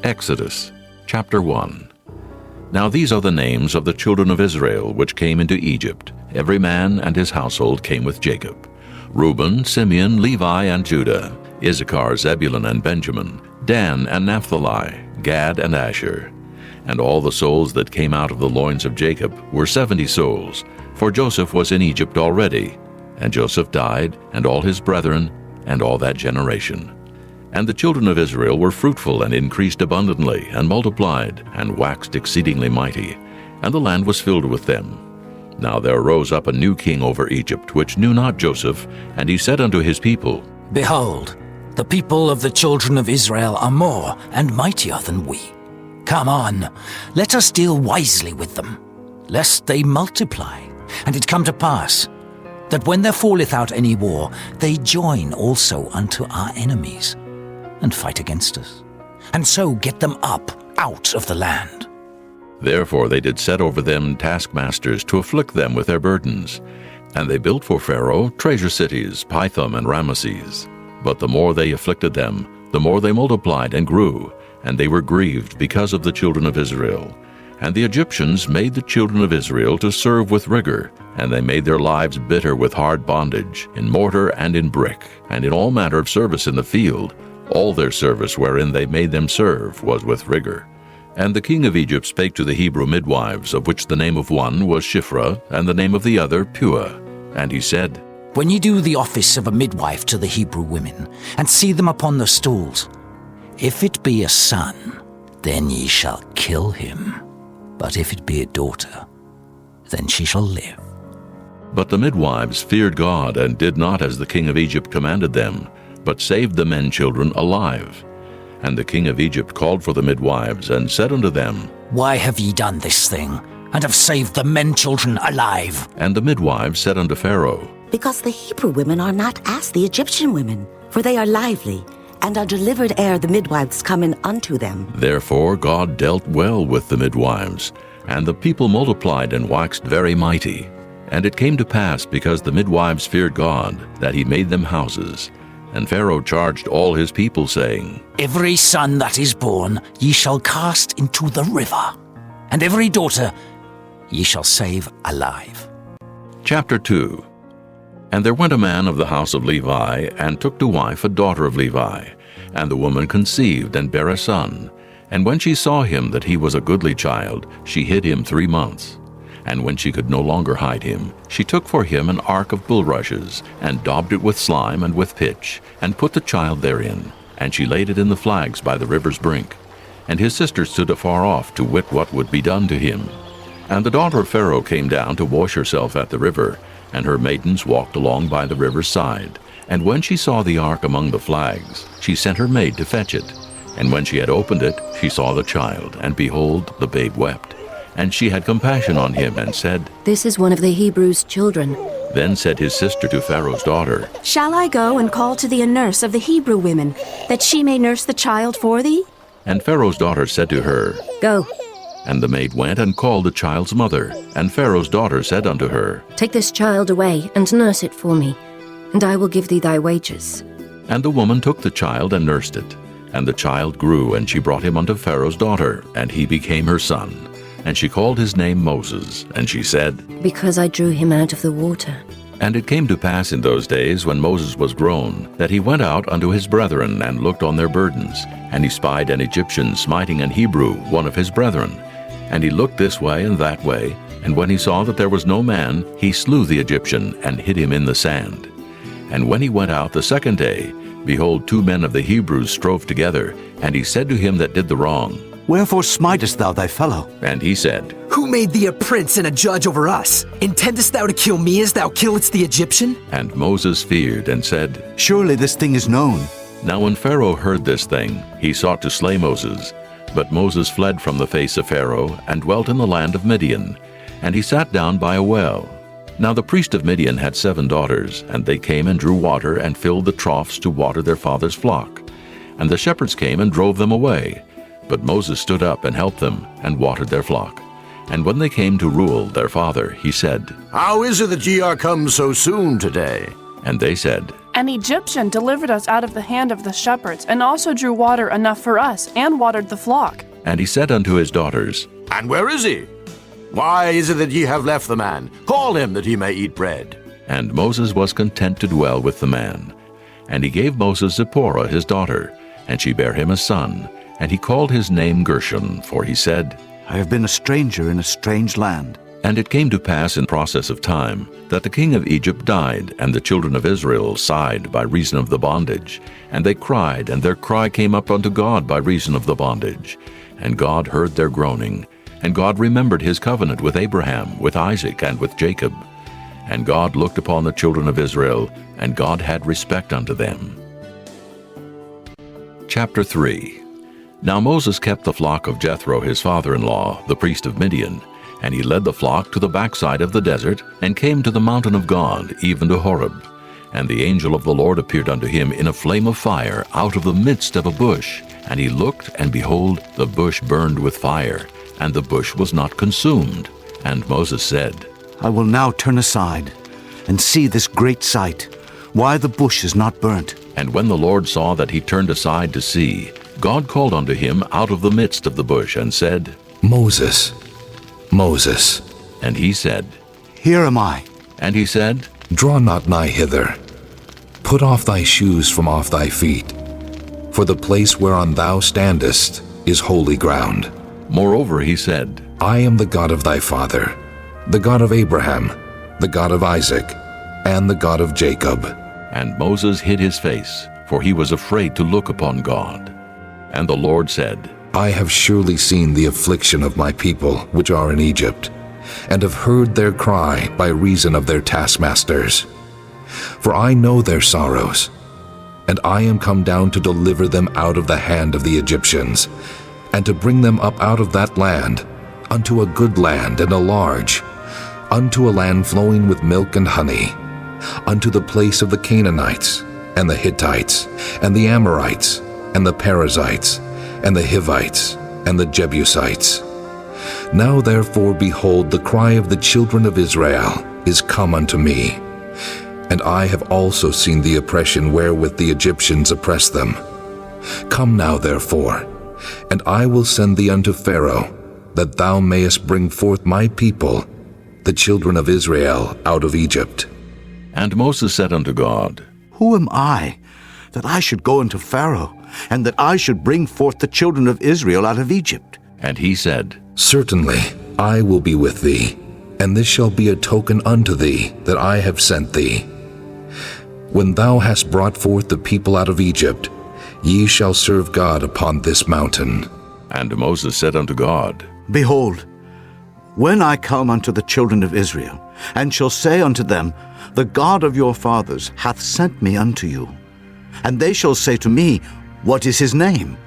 Exodus, chapter 1. Now these are the names of the children of Israel which came into Egypt. Every man and his household came with Jacob. Reuben, Simeon, Levi, and Judah, Issachar, Zebulun, and Benjamin, Dan and Naphtali, Gad and Asher. And all the souls that came out of the loins of Jacob were 70 souls, for Joseph was in Egypt already. And Joseph died, and all his brethren, and all that generation. And the children of Israel were fruitful and increased abundantly, and multiplied, and waxed exceedingly mighty, and the land was filled with them. Now there arose up a new king over Egypt, which knew not Joseph, and he said unto his people, Behold, the people of the children of Israel are more and mightier than we. Come on, let us deal wisely with them, lest they multiply. And it come to pass, that when there falleth out any war, they join also unto our enemies, and fight against us, and so get them up out of the land. Therefore they did set over them taskmasters to afflict them with their burdens. And they built for Pharaoh treasure cities, Pithom and Ramesses. But the more they afflicted them, the more they multiplied and grew, and they were grieved because of the children of Israel. And the Egyptians made the children of Israel to serve with rigor, and they made their lives bitter with hard bondage, in mortar and in brick, and in all manner of service in the field. All their service wherein they made them serve was with rigor. And the king of Egypt spake to the Hebrew midwives, of which the name of one was Shiphrah, and the name of the other Puah. And he said, When ye do the office of a midwife to the Hebrew women, and see them upon the stools, if it be a son, then ye shall kill him. But if it be a daughter, then she shall live. But the midwives feared God, and did not as the king of Egypt commanded them, but saved the men children alive. And the king of Egypt called for the midwives, and said unto them, Why have ye done this thing, and have saved the men children alive? And the midwives said unto Pharaoh, Because the Hebrew women are not as the Egyptian women, for they are lively, and are delivered ere the midwives come in unto them. Therefore God dealt well with the midwives, and the people multiplied and waxed very mighty. And it came to pass, because the midwives feared God, that he made them houses. And Pharaoh charged all his people, saying, Every son that is born ye shall cast into the river, and every daughter ye shall save alive. Chapter 2. And there went a man of the house of Levi, and took to wife a daughter of Levi. And the woman conceived, and bare a son. And when she saw him that he was a goodly child, she hid him 3 months. And when she could no longer hide him, she took for him an ark of bulrushes, and daubed it with slime and with pitch, and put the child therein. And she laid it in the flags by the river's brink. And his sister stood afar off to wit what would be done to him. And the daughter of Pharaoh came down to wash herself at the river, and her maidens walked along by the river's side. And when she saw the ark among the flags, she sent her maid to fetch it. And when she had opened it, she saw the child, and behold, the babe wept. And she had compassion on him, and said, This is one of the Hebrews' children. Then said his sister to Pharaoh's daughter, Shall I go and call to thee a nurse of the Hebrew women, that she may nurse the child for thee? And Pharaoh's daughter said to her, Go, And the maid went and called the child's mother. And Pharaoh's daughter said unto her, take this child away, and nurse it for me, and I will give thee thy wages. And the woman took the child and nursed it. And the child grew, and she brought him unto Pharaoh's daughter, and he became her son. And she called his name Moses, and she said, Because I drew him out of the water. And it came to pass in those days, when Moses was grown, that he went out unto his brethren, and looked on their burdens. And he spied an Egyptian smiting an Hebrew, one of his brethren. And he looked this way and that way, and when he saw that there was no man, he slew the Egyptian, and hid him in the sand. And when he went out the second day, behold, 2 men of the Hebrews strove together. And he said to him that did the wrong, Wherefore smitest thou thy fellow? And he said, Who made thee a prince and a judge over us? Intendest thou to kill me as thou killedst the Egyptian? And Moses feared, and said, Surely this thing is known. Now when Pharaoh heard this thing, he sought to slay Moses. But Moses fled from the face of Pharaoh, and dwelt in the land of Midian. And he sat down by a well. Now the priest of Midian had 7 daughters, and they came and drew water, and filled the troughs to water their father's flock. And the shepherds came and drove them away. But Moses stood up and helped them, and watered their flock. And when they came to Reuel their father, he said, How is it that ye are come so soon today? And they said, An Egyptian delivered us out of the hand of the shepherds, and also drew water enough for us, and watered the flock. And he said unto his daughters, And where is he? Why is it that ye have left the man? Call him that he may eat bread. And Moses was content to dwell with the man. And he gave Moses Zipporah his daughter, and she bare him a son, and he called his name Gershon, for he said, I have been a stranger in a strange land. And it came to pass in process of time that the king of Egypt died, and the children of Israel sighed by reason of the bondage. And they cried, and their cry came up unto God by reason of the bondage. And God heard their groaning. And God remembered his covenant with Abraham, with Isaac, and with Jacob. And God looked upon the children of Israel, and God had respect unto them. Chapter 3. Now Moses kept the flock of Jethro his father-in-law, the priest of Midian. And he led the flock to the backside of the desert, and came to the mountain of God, even to Horeb. And the angel of the Lord appeared unto him in a flame of fire out of the midst of a bush. And he looked, and behold, the bush burned with fire, and the bush was not consumed. And Moses said, I will now turn aside and see this great sight, why the bush is not burnt. And when the Lord saw that he turned aside to see, God called unto him out of the midst of the bush, and said, Moses, Moses. And he said, Here am I. And he said, Draw not nigh hither. Put off thy shoes from off thy feet, for the place whereon thou standest is holy ground. Moreover he said, I am the God of thy father, the God of Abraham, the God of Isaac, and the God of Jacob. And Moses hid his face, for he was afraid to look upon God. And the Lord said, I have surely seen the affliction of my people which are in Egypt, and have heard their cry by reason of their taskmasters. For I know their sorrows, and I am come down to deliver them out of the hand of the Egyptians, and to bring them up out of that land, unto a good land and a large, unto a land flowing with milk and honey, unto the place of the Canaanites, and the Hittites, and the Amorites, and the Perizzites, and the Hivites, and the Jebusites. Now therefore, behold, the cry of the children of Israel is come unto me, and I have also seen the oppression wherewith the Egyptians oppress them. Come now therefore, and I will send thee unto Pharaoh, that thou mayest bring forth my people, the children of Israel, out of Egypt. And Moses said unto God, Who am I, that I should go unto Pharaoh, and that I should bring forth the children of Israel out of Egypt? And he said, Certainly I will be with thee, and this shall be a token unto thee that I have sent thee. When thou hast brought forth the people out of Egypt, ye shall serve God upon this mountain. And Moses said unto God, Behold, when I come unto the children of Israel, and shall say unto them, The God of your fathers hath sent me unto you, and they shall say to me, What is his name?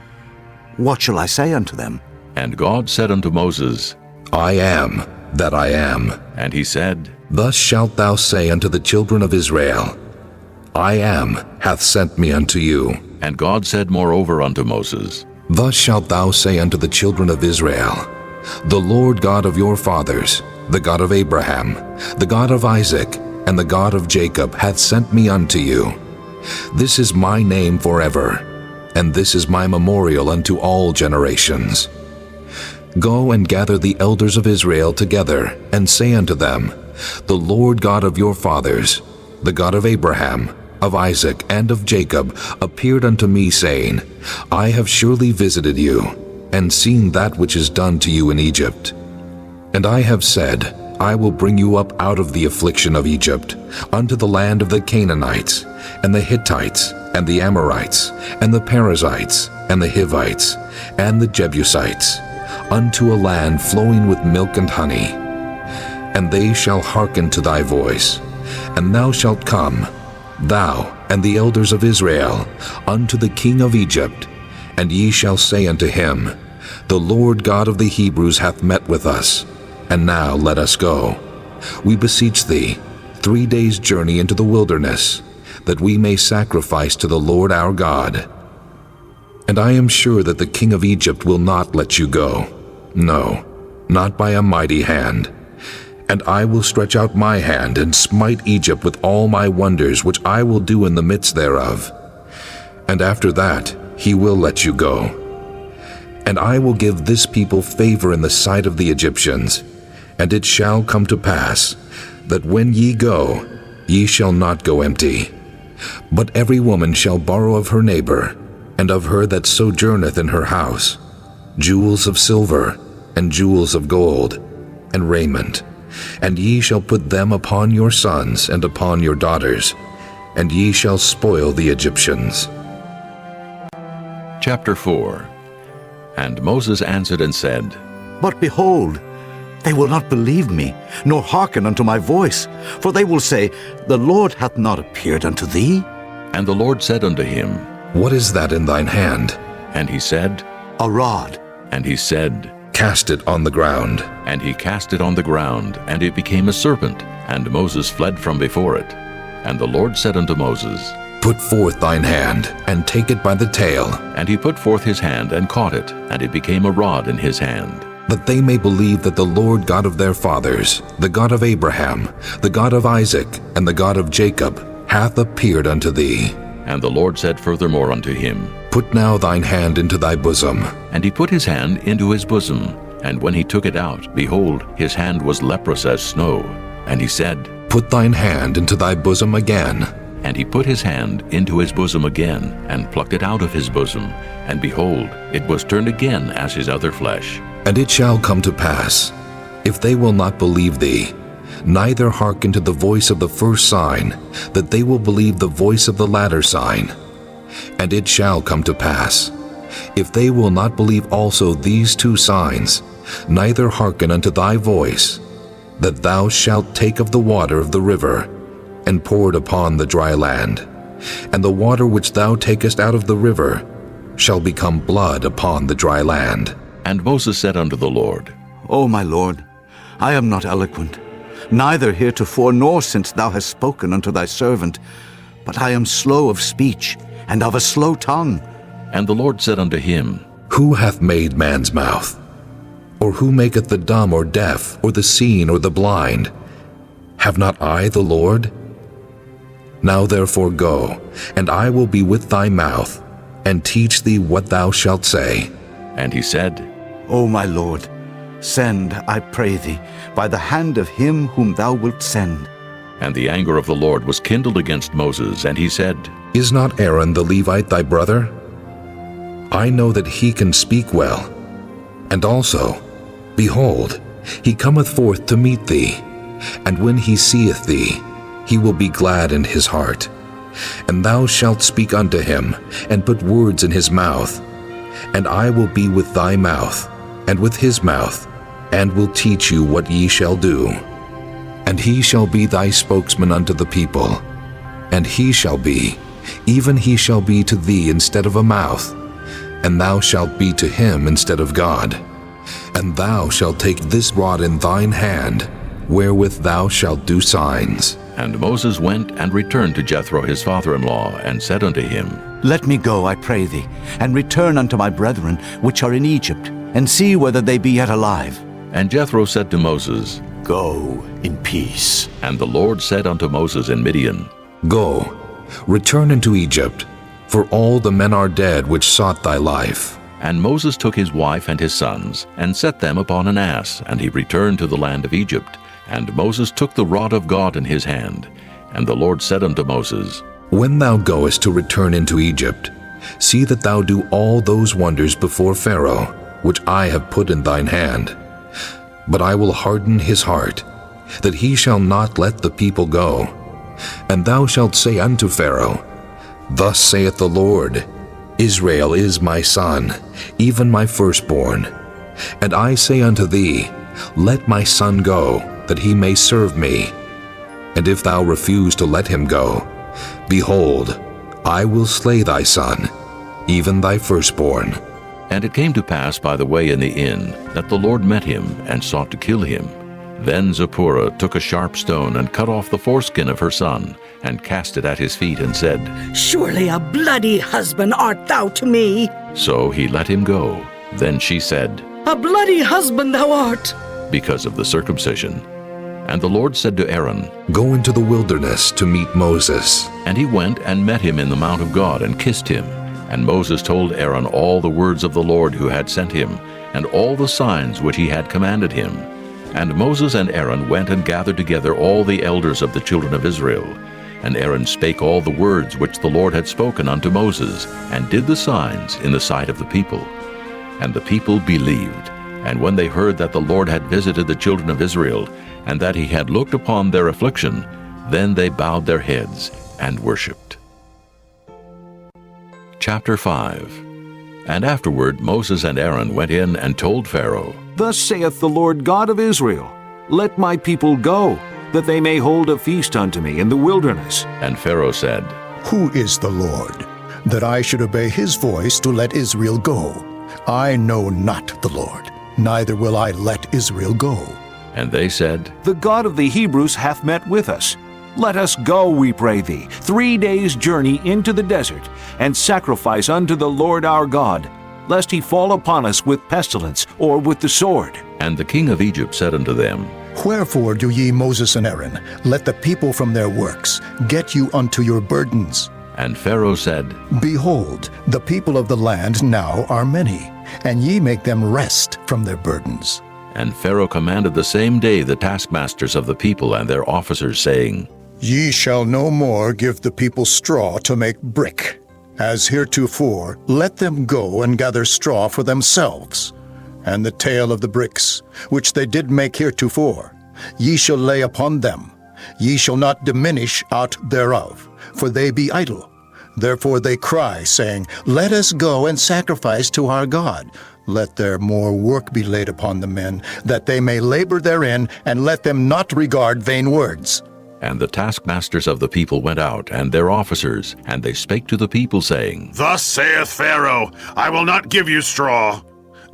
What shall I say unto them? And God said unto Moses, I am that I am. And he said, Thus shalt thou say unto the children of Israel, I am hath sent me unto you. And God said moreover unto Moses, Thus shalt thou say unto the children of Israel, The Lord God of your fathers, the God of Abraham, the God of Isaac, and the God of Jacob hath sent me unto you. This is my name forever, and this is my memorial unto all generations. Go and gather the elders of Israel together, and say unto them, The Lord God of your fathers, the God of Abraham, of Isaac, and of Jacob, appeared unto me, saying, I have surely visited you, and seen that which is done to you in Egypt. And I have said, I will bring you up out of the affliction of Egypt, unto the land of the Canaanites, and the Hittites, and the Amorites, and the Perizzites, and the Hivites, and the Jebusites, unto a land flowing with milk and honey. And they shall hearken to thy voice, and thou shalt come, thou and the elders of Israel, unto the king of Egypt, and ye shall say unto him, The Lord God of the Hebrews hath met with us, and now let us go. We beseech thee, 3 days' journey into the wilderness, that we may sacrifice to the Lord our God. And I am sure that the king of Egypt will not let you go, no, not by a mighty hand. And I will stretch out my hand and smite Egypt with all my wonders which I will do in the midst thereof. And after that he will let you go. And I will give this people favor in the sight of the Egyptians. And it shall come to pass, that when ye go, ye shall not go empty. But every woman shall borrow of her neighbor, and of her that sojourneth in her house, jewels of silver, and jewels of gold, and raiment. And ye shall put them upon your sons and upon your daughters, and ye shall spoil the Egyptians. Chapter 4. And Moses answered and said, But behold, they will not believe me, nor hearken unto my voice. For they will say, The Lord hath not appeared unto thee. And the Lord said unto him, What is that in thine hand? And he said, A rod. And he said, Cast it on the ground. And he cast it on the ground, and it became a serpent, and Moses fled from before it. And the Lord said unto Moses, Put forth thine hand, and take it by the tail. And he put forth his hand, and caught it, and it became a rod in his hand. That they may believe that the Lord God of their fathers, the God of Abraham, the God of Isaac, and the God of Jacob, hath appeared unto thee. And the Lord said furthermore unto him, Put now thine hand into thy bosom. And he put his hand into his bosom, and when he took it out, behold, his hand was leprous as snow. And he said, Put thine hand into thy bosom again. And he put his hand into his bosom again, and plucked it out of his bosom, and behold, it was turned again as his other flesh. And it shall come to pass, if they will not believe thee, neither hearken to the voice of the first sign, that they will believe the voice of the latter sign. And it shall come to pass, if they will not believe also these two signs, neither hearken unto thy voice, that thou shalt take of the water of the river, and pour it upon the dry land. And the water which thou takest out of the river shall become blood upon the dry land. And Moses said unto the Lord, O my Lord, I am not eloquent, neither heretofore nor since thou hast spoken unto thy servant, but I am slow of speech, and of a slow tongue. And the Lord said unto him, Who hath made man's mouth? Or who maketh the dumb or deaf, or the seen or the blind? Have not I the Lord? Now therefore go, and I will be with thy mouth, and teach thee what thou shalt say. And he said, O my Lord, send, I pray thee, by the hand of him whom thou wilt send. And the anger of the Lord was kindled against Moses, and he said, Is not Aaron the Levite thy brother? I know that he can speak well. And also, behold, he cometh forth to meet thee, and when he seeth thee, he will be glad in his heart. And thou shalt speak unto him, and put words in his mouth. And I will be with thy mouth, and with his mouth, and will teach you what ye shall do. And he shall be thy spokesman unto the people. And he shall be, even he shall be to thee instead of a mouth, and thou shalt be to him instead of God. And thou shalt take this rod in thine hand, wherewith thou shalt do signs. And Moses went and returned to Jethro his father-in-law, and said unto him, Let me go, I pray thee, and return unto my brethren which are in Egypt, and see whether they be yet alive. And Jethro said to Moses, Go in peace. And the Lord said unto Moses in Midian, Go, return into Egypt, for all the men are dead which sought thy life. And Moses took his wife and his sons, and set them upon an ass, and he returned to the land of Egypt. And Moses took the rod of God in his hand. And the Lord said unto Moses, When thou goest to return into Egypt, see that thou do all those wonders before Pharaoh, which I have put in thine hand. But I will harden his heart, that he shall not let the people go. And thou shalt say unto Pharaoh, Thus saith the Lord, Israel is my son, even my firstborn. And I say unto thee, Let my son go, that he may serve me. And if thou refuse to let him go, behold, I will slay thy son, even thy firstborn. And it came to pass by the way in the inn, that the Lord met him, and sought to kill him. Then Zipporah took a sharp stone, and cut off the foreskin of her son, and cast it at his feet, and said, Surely a bloody husband art thou to me. So he let him go. Then she said, A bloody husband thou art. because of the circumcision. And the Lord said to Aaron, Go into the wilderness to meet Moses. And he went and met him in the mount of God and kissed him. And Moses told Aaron all the words of the Lord who had sent him, and all the signs which he had commanded him. And Moses and Aaron went and gathered together all the elders of the children of Israel. And Aaron spake all the words which the Lord had spoken unto Moses, and did the signs in the sight of the people. And the people believed. And when they heard that the Lord had visited the children of Israel, and that he had looked upon their affliction, then they bowed their heads and worshipped. Chapter 5. And afterward Moses and Aaron went in and told Pharaoh, Thus saith the Lord God of Israel, Let my people go, that they may hold a feast unto me in the wilderness. And Pharaoh said, Who is the Lord, that I should obey his voice to let Israel go? I know not the Lord, neither will I let Israel go. And they said, The God of the Hebrews hath met with us. Let us go, we pray thee, 3 days' journey into the desert, and sacrifice unto the Lord our God, lest he fall upon us with pestilence or with the sword. And the king of Egypt said unto them, Wherefore do ye, Moses and Aaron, let the people from their works get you unto your burdens? And Pharaoh said, Behold, the people of the land now are many, and ye make them rest from their burdens. And Pharaoh commanded the same day the taskmasters of the people and their officers, saying, Ye shall no more give the people straw to make brick. As heretofore, let them go and gather straw for themselves. And the tale of the bricks, which they did make heretofore, ye shall lay upon them. Ye shall not diminish aught thereof, for they be idle. Therefore they cry, saying, Let us go and sacrifice to our God. Let there more work be laid upon the men, that they may labor therein, and let them not regard vain words. And the taskmasters of the people went out, and their officers, and they spake to the people, saying, Thus saith Pharaoh, I will not give you straw.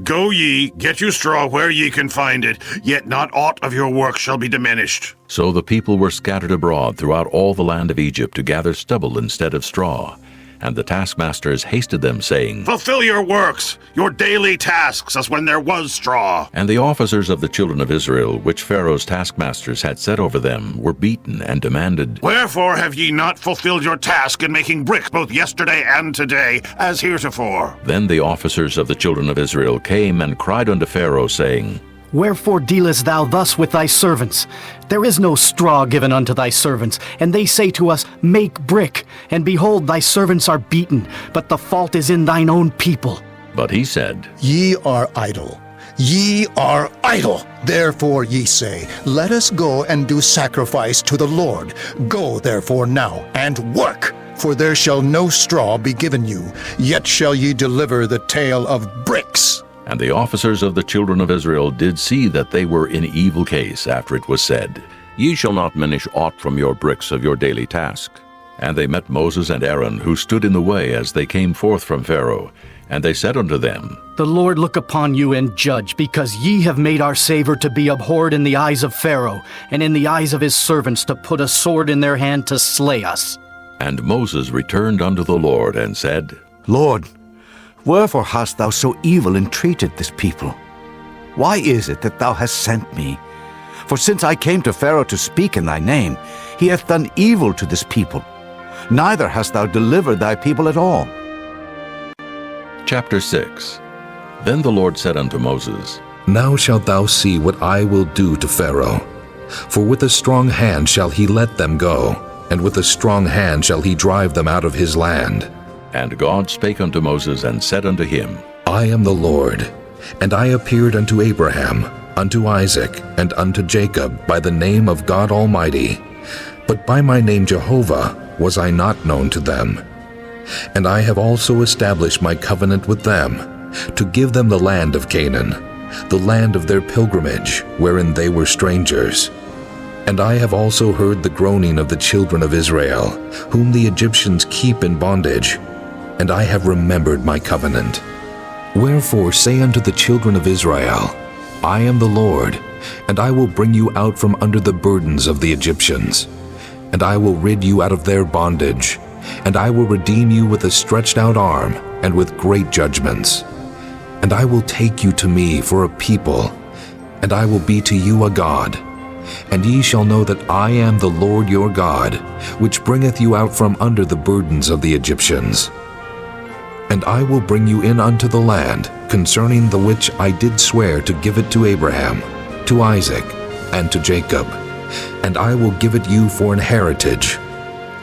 Go ye, get you straw where ye can find it, yet not aught of your work shall be diminished. So the people were scattered abroad throughout all the land of Egypt to gather stubble instead of straw. And the taskmasters hasted them, saying, Fulfill your works, your daily tasks, as when there was straw. And the officers of the children of Israel, which Pharaoh's taskmasters had set over them, were beaten and demanded, Wherefore have ye not fulfilled your task in making brick both yesterday and today, as heretofore? Then the officers of the children of Israel came and cried unto Pharaoh, saying, Wherefore dealest thou thus with thy servants? There is no straw given unto thy servants, and they say to us, Make brick. And behold, thy servants are beaten, but the fault is in thine own people. But he said, Ye are idle. Ye are idle. Therefore ye say, Let us go and do sacrifice to the Lord. Go therefore now, and work. For there shall no straw be given you, yet shall ye deliver the tale of bricks. And the officers of the children of Israel did see that they were in evil case after it was said, Ye shall not diminish aught from your bricks of your daily task. And they met Moses and Aaron, who stood in the way as they came forth from Pharaoh. And they said unto them, The Lord look upon you and judge, because ye have made our savor to be abhorred in the eyes of Pharaoh, and in the eyes of his servants to put a sword in their hand to slay us. And Moses returned unto the Lord and said, Lord, wherefore hast thou so evil entreated this people? Why is it that thou hast sent me? For since I came to Pharaoh to speak in thy name, he hath done evil to this people. Neither hast thou delivered thy people at all. Chapter 6. Then the Lord said unto Moses, Now shalt thou see what I will do to Pharaoh. For with a strong hand shall he let them go, and with a strong hand shall he drive them out of his land. And God spake unto Moses and said unto him, I am the Lord, and I appeared unto Abraham, unto Isaac, and unto Jacob by the name of God Almighty. But by my name Jehovah was I not known to them. And I have also established my covenant with them, to give them the land of Canaan, the land of their pilgrimage, wherein they were strangers. And I have also heard the groaning of the children of Israel, whom the Egyptians keep in bondage, and I have remembered my covenant. Wherefore say unto the children of Israel, I am the Lord, and I will bring you out from under the burdens of the Egyptians, and I will rid you out of their bondage, and I will redeem you with a stretched out arm, and with great judgments. And I will take you to me for a people, and I will be to you a God. And ye shall know that I am the Lord your God, which bringeth you out from under the burdens of the Egyptians. And I will bring you in unto the land, concerning the which I did swear to give it to Abraham, to Isaac, and to Jacob. And I will give it you for an heritage.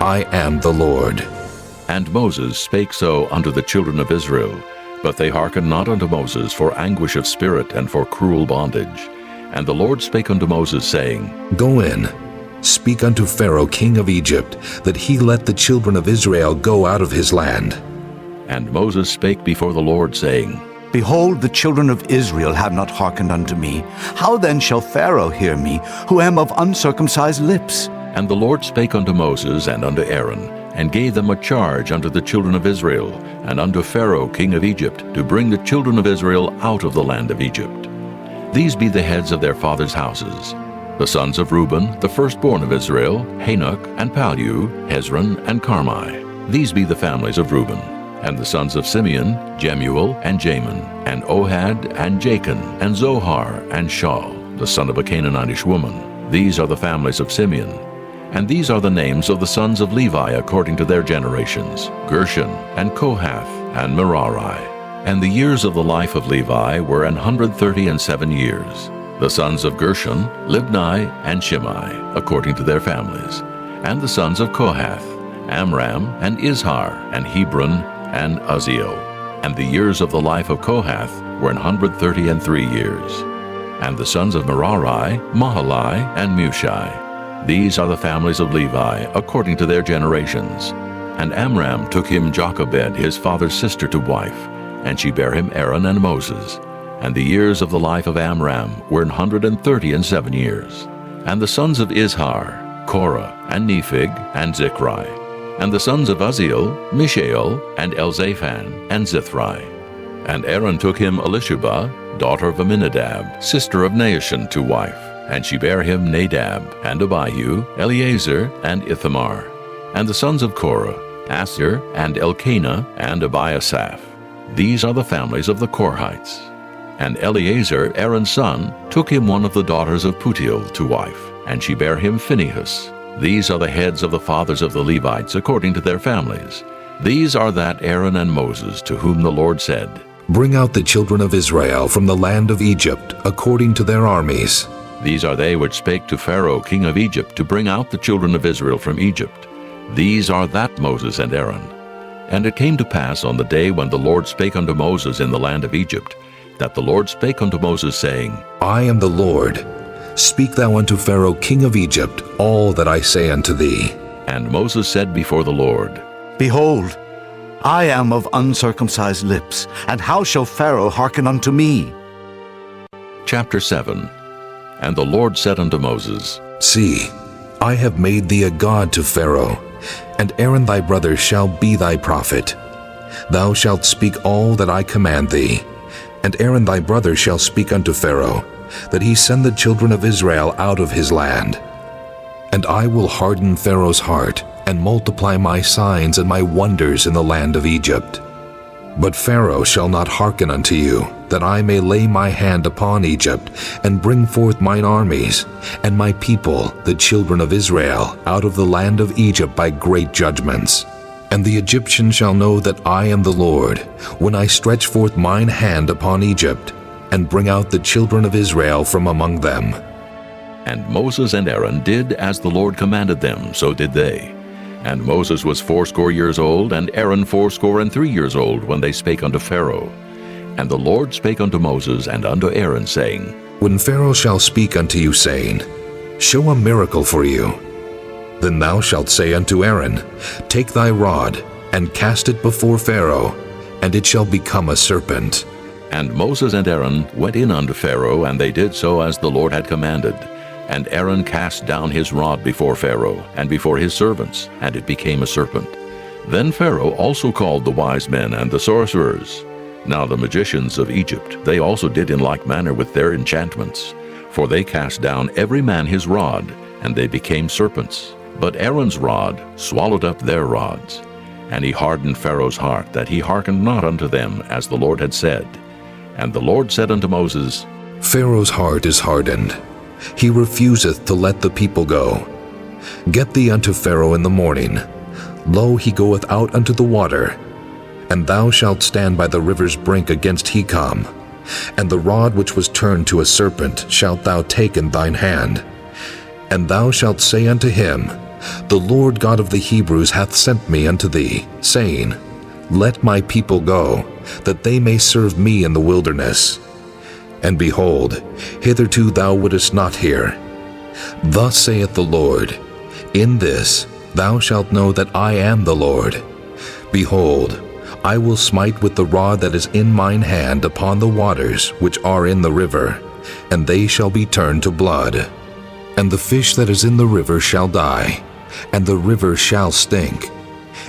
I am the Lord. And Moses spake so unto the children of Israel, but they hearkened not unto Moses for anguish of spirit and for cruel bondage. And the Lord spake unto Moses, saying, Go in, speak unto Pharaoh king of Egypt, that he let the children of Israel go out of his land. And Moses spake before the Lord, saying, Behold, the children of Israel have not hearkened unto me. How then shall Pharaoh hear me, who am of uncircumcised lips? And the Lord spake unto Moses and unto Aaron, and gave them a charge unto the children of Israel, and unto Pharaoh king of Egypt, to bring the children of Israel out of the land of Egypt. These be the heads of their fathers' houses. The sons of Reuben, the firstborn of Israel, Hanok, and Palu, Hezron, and Carmi. These be the families of Reuben. And the sons of Simeon, Jemuel, and Jamin, and Ohad, and Jachin, and Zohar, and Shaul, the son of a Canaanitish woman. These are the families of Simeon. And these are the names of the sons of Levi according to their generations, Gershon, and Kohath, and Merari. And the years of the life of Levi were 137 years. The sons of Gershon, Libni, and Shimei, according to their families. And the sons of Kohath, Amram, and Izhar, and Hebron, and Uzziel. And the years of the life of Kohath were 133 years. And the sons of Merari, Mahali, and Mushai. These are the families of Levi, according to their generations. And Amram took him Jochebed, his father's sister, to wife, and she bare him Aaron and Moses. And the years of the life of Amram were 137 years. And the sons of Izhar, Korah, and Nephig, and Zichri. And the sons of Uzziel, Mishael, and Elzaphan, and Zithri. And Aaron took him Elishubah, daughter of Aminadab, sister of Naashon, to wife. And she bare him Nadab, and Abihu, Eleazar, and Ithamar. And the sons of Korah, Asher, and Elkanah, and Abiasaph. These are the families of the Korhites. And Eleazar, Aaron's son, took him one of the daughters of Putiel to wife, and she bare him Phinehas. These are the heads of the fathers of the Levites according to their families. These are that Aaron and Moses to whom the Lord said, Bring out the children of Israel from the land of Egypt according to their armies. These are they which spake to Pharaoh king of Egypt to bring out the children of Israel from Egypt. These are that Moses and Aaron. And it came to pass on the day when the Lord spake unto Moses in the land of Egypt, that the Lord spake unto Moses, saying, I am the Lord. Speak thou unto Pharaoh king of Egypt all that I say unto thee. And Moses said before the Lord, Behold, I am of uncircumcised lips, and how shall Pharaoh hearken unto me? Chapter 7. And the Lord said unto Moses, See, I have made thee a god to Pharaoh, and Aaron thy brother shall be thy prophet. Thou shalt speak all that I command thee, and Aaron thy brother shall speak unto Pharaoh, that he send the children of Israel out of his land. And I will harden Pharaoh's heart, and multiply my signs and my wonders in the land of Egypt. But Pharaoh shall not hearken unto you, that I may lay my hand upon Egypt, and bring forth mine armies, and my people, the children of Israel, out of the land of Egypt by great judgments. And the Egyptians shall know that I am the Lord, when I stretch forth mine hand upon Egypt, and bring out the children of Israel from among them. And Moses and Aaron did as the Lord commanded them, so did they. And Moses was 80 years old, and Aaron 83 years old, when they spake unto Pharaoh. And the Lord spake unto Moses and unto Aaron, saying, When Pharaoh shall speak unto you, saying, Show a miracle for you, then thou shalt say unto Aaron, Take thy rod, and cast it before Pharaoh, and it shall become a serpent. And Moses and Aaron went in unto Pharaoh, and they did so as the Lord had commanded. And Aaron cast down his rod before Pharaoh, and before his servants, and it became a serpent. Then Pharaoh also called the wise men and the sorcerers. Now the magicians of Egypt, they also did in like manner with their enchantments. For they cast down every man his rod, and they became serpents. But Aaron's rod swallowed up their rods. And he hardened Pharaoh's heart, that he hearkened not unto them, as the Lord had said. And the Lord said unto Moses, Pharaoh's heart is hardened. he refuseth to let the people go. Get thee unto Pharaoh in the morning. Lo, he goeth out unto the water. And thou shalt stand by the river's brink against Hekam. And the rod which was turned to a serpent shalt thou take in thine hand. And thou shalt say unto him, The Lord God of the Hebrews hath sent me unto thee, saying, Let my people go, that they may serve me in the wilderness. And behold, hitherto thou wouldest not hear. Thus saith the Lord, In this thou shalt know that I am the Lord. Behold, I will smite with the rod that is in mine hand upon the waters which are in the river, and they shall be turned to blood. And the fish that is in the river shall die, and the river shall stink,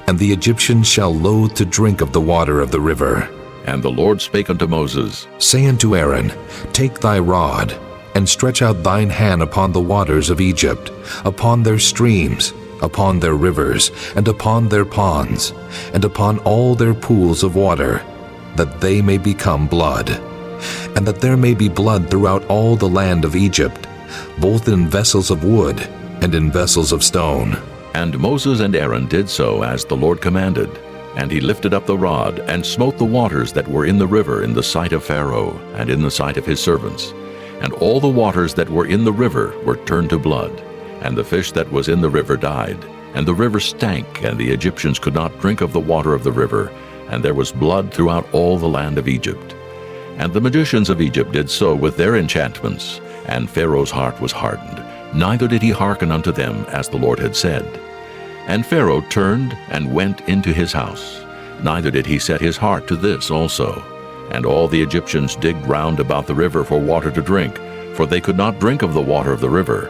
and the Egyptians shall loathe to drink of the water of the river. And the Lord spake unto Moses, Say unto Aaron, Take thy rod, and stretch out thine hand upon the waters of Egypt, upon their streams, upon their rivers, and upon their ponds, and upon all their pools of water, that they may become blood. And that there may be blood throughout all the land of Egypt, both in vessels of wood and in vessels of stone. And Moses and Aaron did so as the Lord commanded. And he lifted up the rod, and smote the waters that were in the river in the sight of Pharaoh, and in the sight of his servants. And all the waters that were in the river were turned to blood. And the fish that was in the river died. And the river stank, and the Egyptians could not drink of the water of the river. And there was blood throughout all the land of Egypt. And the magicians of Egypt did so with their enchantments. And Pharaoh's heart was hardened, neither did he hearken unto them, as the Lord had said. And Pharaoh turned and went into his house, neither did he set his heart to this also. And all the Egyptians digged round about the river for water to drink, for they could not drink of the water of the river.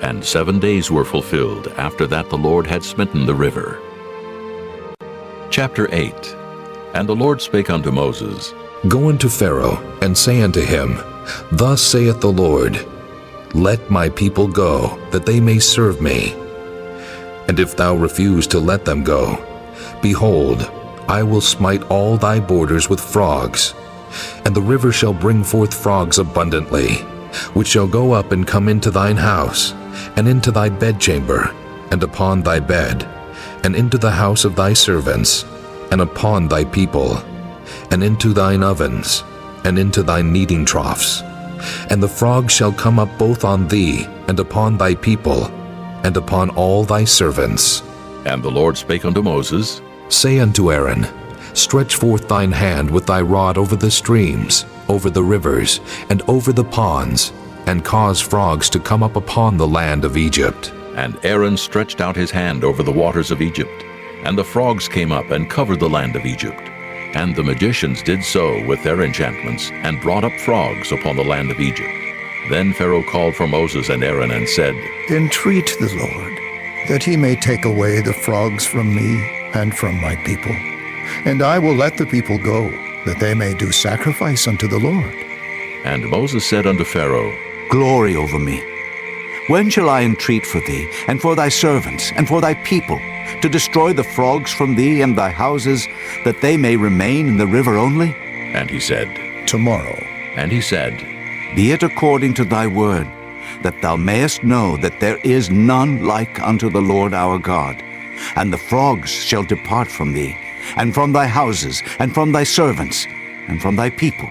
And 7 days were fulfilled after that the Lord had smitten the river. Chapter 8. And the Lord spake unto Moses, Go unto Pharaoh, and say unto him, Thus saith the Lord, Let my people go, that they may serve me. And if thou refuse to let them go, behold, I will smite all thy borders with frogs, and the river shall bring forth frogs abundantly, which shall go up and come into thine house, and into thy bedchamber, and upon thy bed, and into the house of thy servants, and upon thy people, and into thine ovens, and into thy kneading troughs. And the frogs shall come up both on thee, and upon thy people, and upon all thy servants. And the Lord spake unto Moses, Say unto Aaron, Stretch forth thine hand with thy rod over the streams, over the rivers, and over the ponds, and cause frogs to come up upon the land of Egypt. And Aaron stretched out his hand over the waters of Egypt, and the frogs came up and covered the land of Egypt. And the magicians did so with their enchantments, and brought up frogs upon the land of Egypt. Then Pharaoh called for Moses and Aaron, and said, Entreat the Lord, that he may take away the frogs from me and from my people. And I will let the people go, that they may do sacrifice unto the Lord. And Moses said unto Pharaoh, Glory over me. When shall I entreat for thee, and for thy servants, and for thy people, to destroy the frogs from thee and thy houses, that they may remain in the river only? And he said, Tomorrow. And he said, Be it according to thy word, that thou mayest know that there is none like unto the Lord our God. And the frogs shall depart from thee, and from thy houses, and from thy servants, and from thy people.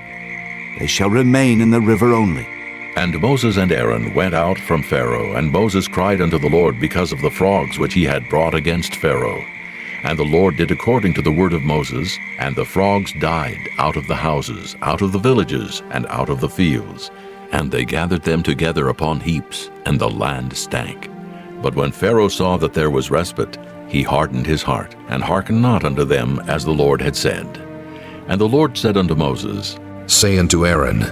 They shall remain in the river only. And Moses and Aaron went out from Pharaoh, and Moses cried unto the Lord because of the frogs which he had brought against Pharaoh. And the Lord did according to the word of Moses, and the frogs died out of the houses, out of the villages, and out of the fields. And they gathered them together upon heaps, and the land stank. But when Pharaoh saw that there was respite, he hardened his heart, and hearkened not unto them as the Lord had said. And the Lord said unto Moses, Say unto Aaron,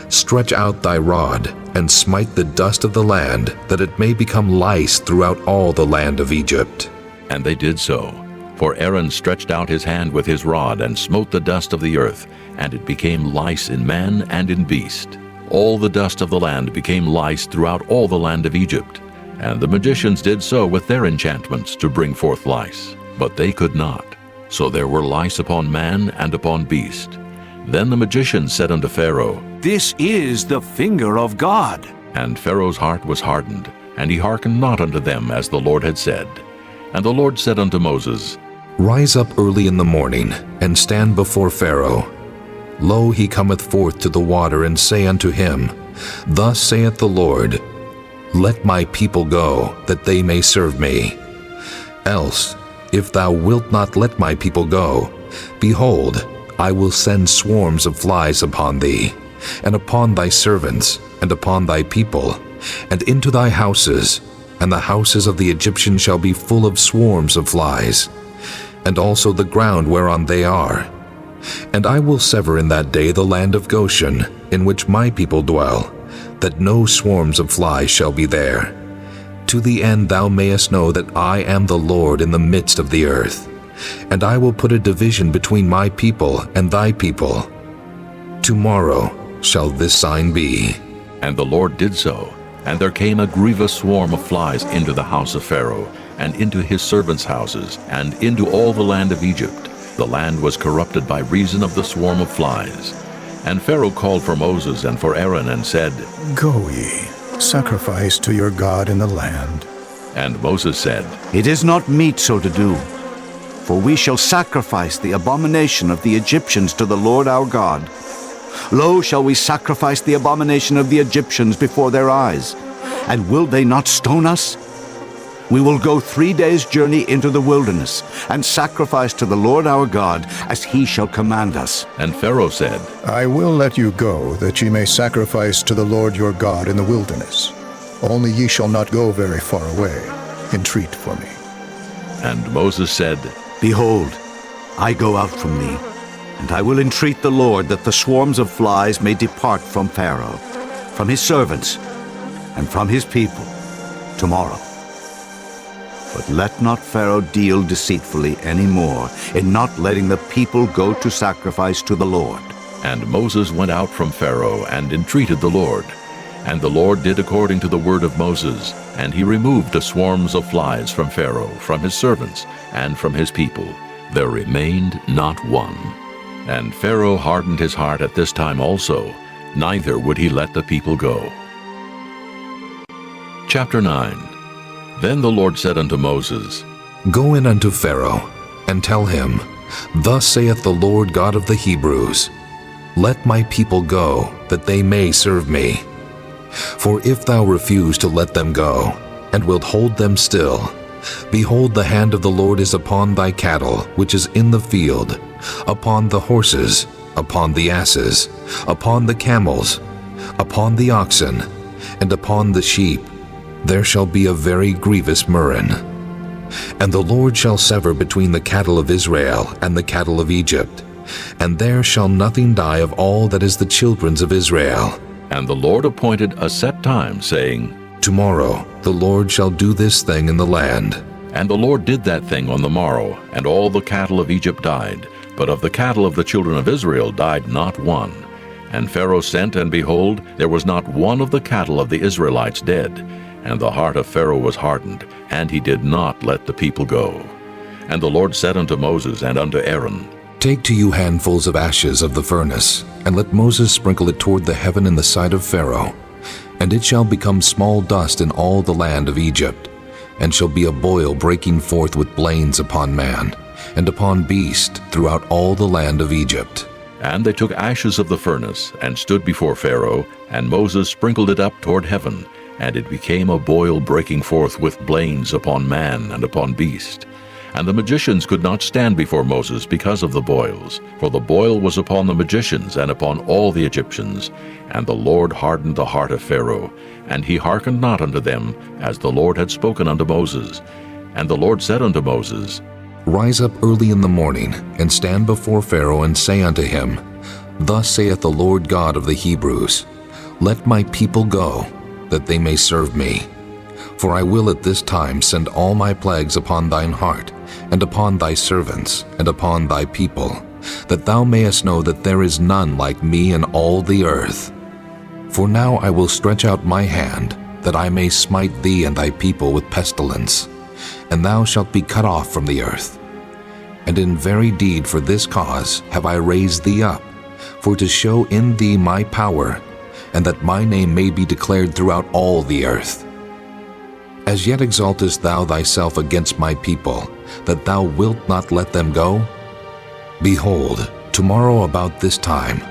Stretch out thy rod, and smite the dust of the land, that it may become lice throughout all the land of Egypt. And they did so. For Aaron stretched out his hand with his rod, and smote the dust of the earth, and it became lice in man and in beast. All the dust of the land became lice throughout all the land of Egypt. And the magicians did so with their enchantments to bring forth lice, but they could not. So there were lice upon man and upon beast. Then the magicians said unto Pharaoh, This is the finger of God. And Pharaoh's heart was hardened, and he hearkened not unto them as the Lord had said. And the Lord said unto Moses, Rise up early in the morning, and stand before Pharaoh. Lo, he cometh forth to the water, and say unto him, Thus saith the Lord, Let my people go, that they may serve me. Else, if thou wilt not let my people go, behold, I will send swarms of flies upon thee, and upon thy servants, and upon thy people, and into thy houses, and the houses of the Egyptians shall be full of swarms of flies, and also the ground whereon they are. And I will sever in that day the land of Goshen, in which my people dwell, that no swarms of flies shall be there, to the end thou mayest know that I am the Lord in the midst of the earth. And I will put a division between my people and thy people. Tomorrow shall this sign be. And the Lord did so. And there came a grievous swarm of flies into the house of Pharaoh, and into his servants' houses, and into all the land of Egypt. The land was corrupted by reason of the swarm of flies. And Pharaoh called for Moses and for Aaron, and said, Go ye, sacrifice to your God in the land. And Moses said, It is not meet so to do. For we shall sacrifice the abomination of the Egyptians to the Lord our God. Lo, shall we sacrifice the abomination of the Egyptians before their eyes? And will they not stone us? We will go 3 days' journey into the wilderness, and sacrifice to the Lord our God, as he shall command us. And Pharaoh said, I will let you go, that ye may sacrifice to the Lord your God in the wilderness. Only ye shall not go very far away. Entreat for me. And Moses said, Behold, I go out from thee, and I will entreat the Lord that the swarms of flies may depart from Pharaoh, from his servants, and from his people, tomorrow. But let not Pharaoh deal deceitfully any more, in not letting the people go to sacrifice to the Lord. And Moses went out from Pharaoh, and entreated the Lord. And the Lord did according to the word of Moses, and he removed the swarms of flies from Pharaoh, from his servants, and from his people. There remained not one. And Pharaoh hardened his heart at this time also, neither would he let the people go. Chapter 9. Then the Lord said unto Moses, Go in unto Pharaoh, and tell him, Thus saith the Lord God of the Hebrews, Let my people go, that they may serve me. For if thou refuse to let them go, and wilt hold them still, behold, the hand of the Lord is upon thy cattle, which is in the field, upon the horses, upon the asses, upon the camels, upon the oxen, and upon the sheep. There shall be a very grievous murrain. And the Lord shall sever between the cattle of Israel and the cattle of Egypt, and there shall nothing die of all that is the children's of Israel. And the Lord appointed a set time, saying, Tomorrow the Lord shall do this thing in the land. And the Lord did that thing on the morrow, and all the cattle of Egypt died, but of the cattle of the children of Israel died not one. And Pharaoh sent, and behold, there was not one of the cattle of the Israelites dead. And the heart of Pharaoh was hardened, and he did not let the people go. And the Lord said unto Moses and unto Aaron, Take to you handfuls of ashes of the furnace, and let Moses sprinkle it toward the heaven in the sight of Pharaoh. And it shall become small dust in all the land of Egypt, and shall be a boil breaking forth with blains upon man, and upon beast throughout all the land of Egypt. And they took ashes of the furnace, and stood before Pharaoh, and Moses sprinkled it up toward heaven, and it became a boil breaking forth with blains upon man and upon beast. And the magicians could not stand before Moses because of the boils, for the boil was upon the magicians and upon all the Egyptians. And the Lord hardened the heart of Pharaoh, and he hearkened not unto them, as the Lord had spoken unto Moses. And the Lord said unto Moses, Rise up early in the morning, and stand before Pharaoh, and say unto him, Thus saith the Lord God of the Hebrews, Let my people go, that they may serve me. For I will at this time send all my plagues upon thine heart, and upon thy servants, and upon thy people, that thou mayest know that there is none like me in all the earth. For now I will stretch out my hand, that I may smite thee and thy people with pestilence, and thou shalt be cut off from the earth. And in very deed for this cause have I raised thee up, for to show in thee my power, and that my name may be declared throughout all the earth. As yet exaltest thou thyself against my people, that thou wilt not let them go? Behold, tomorrow about this time,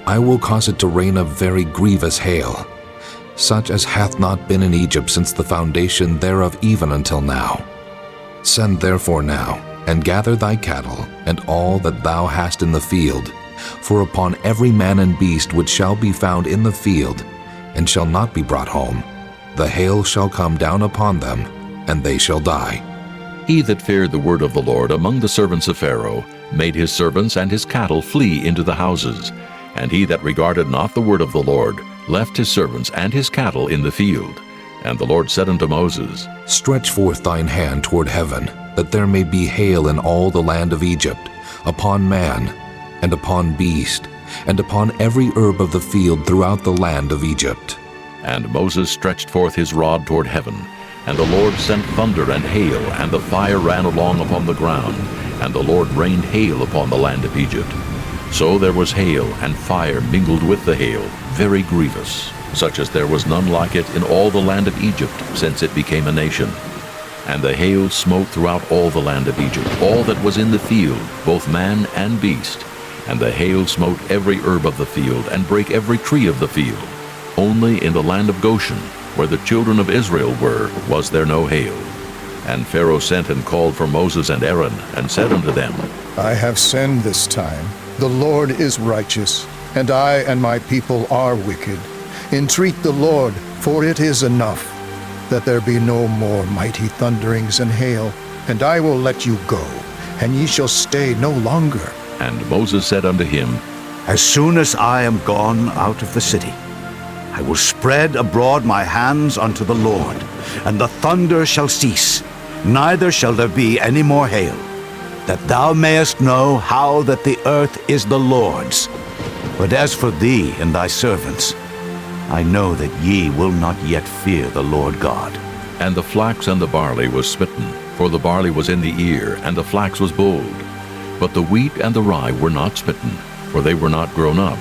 I will cause it to rain a very grievous hail, such as hath not been in Egypt since the foundation thereof even until now. Send therefore now, and gather thy cattle, and all that thou hast in the field, for upon every man and beast which shall be found in the field, and shall not be brought home, the hail shall come down upon them, and they shall die. He that feared the word of the Lord among the servants of Pharaoh made his servants and his cattle flee into the houses, and he that regarded not the word of the Lord left his servants and his cattle in the field. And the Lord said unto Moses, Stretch forth thine hand toward heaven, that there may be hail in all the land of Egypt, upon man, and upon beast, and upon every herb of the field throughout the land of Egypt. And Moses stretched forth his rod toward heaven, and the Lord sent thunder and hail, and the fire ran along upon the ground, and the Lord rained hail upon the land of Egypt. So there was hail and fire mingled with the hail, very grievous, such as there was none like it in all the land of Egypt since it became a nation. And the hail smote throughout all the land of Egypt, all that was in the field, both man and beast. And the hail smote every herb of the field, and brake every tree of the field. Only in the land of Goshen, where the children of Israel were, was there no hail. And Pharaoh sent and called for Moses and Aaron, and said unto them, I have sinned this time. The Lord is righteous, and I and my people are wicked. Entreat the Lord, for it is enough, that there be no more mighty thunderings and hail, and I will let you go, and ye shall stay no longer. And Moses said unto him, As soon as I am gone out of the city, I will spread abroad my hands unto the Lord, and the thunder shall cease, neither shall there be any more hail, that thou mayest know how that the earth is the Lord's. But as for thee and thy servants, I know that ye will not yet fear the Lord God. And the flax and the barley was smitten, for the barley was in the ear, and the flax was bold. But the wheat and the rye were not smitten, for they were not grown up.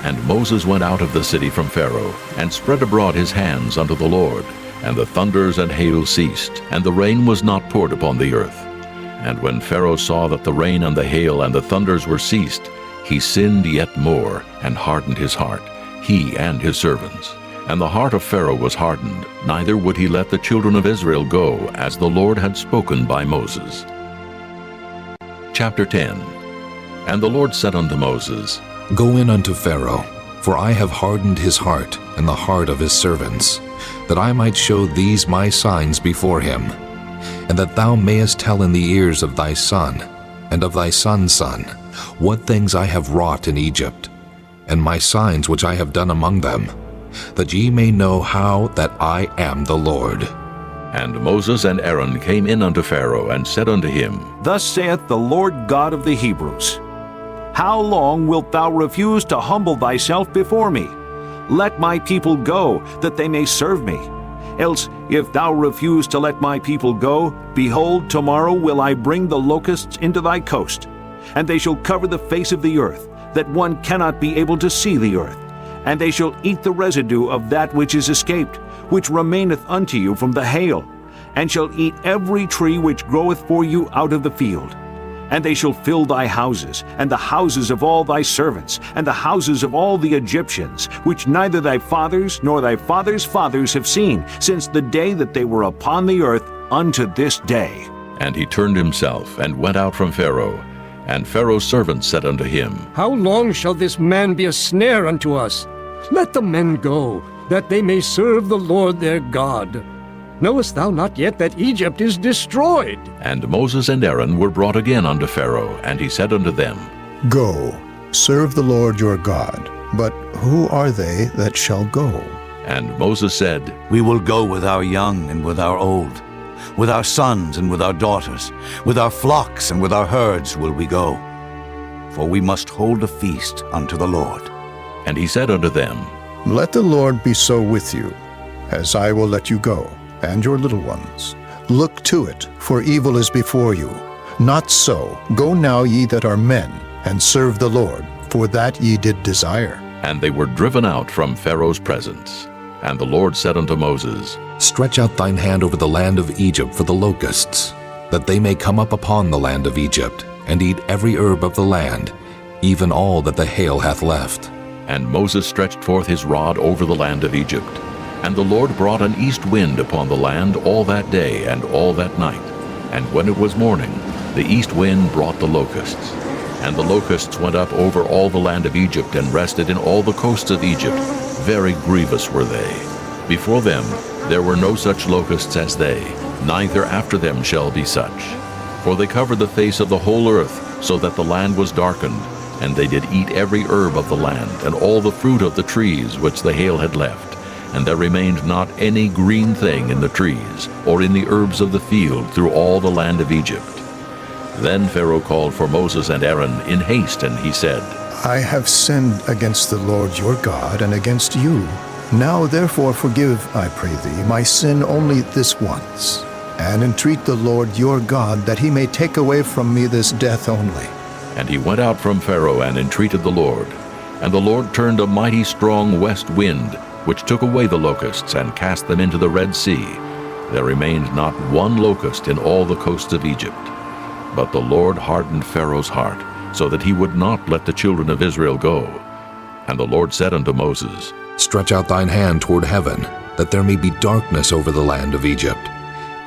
And Moses went out of the city from Pharaoh, and spread abroad his hands unto the Lord. And the thunders and hail ceased, and the rain was not poured upon the earth. And when Pharaoh saw that the rain and the hail and the thunders were ceased, he sinned yet more, and hardened his heart, he and his servants. And the heart of Pharaoh was hardened, neither would he let the children of Israel go, as the Lord had spoken by Moses. Chapter 10. And the Lord said unto Moses, Go in unto Pharaoh, for I have hardened his heart and the heart of his servants, that I might show these my signs before him, and that thou mayest tell in the ears of thy son, and of thy son's son, what things I have wrought in Egypt, and my signs which I have done among them, that ye may know how that I am the Lord. And Moses and Aaron came in unto Pharaoh, and said unto him, Thus saith the Lord God of the Hebrews, How long wilt thou refuse to humble thyself before me? Let my people go, that they may serve me. Else, if thou refuse to let my people go, behold, tomorrow will I bring the locusts into thy coast, and they shall cover the face of the earth, that one cannot be able to see the earth. And they shall eat the residue of that which is escaped, which remaineth unto you from the hail, and shall eat every tree which groweth for you out of the field. And they shall fill thy houses, and the houses of all thy servants, and the houses of all the Egyptians, which neither thy fathers nor thy fathers' fathers have seen, since the day that they were upon the earth unto this day. And he turned himself, and went out from Pharaoh. And Pharaoh's servants said unto him, How long shall this man be a snare unto us? Let the men go, that they may serve the Lord their God. Knowest thou not yet that Egypt is destroyed? And Moses and Aaron were brought again unto Pharaoh, and he said unto them, Go, serve the Lord your God. But who are they that shall go? And Moses said, We will go with our young and with our old, with our sons and with our daughters, with our flocks and with our herds will we go. For we must hold a feast unto the Lord. And he said unto them, Let the Lord be so with you, as I will let you go, and your little ones. Look to it, for evil is before you. Not so. Go now, ye that are men, and serve the Lord, for that ye did desire. And they were driven out from Pharaoh's presence. And the Lord said unto Moses, Stretch out thine hand over the land of Egypt for the locusts, that they may come up upon the land of Egypt, and eat every herb of the land, even all that the hail hath left. And Moses stretched forth his rod over the land of Egypt. And the Lord brought an east wind upon the land all that day and all that night. And when it was morning, the east wind brought the locusts. And the locusts went up over all the land of Egypt, and rested in all the coasts of Egypt. Very grievous were they. Before them there were no such locusts as they, neither after them shall be such. For they covered the face of the whole earth, so that the land was darkened. And they did eat every herb of the land, and all the fruit of the trees which the hail had left. And there remained not any green thing in the trees, or in the herbs of the field through all the land of Egypt. Then Pharaoh called for Moses and Aaron in haste, and he said, I have sinned against the Lord your God and against you. Now therefore forgive, I pray thee, my sin only this once, and entreat the Lord your God that he may take away from me this death only. And he went out from Pharaoh and entreated the Lord. And the Lord turned a mighty strong west wind, which took away the locusts and cast them into the Red Sea. There remained not one locust in all the coasts of Egypt. But the Lord hardened Pharaoh's heart, so that he would not let the children of Israel go. And the Lord said unto Moses, Stretch out thine hand toward heaven, that there may be darkness over the land of Egypt,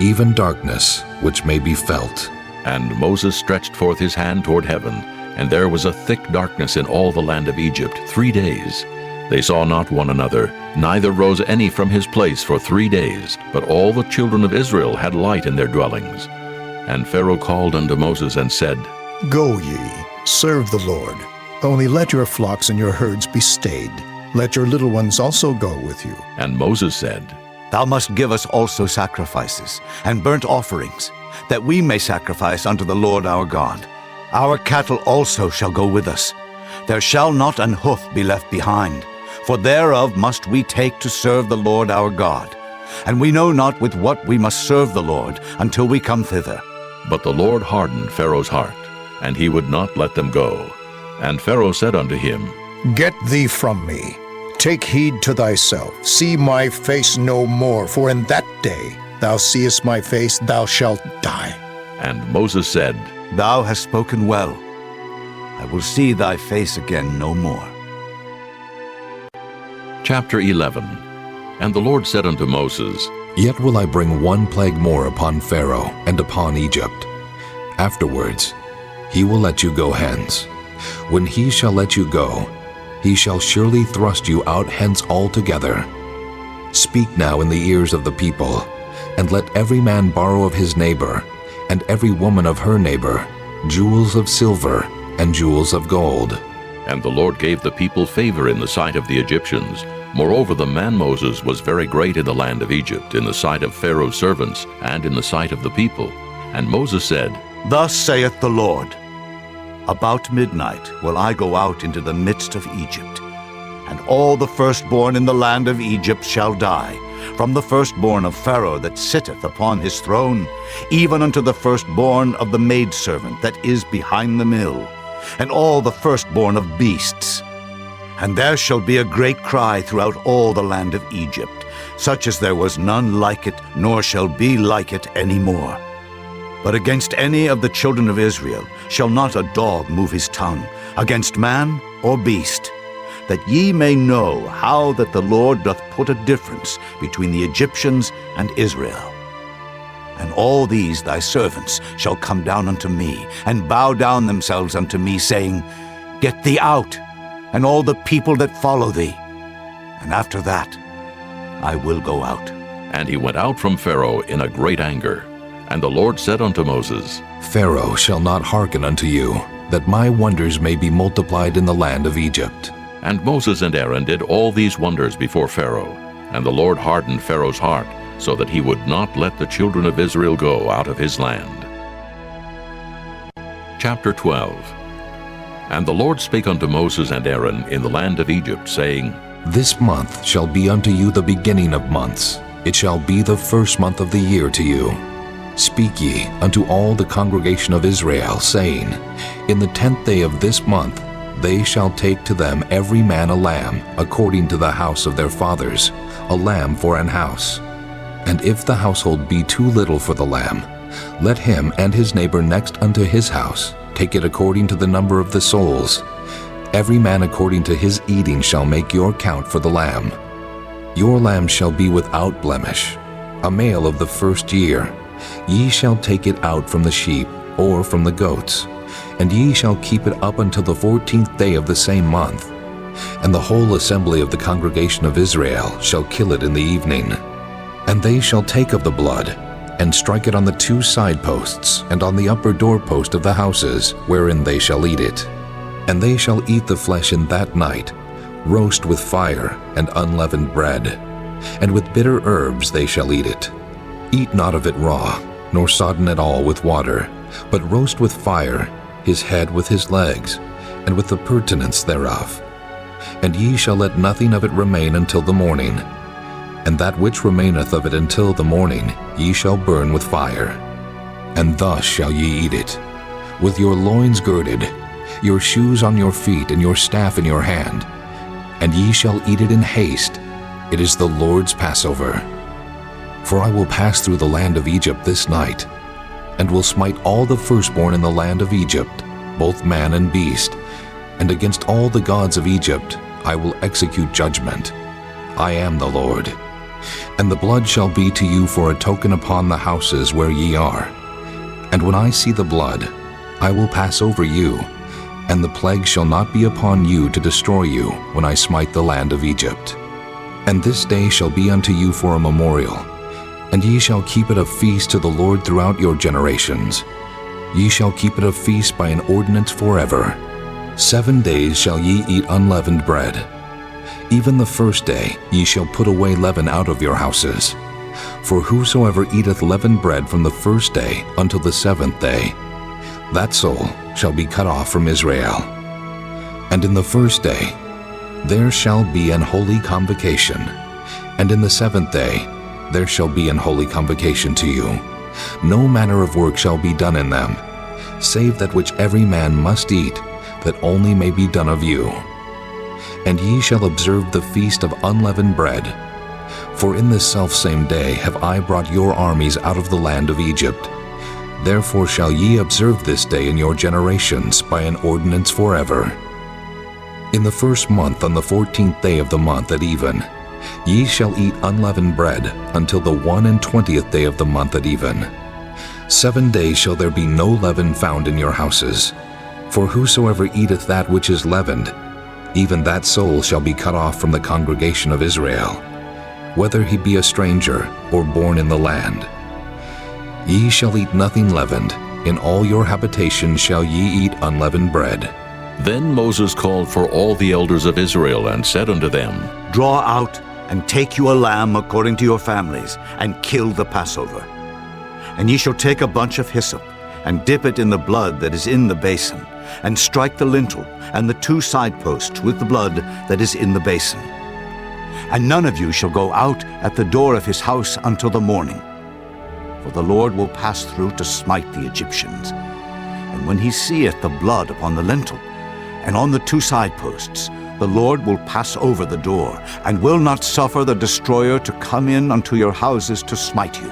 even darkness which may be felt. And Moses stretched forth his hand toward heaven, and there was a thick darkness in all the land of Egypt 3 days. They saw not one another, neither rose any from his place for 3 days, but all the children of Israel had light in their dwellings. And Pharaoh called unto Moses and said, Go ye, serve the Lord. Only let your flocks and your herds be stayed. Let your little ones also go with you. And Moses said, Thou must give us also sacrifices and burnt offerings, that we may sacrifice unto the Lord our God. Our cattle also shall go with us. There shall not an hoof be left behind, for thereof must we take to serve the Lord our God. And we know not with what we must serve the Lord until we come thither. But the Lord hardened Pharaoh's heart, and he would not let them go. And Pharaoh said unto him, Get thee from me. Take heed to thyself. See my face no more, for in that day thou seest my face, thou shalt die. And Moses said, Thou hast spoken well. I will see thy face again no more. Chapter 11. And the Lord said unto Moses, Yet will I bring one plague more upon Pharaoh and upon Egypt. Afterwards he will let you go hence. When he shall let you go, he shall surely thrust you out hence altogether. Speak now in the ears of the people, and let every man borrow of his neighbor, and every woman of her neighbor, jewels of silver and jewels of gold. And the Lord gave the people favor in the sight of the Egyptians. Moreover, the man Moses was very great in the land of Egypt, in the sight of Pharaoh's servants, and in the sight of the people. And Moses said, Thus saith the Lord, About midnight will I go out into the midst of Egypt, and all the firstborn in the land of Egypt shall die, from the firstborn of Pharaoh that sitteth upon his throne, even unto the firstborn of the maidservant that is behind the mill, and all the firstborn of beasts. And there shall be a great cry throughout all the land of Egypt, such as there was none like it, nor shall be like it any more. But against any of the children of Israel shall not a dog move his tongue, against man or beast, that ye may know how that the Lord doth put a difference between the Egyptians and Israel. And all these thy servants shall come down unto me, and bow down themselves unto me, saying, Get thee out, and all the people that follow thee. And after that I will go out. And he went out from Pharaoh in a great anger. And the Lord said unto Moses, Pharaoh shall not hearken unto you, that my wonders may be multiplied in the land of Egypt. And Moses and Aaron did all these wonders before Pharaoh. And the Lord hardened Pharaoh's heart, so that he would not let the children of Israel go out of his land. Chapter 12. And the Lord spake unto Moses and Aaron in the land of Egypt, saying, This month shall be unto you the beginning of months. It shall be the first month of the year to you. Speak ye unto all the congregation of Israel, saying, In the 10th day of this month they shall take to them every man a lamb, according to the house of their fathers, a lamb for an house. And if the household be too little for the lamb, let him and his neighbor next unto his house take it according to the number of the souls. Every man according to his eating shall make your count for the lamb. Your lamb shall be without blemish, a male of the first year. Ye shall take it out from the sheep or from the goats, and ye shall keep it up until the 14th day of the same month. And the whole assembly of the congregation of Israel shall kill it in the evening. And they shall take of the blood, and strike it on the 2 side posts, and on the upper doorpost of the houses, wherein they shall eat it. And they shall eat the flesh in that night, roast with fire and unleavened bread, and with bitter herbs they shall eat it. Eat not of it raw, nor sodden at all with water, but roast with fire his head with his legs, and with the purtenance thereof. And ye shall let nothing of it remain until the morning. And that which remaineth of it until the morning ye shall burn with fire. And thus shall ye eat it, with your loins girded, your shoes on your feet, and your staff in your hand. And ye shall eat it in haste. It is the Lord's Passover. For I will pass through the land of Egypt this night, and will smite all the firstborn in the land of Egypt, both man and beast, and against all the gods of Egypt I will execute judgment. I am the Lord. And the blood shall be to you for a token upon the houses where ye are. And when I see the blood, I will pass over you, and the plague shall not be upon you to destroy you when I smite the land of Egypt. And this day shall be unto you for a memorial, and ye shall keep it a feast to the Lord throughout your generations. Ye shall keep it a feast by an ordinance forever. 7 days shall ye eat unleavened bread. Even the first day ye shall put away leaven out of your houses. For whosoever eateth leavened bread from the first day until the 7th day, that soul shall be cut off from Israel. And in the first day there shall be an holy convocation, and in the 7th day there shall be an holy convocation to you. No manner of work shall be done in them, save that which every man must eat, that only may be done of you. And ye shall observe the feast of unleavened bread. For in this selfsame day have I brought your armies out of the land of Egypt. Therefore shall ye observe this day in your generations by an ordinance forever. In the first month, on the 14th day of the month at even, ye shall eat unleavened bread until the 21st day of the month at even. 7 days shall there be no leaven found in your houses. For whosoever eateth that which is leavened, even that soul shall be cut off from the congregation of Israel, whether he be a stranger or born in the land. Ye shall eat nothing leavened. In all your habitations shall ye eat unleavened bread. Then Moses called for all the elders of Israel and said unto them, Draw out and take you a lamb according to your families, and kill the Passover. And ye shall take a bunch of hyssop, and dip it in the blood that is in the basin, and strike the lintel and the 2 side posts with the blood that is in the basin. And none of you shall go out at the door of his house until the morning. For the Lord will pass through to smite the Egyptians. And when he seeth the blood upon the lintel and on the 2 side posts, the Lord will pass over the door, and will not suffer the destroyer to come in unto your houses to smite you.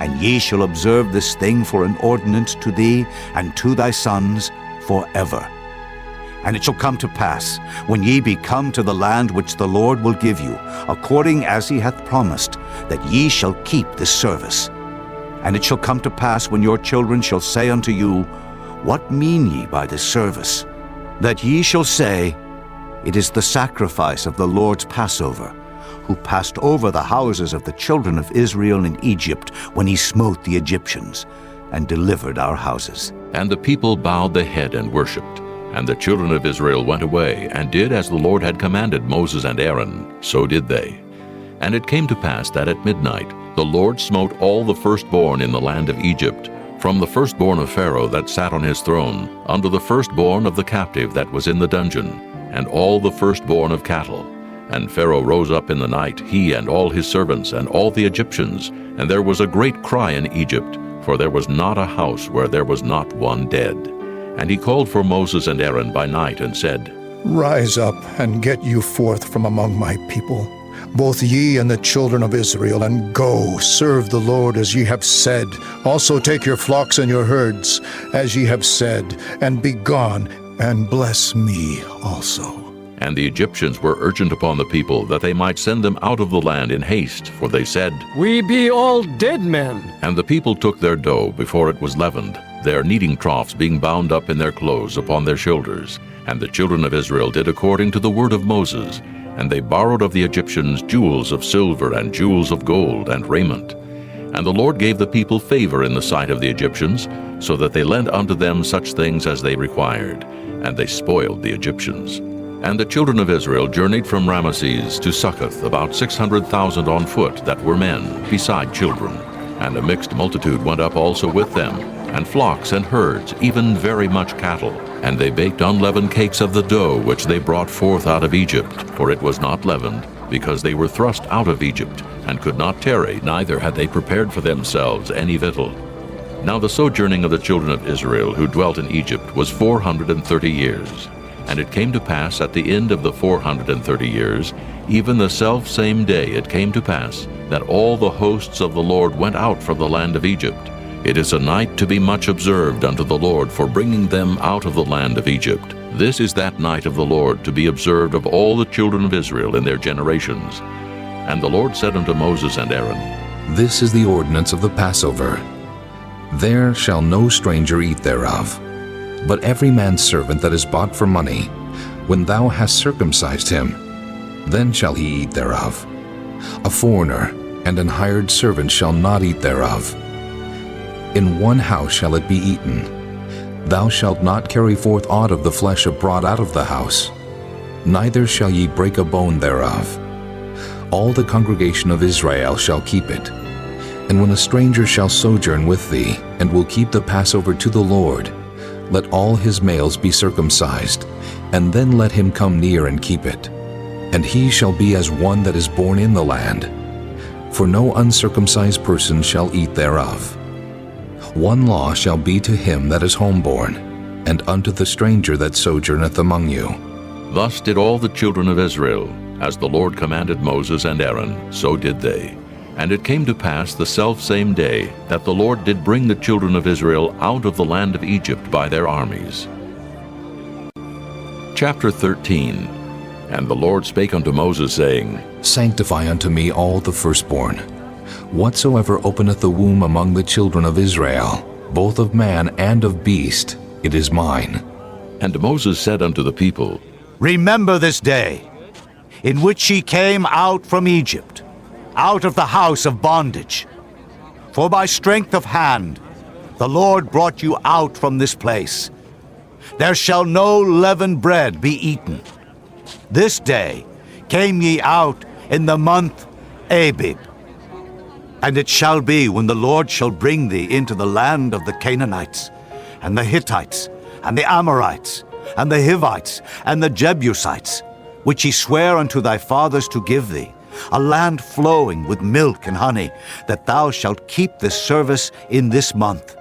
And ye shall observe this thing for an ordinance to thee and to thy sons forever. And it shall come to pass, when ye be come to the land which the Lord will give you, according as he hath promised, that ye shall keep this service. And it shall come to pass, when your children shall say unto you, What mean ye by this service? That ye shall say, It is the sacrifice of the Lord's Passover, who passed over the houses of the children of Israel in Egypt when he smote the Egyptians, and delivered our houses. And the people bowed the head and worshipped. And the children of Israel went away, and did as the Lord had commanded Moses and Aaron, so did they. And it came to pass that at midnight the Lord smote all the firstborn in the land of Egypt, from the firstborn of Pharaoh that sat on his throne, unto the firstborn of the captive that was in the dungeon, and all the firstborn of cattle. And Pharaoh rose up in the night, he and all his servants, and all the Egyptians, and there was a great cry in Egypt, for there was not a house where there was not one dead. And he called for Moses and Aaron by night and said, Rise up and get you forth from among my people, both ye and the children of Israel, and go, serve the Lord as ye have said. Also take your flocks and your herds, as ye have said, and be gone, and bless me also. And the Egyptians were urgent upon the people that they might send them out of the land in haste, for they said, We be all dead men. And the people took their dough before it was leavened, their kneading troughs being bound up in their clothes upon their shoulders. And the children of Israel did according to the word of Moses, and they borrowed of the Egyptians jewels of silver and jewels of gold and raiment. And the Lord gave the people favor in the sight of the Egyptians, so that they lent unto them such things as they required, and they spoiled the Egyptians. And the children of Israel journeyed from Ramesses to Succoth, about 600,000 on foot that were men, beside children. And a mixed multitude went up also with them, and flocks and herds, even very much cattle. And they baked unleavened cakes of the dough which they brought forth out of Egypt, for it was not leavened, because they were thrust out of Egypt, and could not tarry, neither had they prepared for themselves any victual. Now the sojourning of the children of Israel who dwelt in Egypt was 430 years. And it came to pass at the end of the 430 years, even the selfsame day it came to pass, that all the hosts of the Lord went out from the land of Egypt. It is a night to be much observed unto the Lord for bringing them out of the land of Egypt. This is that night of the Lord to be observed of all the children of Israel in their generations. And the Lord said unto Moses and Aaron, This is the ordinance of the Passover. There shall no stranger eat thereof. But every man's servant that is bought for money, when thou hast circumcised him, then shall he eat thereof. A foreigner and an hired servant shall not eat thereof. In one house shall it be eaten. Thou shalt not carry forth aught of the flesh abroad out of the house, neither shall ye break a bone thereof. All the congregation of Israel shall keep it. And when a stranger shall sojourn with thee, and will keep the Passover to the Lord, let all his males be circumcised, and then let him come near and keep it. And he shall be as one that is born in the land. For no uncircumcised person shall eat thereof. One law shall be to him that is homeborn, and unto the stranger that sojourneth among you. Thus did all the children of Israel, as the Lord commanded Moses and Aaron, so did they. And it came to pass the selfsame day that the Lord did bring the children of Israel out of the land of Egypt by their armies. Chapter 13. And the Lord spake unto Moses, saying, Sanctify unto me all the firstborn. Whatsoever openeth the womb among the children of Israel, both of man and of beast, it is mine. And Moses said unto the people, Remember this day, in which ye came out from Egypt, out of the house of bondage. For by strength of hand the Lord brought you out from this place. There shall no leavened bread be eaten. This day came ye out in the month Abib. And it shall be, when the Lord shall bring thee into the land of the Canaanites, and the Hittites, and the Amorites, and the Hivites, and the Jebusites, which he sware unto thy fathers to give thee, a land flowing with milk and honey, that thou shalt keep this service in this month.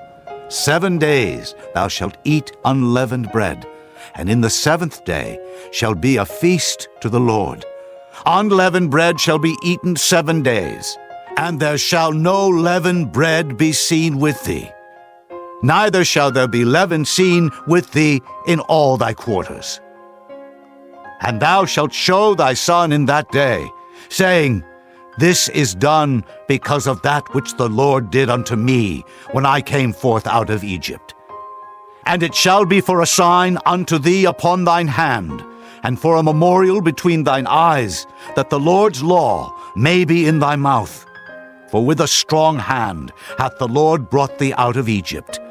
7 days thou shalt eat unleavened bread, and in the 7th day shall be a feast to the Lord. Unleavened bread shall be eaten 7 days, and there shall no leavened bread be seen with thee. Neither shall there be leaven seen with thee in all thy quarters. And thou shalt show thy son in that day, saying, This is done because of that which the Lord did unto me when I came forth out of Egypt. And it shall be for a sign unto thee upon thine hand, and for a memorial between thine eyes, that the Lord's law may be in thy mouth. For with a strong hand hath the Lord brought thee out of Egypt.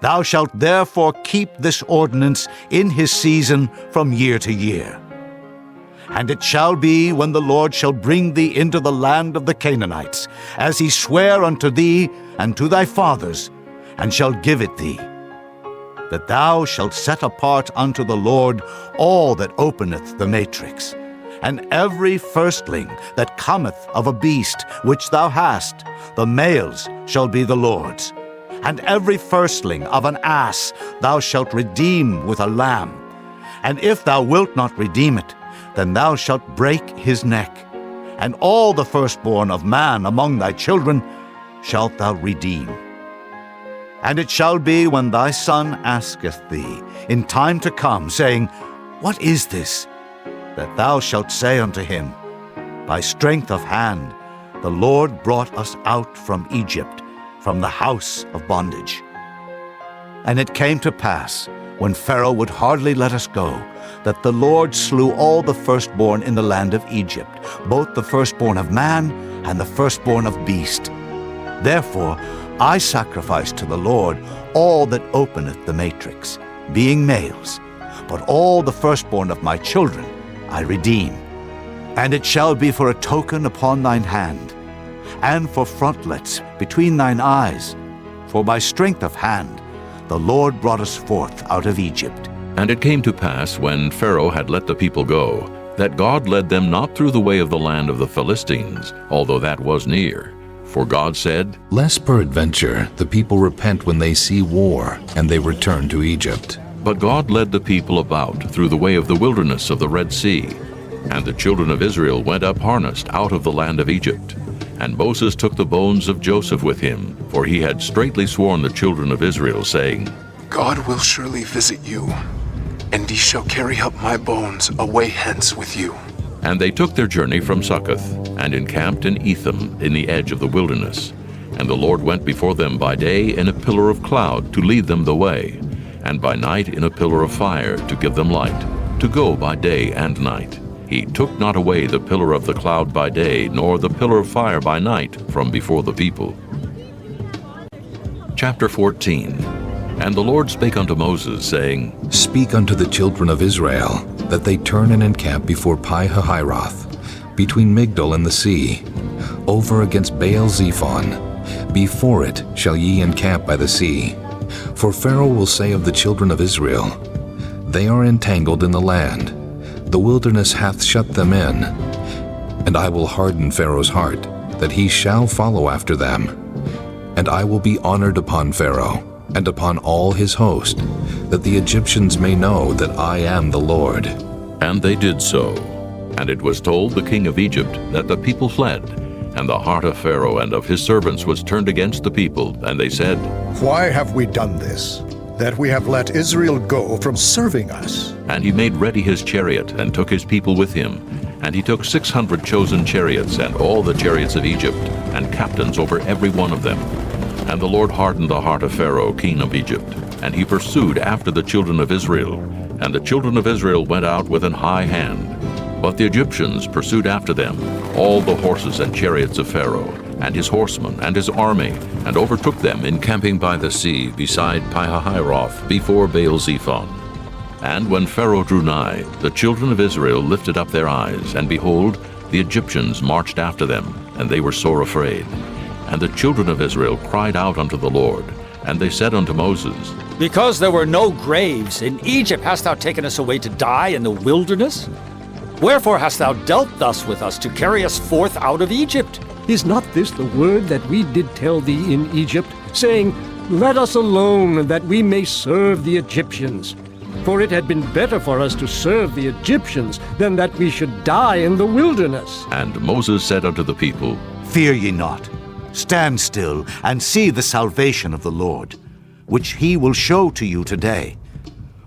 Thou shalt therefore keep this ordinance in his season from year to year. And it shall be, when the Lord shall bring thee into the land of the Canaanites, as he sware unto thee and to thy fathers, and shall give it thee, that thou shalt set apart unto the Lord all that openeth the matrix, and every firstling that cometh of a beast which thou hast, the males shall be the Lord's. And every firstling of an ass thou shalt redeem with a lamb. And if thou wilt not redeem it, then thou shalt break his neck. And all the firstborn of man among thy children shalt thou redeem. And it shall be when thy son asketh thee in time to come, saying, What is this? That thou shalt say unto him, By strength of hand the Lord brought us out from Egypt, from the house of bondage. And it came to pass, when Pharaoh would hardly let us go, that the Lord slew all the firstborn in the land of Egypt, both the firstborn of man and the firstborn of beast. Therefore I sacrifice to the Lord all that openeth the matrix, being males, but all the firstborn of my children I redeem. And it shall be for a token upon thine hand, and for frontlets between thine eyes, for by strength of hand the Lord brought us forth out of Egypt. And it came to pass, when Pharaoh had let the people go, that God led them not through the way of the land of the Philistines, although that was near. For God said, Lest peradventure the people repent when they see war, and they return to Egypt. But God led the people about through the way of the wilderness of the Red Sea. And the children of Israel went up harnessed out of the land of Egypt. And Moses took the bones of Joseph with him, for he had straitly sworn the children of Israel, saying, God will surely visit you, and ye shall carry up my bones away hence with you. And they took their journey from Succoth, and encamped in Etham in the edge of the wilderness. And the Lord went before them by day in a pillar of cloud to lead them the way, and by night in a pillar of fire to give them light, to go by day and night. He took not away the pillar of the cloud by day, nor the pillar of fire by night from before the people. Chapter 14. And the Lord spake unto Moses, saying, Speak unto the children of Israel, that they turn and encamp before Pi-hahiroth, between Migdol and the sea, over against Baal-zephon. Before it shall ye encamp by the sea. For Pharaoh will say of the children of Israel, They are entangled in the land, the wilderness hath shut them in. And I will harden Pharaoh's heart, that he shall follow after them. And I will be honored upon Pharaoh, and upon all his host, that the Egyptians may know that I am the Lord. And they did so. And it was told the king of Egypt that the people fled, and the heart of Pharaoh and of his servants was turned against the people, and they said, Why have we done this, that we have let Israel go from serving us? And he made ready his chariot, and took his people with him. And he took 600 chosen chariots, and all the chariots of Egypt, and captains over every one of them. And the Lord hardened the heart of Pharaoh, king of Egypt, and he pursued after the children of Israel. And the children of Israel went out with an high hand. But the Egyptians pursued after them, all the horses and chariots of Pharaoh, and his horsemen, and his army, and overtook them encamping by the sea beside Pi-hahiroth, before Baal-zephon. And when Pharaoh drew nigh, the children of Israel lifted up their eyes, and behold, the Egyptians marched after them, and they were sore afraid. And the children of Israel cried out unto the Lord, and they said unto Moses, Because there were no graves, in Egypt hast thou taken us away to die in the wilderness? Wherefore hast thou dealt thus with us, to carry us forth out of Egypt? Is not this the word that we did tell thee in Egypt, saying, Let us alone, that we may serve the Egyptians? For it had been better for us to serve the Egyptians than that we should die in the wilderness. And Moses said unto the people, Fear ye not. Stand still, and see the salvation of the Lord, which he will show to you today.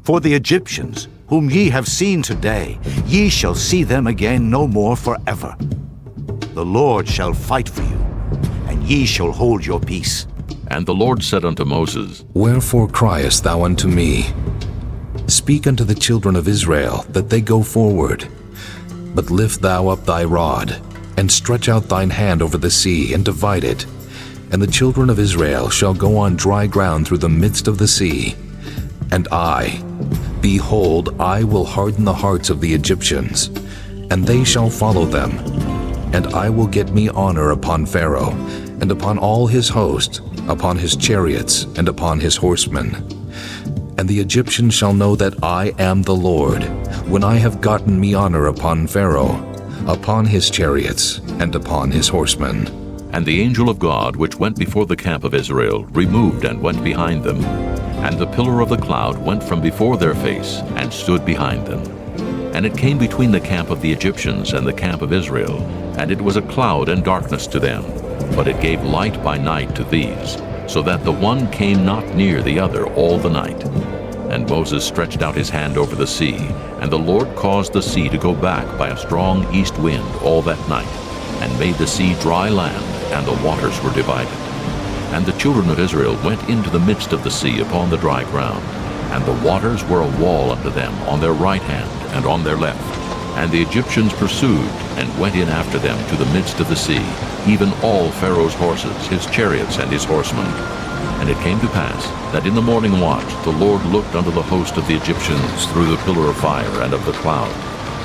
For the Egyptians, whom ye have seen today, ye shall see them again no more forever. The Lord shall fight for you, and ye shall hold your peace. And the Lord said unto Moses, Wherefore criest thou unto me? Speak unto the children of Israel, that they go forward. But lift thou up thy rod, and stretch out thine hand over the sea, and divide it. And the children of Israel shall go on dry ground through the midst of the sea. And I, behold, I will harden the hearts of the Egyptians, and they shall follow them. And I will get me honor upon Pharaoh, and upon all his host, upon his chariots, and upon his horsemen. And the Egyptians shall know that I am the Lord, when I have gotten me honor upon Pharaoh, upon his chariots, and upon his horsemen. And the angel of God, which went before the camp of Israel, removed and went behind them. And the pillar of the cloud went from before their face, and stood behind them. And it came between the camp of the Egyptians and the camp of Israel, and it was a cloud and darkness to them, but it gave light by night to these, so that the one came not near the other all the night. And Moses stretched out his hand over the sea, and the Lord caused the sea to go back by a strong east wind all that night, and made the sea dry land, and the waters were divided. And the children of Israel went into the midst of the sea upon the dry ground, and the waters were a wall unto them on their right hand and on their left. And the Egyptians pursued, and went in after them to the midst of the sea, even all Pharaoh's horses, his chariots, and his horsemen. And it came to pass that in the morning watch the Lord looked unto the host of the Egyptians through the pillar of fire and of the cloud,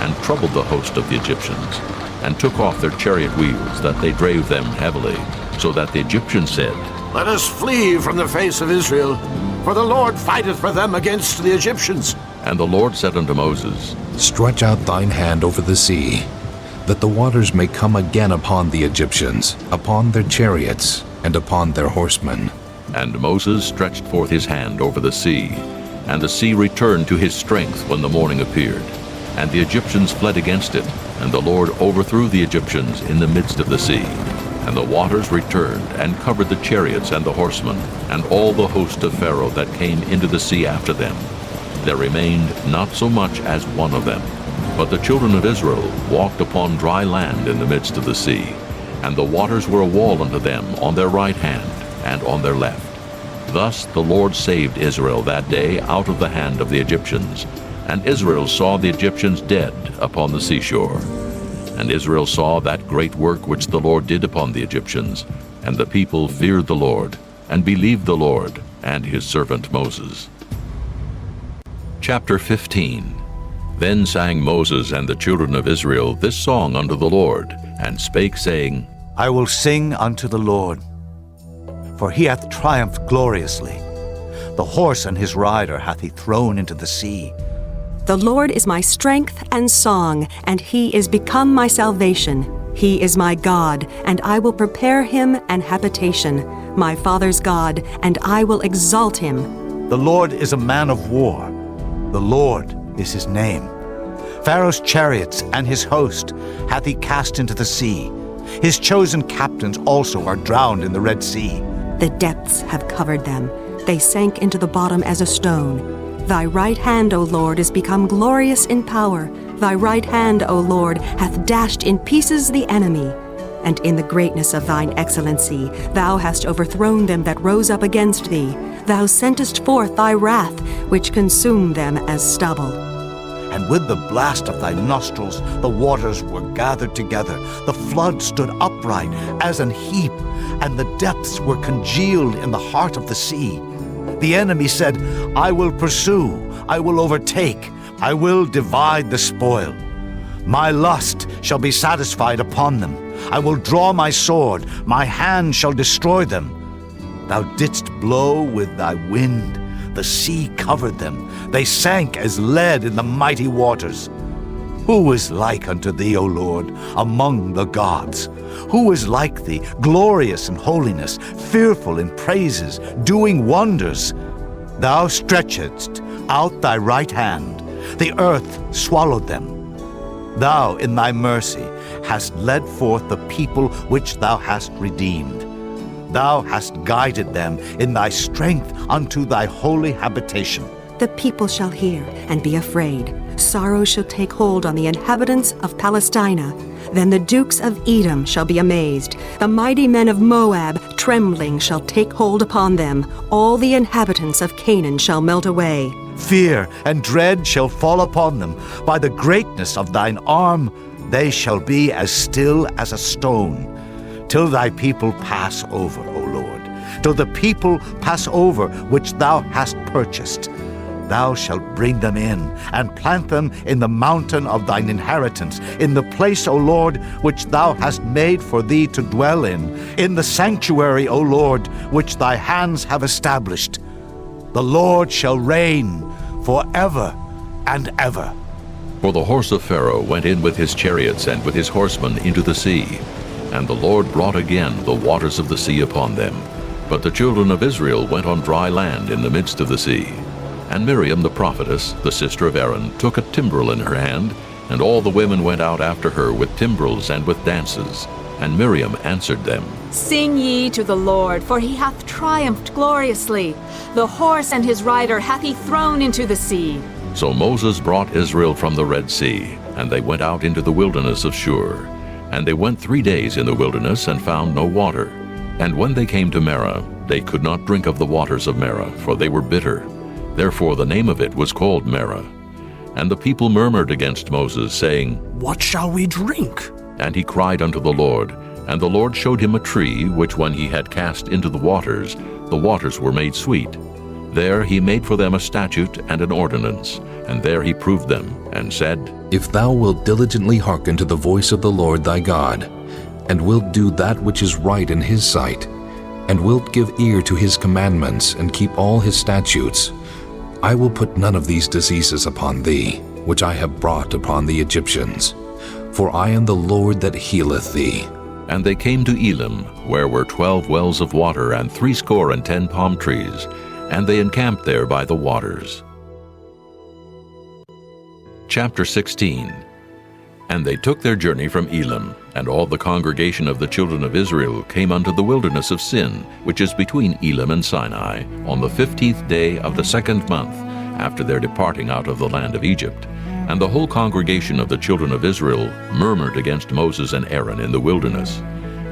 and troubled the host of the Egyptians, and took off their chariot wheels, that they drave them heavily, so that the Egyptians said, Let us flee from the face of Israel, for the Lord fighteth for them against the Egyptians. And the Lord said unto Moses, Stretch out thine hand over the sea, that the waters may come again upon the Egyptians, upon their chariots, and upon their horsemen. And Moses stretched forth his hand over the sea, and the sea returned to his strength when the morning appeared. And the Egyptians fled against it, and the Lord overthrew the Egyptians in the midst of the sea. And the waters returned, and covered the chariots and the horsemen, and all the host of Pharaoh that came into the sea after them. There remained not so much as one of them. But the children of Israel walked upon dry land in the midst of the sea, and the waters were a wall unto them on their right hand and on their left. Thus the Lord saved Israel that day out of the hand of the Egyptians. And Israel saw the Egyptians dead upon the seashore. And Israel saw that great work which the Lord did upon the Egyptians. And the people feared the Lord, and believed the Lord and his servant Moses. Chapter 15. Then sang Moses and the children of Israel this song unto the Lord, and spake, saying, I will sing unto the Lord, for he hath triumphed gloriously. The horse and his rider hath he thrown into the sea. The Lord is my strength and song, and he is become my salvation. He is my God, and I will prepare him an habitation, my father's God, and I will exalt him. The Lord is a man of war. The Lord is his name. Pharaoh's chariots and his host hath he cast into the sea. His chosen captains also are drowned in the Red Sea. The depths have covered them. They sank into the bottom as a stone. Thy right hand, O Lord, is become glorious in power. Thy right hand, O Lord, hath dashed in pieces the enemy. And in the greatness of thine excellency, thou hast overthrown them that rose up against thee. Thou sentest forth thy wrath, which consumed them as stubble. And with the blast of thy nostrils the waters were gathered together. The flood stood upright as an heap, and the depths were congealed in the heart of the sea. The enemy said, I will pursue, I will overtake, I will divide the spoil. My lust shall be satisfied upon them. I will draw my sword, my hand shall destroy them. Thou didst blow with thy wind, the sea covered them. They sank as lead in the mighty waters. Who is like unto thee, O Lord, among the gods? Who is like thee, glorious in holiness, fearful in praises, doing wonders? Thou stretchedst out thy right hand, the earth swallowed them. Thou in thy mercy hast led forth the people which thou hast redeemed. Thou hast guided them in thy strength unto thy holy habitation. The people shall hear and be afraid. Sorrow shall take hold on the inhabitants of Palestina. Then the dukes of Edom shall be amazed. The mighty men of Moab, trembling, shall take hold upon them. All the inhabitants of Canaan shall melt away. Fear and dread shall fall upon them. By the greatness of thine arm they shall be as still as a stone, till thy people pass over, O Lord, till the people pass over which thou hast purchased. Thou shalt bring them in, and plant them in the mountain of thine inheritance, in the place, O Lord, which thou hast made for thee to dwell in the sanctuary, O Lord, which thy hands have established. The Lord shall reign forever and ever. For the horse of Pharaoh went in with his chariots and with his horsemen into the sea, And the Lord brought again the waters of the sea upon them. But the children of Israel went on dry land in the midst of the sea. And Miriam the prophetess, the sister of Aaron, took a timbrel in her hand, and all the women went out after her with timbrels and with dances. And Miriam answered them, Sing ye to the Lord, for he hath triumphed gloriously. The horse and his rider hath he thrown into the sea. So Moses brought Israel from the Red Sea, and they went out into the wilderness of Shur. And they went 3 days in the wilderness and found no water. And when they came to Marah, they could not drink of the waters of Marah, for they were bitter. Therefore the name of it was called Marah. And the people murmured against Moses, saying, What shall we drink? And he cried unto the Lord. And the Lord showed him a tree, which when he had cast into the waters were made sweet. There he made for them a statute and an ordinance, and there he proved them, and said, If thou wilt diligently hearken to the voice of the Lord thy God, and wilt do that which is right in his sight, and wilt give ear to his commandments, and keep all his statutes, I will put none of these diseases upon thee, which I have brought upon the Egyptians. For I am the Lord that healeth thee. And they came to Elim, where were 12 wells of water, and 70 palm trees, and they encamped there by the waters. Chapter 16. And they took their journey from Elim, and all the congregation of the children of Israel came unto the wilderness of Sin, which is between Elim and Sinai, on the 15th day of the 2nd month, after their departing out of the land of Egypt. And the whole congregation of the children of Israel murmured against Moses and Aaron in the wilderness.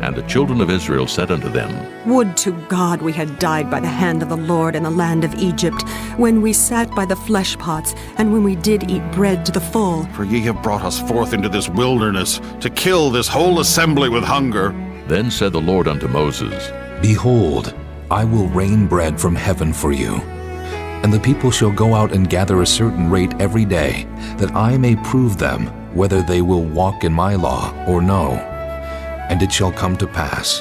And the children of Israel said unto them, Would to God we had died by the hand of the Lord in the land of Egypt, when we sat by the flesh pots, and when we did eat bread to the full. For ye have brought us forth into this wilderness, to kill this whole assembly with hunger. Then said the Lord unto Moses, Behold, I will rain bread from heaven for you. And the people shall go out and gather a certain rate every day, that I may prove them whether they will walk in my law or no. And it shall come to pass,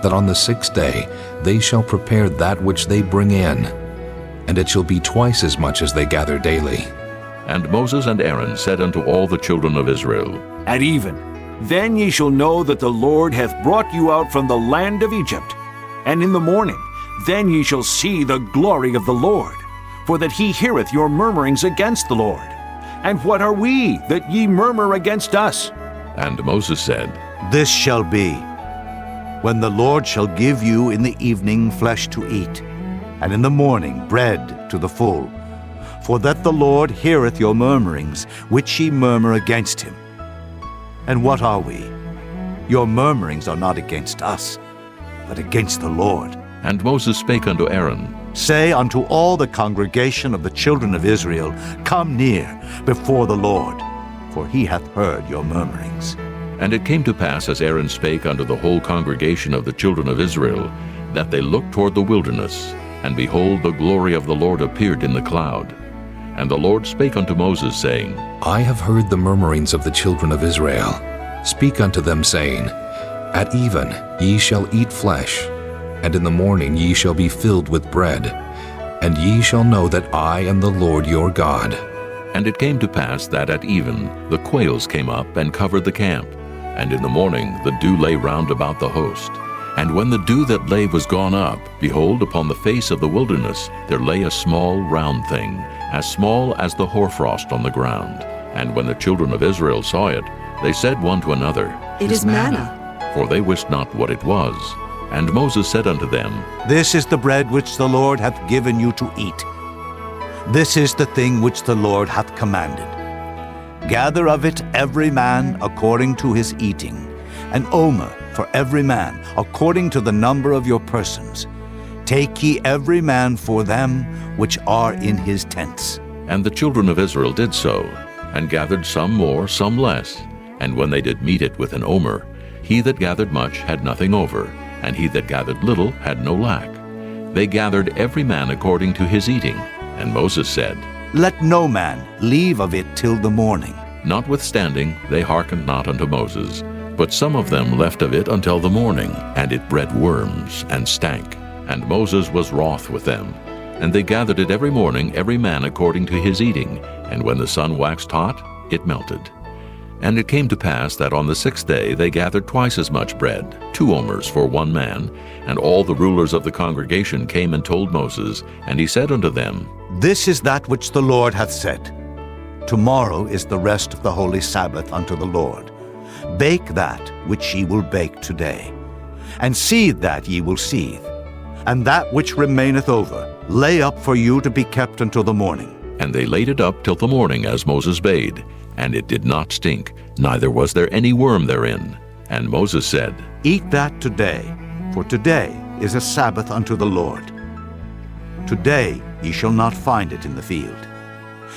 that on the 6th day they shall prepare that which they bring in, and it shall be twice as much as they gather daily. And Moses and Aaron said unto all the children of Israel, At even, then ye shall know that the Lord hath brought you out from the land of Egypt. And in the morning, then ye shall see the glory of the Lord, for that he heareth your murmurings against the Lord. And what are we, that ye murmur against us? And Moses said, This shall be, when the Lord shall give you in the evening flesh to eat, and in the morning bread to the full. For that the Lord heareth your murmurings, which ye murmur against him. And what are we? Your murmurings are not against us, but against the Lord. And Moses spake unto Aaron, Say unto all the congregation of the children of Israel, Come near before the Lord, for he hath heard your murmurings. And it came to pass, as Aaron spake unto the whole congregation of the children of Israel, that they looked toward the wilderness, and behold, the glory of the Lord appeared in the cloud. And the Lord spake unto Moses, saying, I have heard the murmurings of the children of Israel. Speak unto them, saying, At even ye shall eat flesh, and in the morning ye shall be filled with bread, and ye shall know that I am the Lord your God. And it came to pass that at even the quails came up and covered the camp, and in the morning the dew lay round about the host. And when the dew that lay was gone up, behold, upon the face of the wilderness there lay a small round thing, as small as the hoarfrost on the ground. And when the children of Israel saw it, they said one to another, It is manna. For they wist not what it was. And Moses said unto them, This is the bread which the Lord hath given you to eat. This is the thing which the Lord hath commanded. Gather of it every man according to his eating, an omer for every man according to the number of your persons. Take ye every man for them which are in his tents. And the children of Israel did so, and gathered some more, some less. And when they did meet it with an omer, he that gathered much had nothing over, and he that gathered little had no lack. They gathered every man according to his eating. And Moses said, Let no man leave of it till the morning. Notwithstanding, they hearkened not unto Moses. But some of them left of it until the morning, and it bred worms, and stank. And Moses was wroth with them. And they gathered it every morning, every man according to his eating. And when the sun waxed hot, it melted. And it came to pass that on the 6th day they gathered twice as much bread, 2 omers for 1 man. And all the rulers of the congregation came and told Moses, and he said unto them, This is that which the Lord hath said. Tomorrow is the rest of the holy Sabbath unto the Lord. Bake that which ye will bake today, and seethe that ye will seethe, and that which remaineth over lay up for you to be kept until the morning. And they laid it up till the morning, as Moses bade. And it did not stink, neither was there any worm therein. And Moses said, Eat that today, for today is a Sabbath unto the Lord. Today ye shall not find it in the field.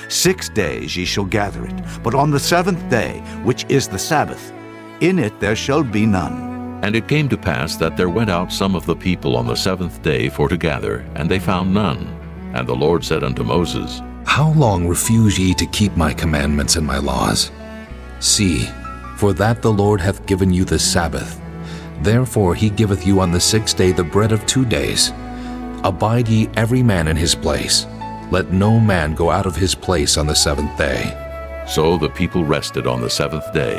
6 days ye shall gather it, but on the 7th day, which is the Sabbath, in it there shall be none. And it came to pass that there went out some of the people on the 7th day for to gather, and they found none. And the Lord said unto Moses, How long refuse ye to keep my commandments and my laws? See, for that the Lord hath given you the Sabbath. Therefore he giveth you on the 6th day the bread of 2 days. Abide ye every man in his place. Let no man go out of his place on the 7th day. So the people rested on the 7th day.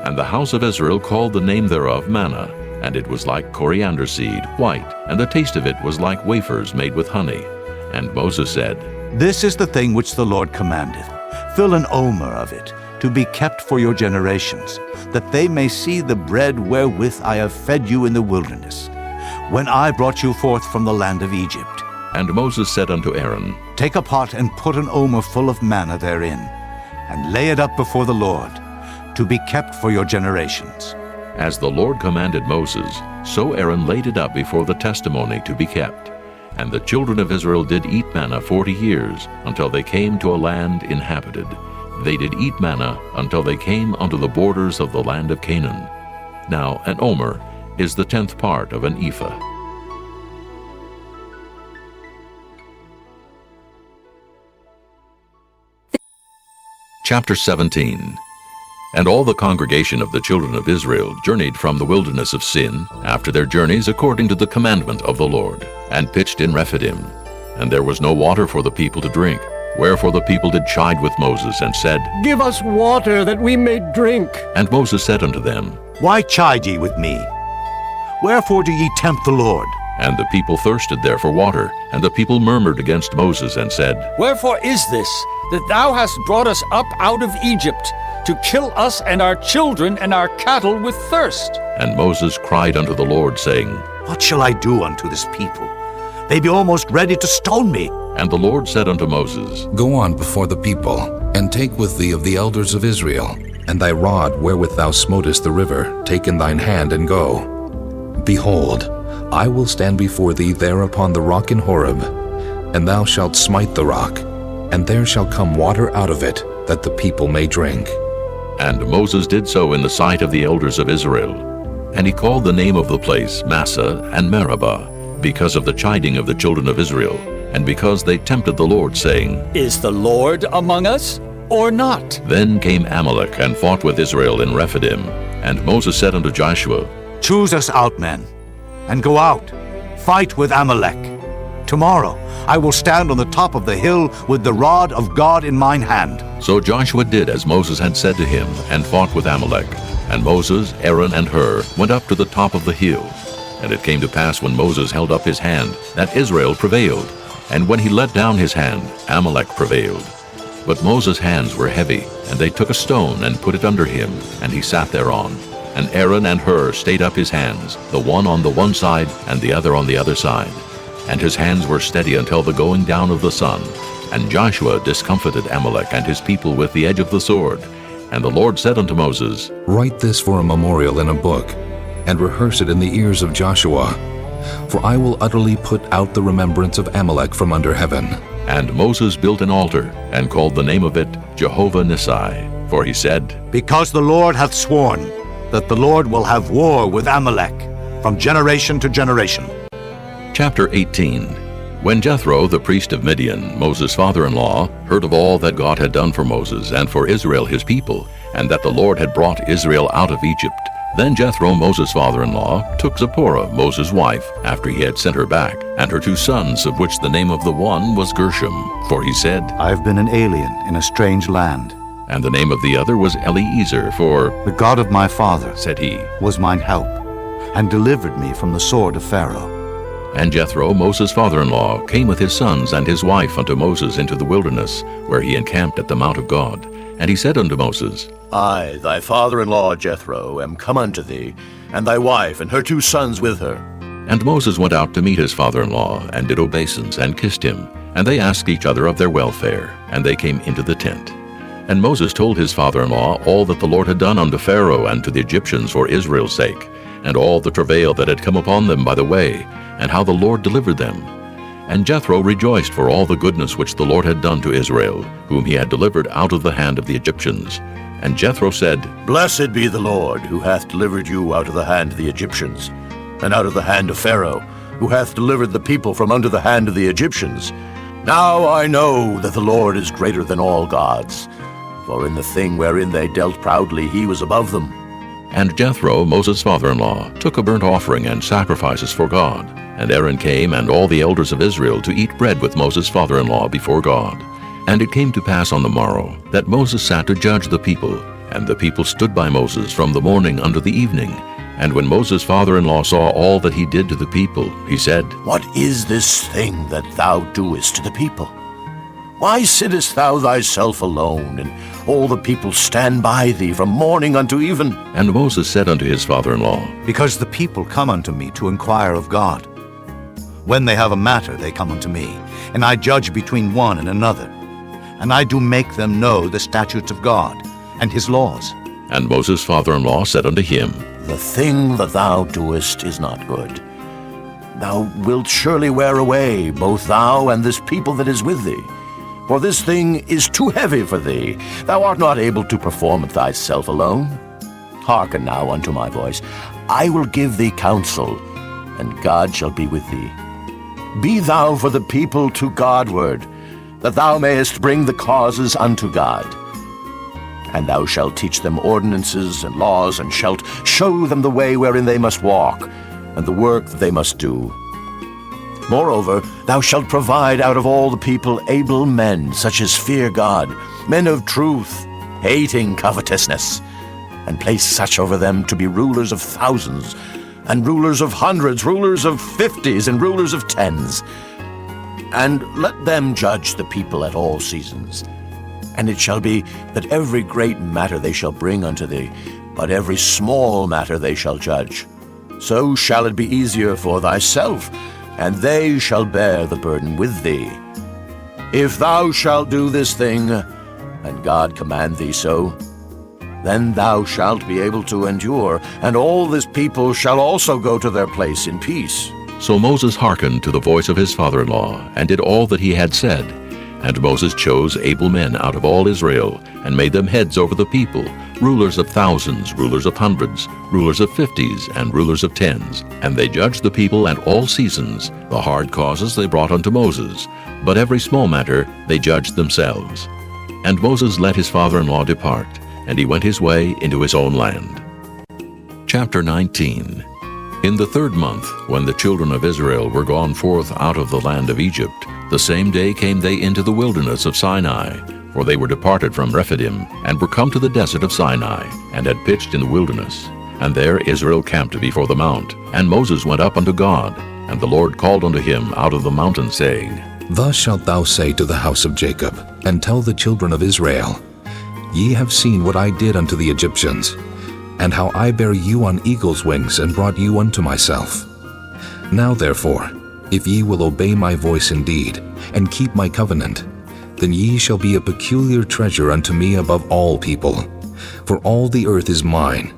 And the house of Israel called the name thereof manna, and it was like coriander seed, white, and the taste of it was like wafers made with honey. And Moses said, This is the thing which the Lord commandeth. Fill an omer of it, to be kept for your generations, that they may see the bread wherewith I have fed you in the wilderness, when I brought you forth from the land of Egypt. And Moses said unto Aaron, Take a pot and put an omer full of manna therein, and lay it up before the Lord, to be kept for your generations. As the Lord commanded Moses, so Aaron laid it up before the testimony to be kept. And the children of Israel did eat manna 40 years, until they came to a land inhabited. They did eat manna until they came unto the borders of the land of Canaan. Now an omer is the 10th part of an ephah. Chapter 17. And all the congregation of the children of Israel journeyed from the wilderness of Sin, after their journeys according to the commandment of the Lord, and pitched in Rephidim. And there was no water for the people to drink. Wherefore the people did chide with Moses, and said, Give us water that we may drink. And Moses said unto them, Why chide ye with me? Wherefore do ye tempt the Lord? And the people thirsted there for water, and the people murmured against Moses, and said, Wherefore is this, that thou hast brought us up out of Egypt, to kill us and our children and our cattle with thirst? And Moses cried unto the Lord, saying, What shall I do unto this people? They be almost ready to stone me. And the Lord said unto Moses, Go on before the people, and take with thee of the elders of Israel, and thy rod wherewith thou smotest the river, take in thine hand, and go. Behold, I will stand before thee there upon the rock in Horeb, and thou shalt smite the rock, and there shall come water out of it, that the people may drink. And Moses did so in the sight of the elders of Israel. And he called the name of the place Massah and Meribah, because of the chiding of the children of Israel, and because they tempted the Lord, saying, Is the Lord among us, or not? Then came Amalek and fought with Israel in Rephidim. And Moses said unto Joshua, Choose us out men, and go out, fight with Amalek. Tomorrow I will stand on the top of the hill with the rod of God in mine hand. So Joshua did as Moses had said to him, and fought with Amalek. And Moses, Aaron, and Hur went up to the top of the hill. And it came to pass when Moses held up his hand, that Israel prevailed. And when he let down his hand, Amalek prevailed. But Moses' hands were heavy, and they took a stone and put it under him, and he sat thereon. And Aaron and Hur stayed up his hands, the one on the one side, and the other on the other side. And his hands were steady until the going down of the sun. And Joshua discomfited Amalek and his people with the edge of the sword. And the Lord said unto Moses, Write this for a memorial in a book, and rehearse it in the ears of Joshua. For I will utterly put out the remembrance of Amalek from under heaven. And Moses built an altar, and called the name of it Jehovah Nissi. For he said, Because the Lord hath sworn that the Lord will have war with Amalek from generation to generation. Chapter 18. When Jethro, the priest of Midian, Moses' father-in-law, heard of all that God had done for Moses and for Israel his people, and that the Lord had brought Israel out of Egypt, then Jethro, Moses' father-in-law, took Zipporah, Moses' wife, after he had sent her back, and her 2 sons, of which the name of the one was Gershom. For he said, I have been an alien in a strange land, And the name of the other was Eliezer, for "The God of my father," said he, "was mine help, and delivered me from the sword of Pharaoh." And Jethro, Moses' father-in-law, came with his sons and his wife unto Moses into the wilderness, where he encamped at the mount of God. And he said unto Moses, I, thy father-in-law Jethro, am come unto thee, and thy wife and her 2 sons with her. And Moses went out to meet his father-in-law, and did obeisance, and kissed him. And they asked each other of their welfare, and they came into the tent. And Moses told his father-in-law all that the Lord had done unto Pharaoh and to the Egyptians for Israel's sake, and all the travail that had come upon them by the way, and how the Lord delivered them. And Jethro rejoiced for all the goodness which the Lord had done to Israel, whom he had delivered out of the hand of the Egyptians. And Jethro said, Blessed be the Lord, who hath delivered you out of the hand of the Egyptians, and out of the hand of Pharaoh, who hath delivered the people from under the hand of the Egyptians. Now I know that the Lord is greater than all gods, for in the thing wherein they dealt proudly he was above them. And Jethro, Moses' father-in-law, took a burnt offering and sacrifices for God. And Aaron came and all the elders of Israel to eat bread with Moses' father-in-law before God. And it came to pass on the morrow that Moses sat to judge the people, and the people stood by Moses from the morning unto the evening. And when Moses' father-in-law saw all that he did to the people, he said, What is this thing that thou doest to the people? Why sittest thou thyself alone, and all the people stand by thee from morning unto even? And Moses said unto his father-in-law, Because the people come unto me to inquire of God. When they have a matter, they come unto me, and I judge between one and another. And I do make them know the statutes of God, and his laws. And Moses' father-in-law said unto him, The thing that thou doest is not good. Thou wilt surely wear away, both thou and this people that is with thee. For this thing is too heavy for thee. Thou art not able to perform it thyself alone. Hearken now unto my voice. I will give thee counsel, and God shall be with thee. Be thou for the people to Godward, that thou mayest bring the causes unto God. And thou shalt teach them ordinances and laws, and shalt show them the way wherein they must walk, and the work that they must do. Moreover, thou shalt provide out of all the people able men, such as fear God, men of truth, hating covetousness, and place such over them to be rulers of thousands, and rulers of hundreds, rulers of 50s, and rulers of 10s. And let them judge the people at all seasons. And it shall be that every great matter they shall bring unto thee, but every small matter they shall judge. So shall it be easier for thyself, and they shall bear the burden with thee. If thou shalt do this thing, and God command thee so, then thou shalt be able to endure, and all this people shall also go to their place in peace. So Moses hearkened to the voice of his father-in-law, and did all that he had said. And Moses chose able men out of all Israel, and made them heads over the people, rulers of thousands, rulers of hundreds, rulers of 50s, and rulers of 10s. And they judged the people at all seasons. The hard causes they brought unto Moses, but every small matter they judged themselves. And Moses let his father-in-law depart, and he went his way into his own land. Chapter 19. In the 3rd month, when the children of Israel were gone forth out of the land of Egypt, the same day came they into the wilderness of Sinai, for they were departed from Rephidim, and were come to the desert of Sinai, and had pitched in the wilderness. And there Israel camped before the mount. And Moses went up unto God, and the Lord called unto him out of the mountain, saying, Thus shalt thou say to the house of Jacob, and tell the children of Israel, Ye have seen what I did unto the Egyptians, and how I bare you on eagle's wings, and brought you unto myself. Now therefore, if ye will obey my voice indeed, and keep my covenant, then ye shall be a peculiar treasure unto me above all people. For all the earth is mine,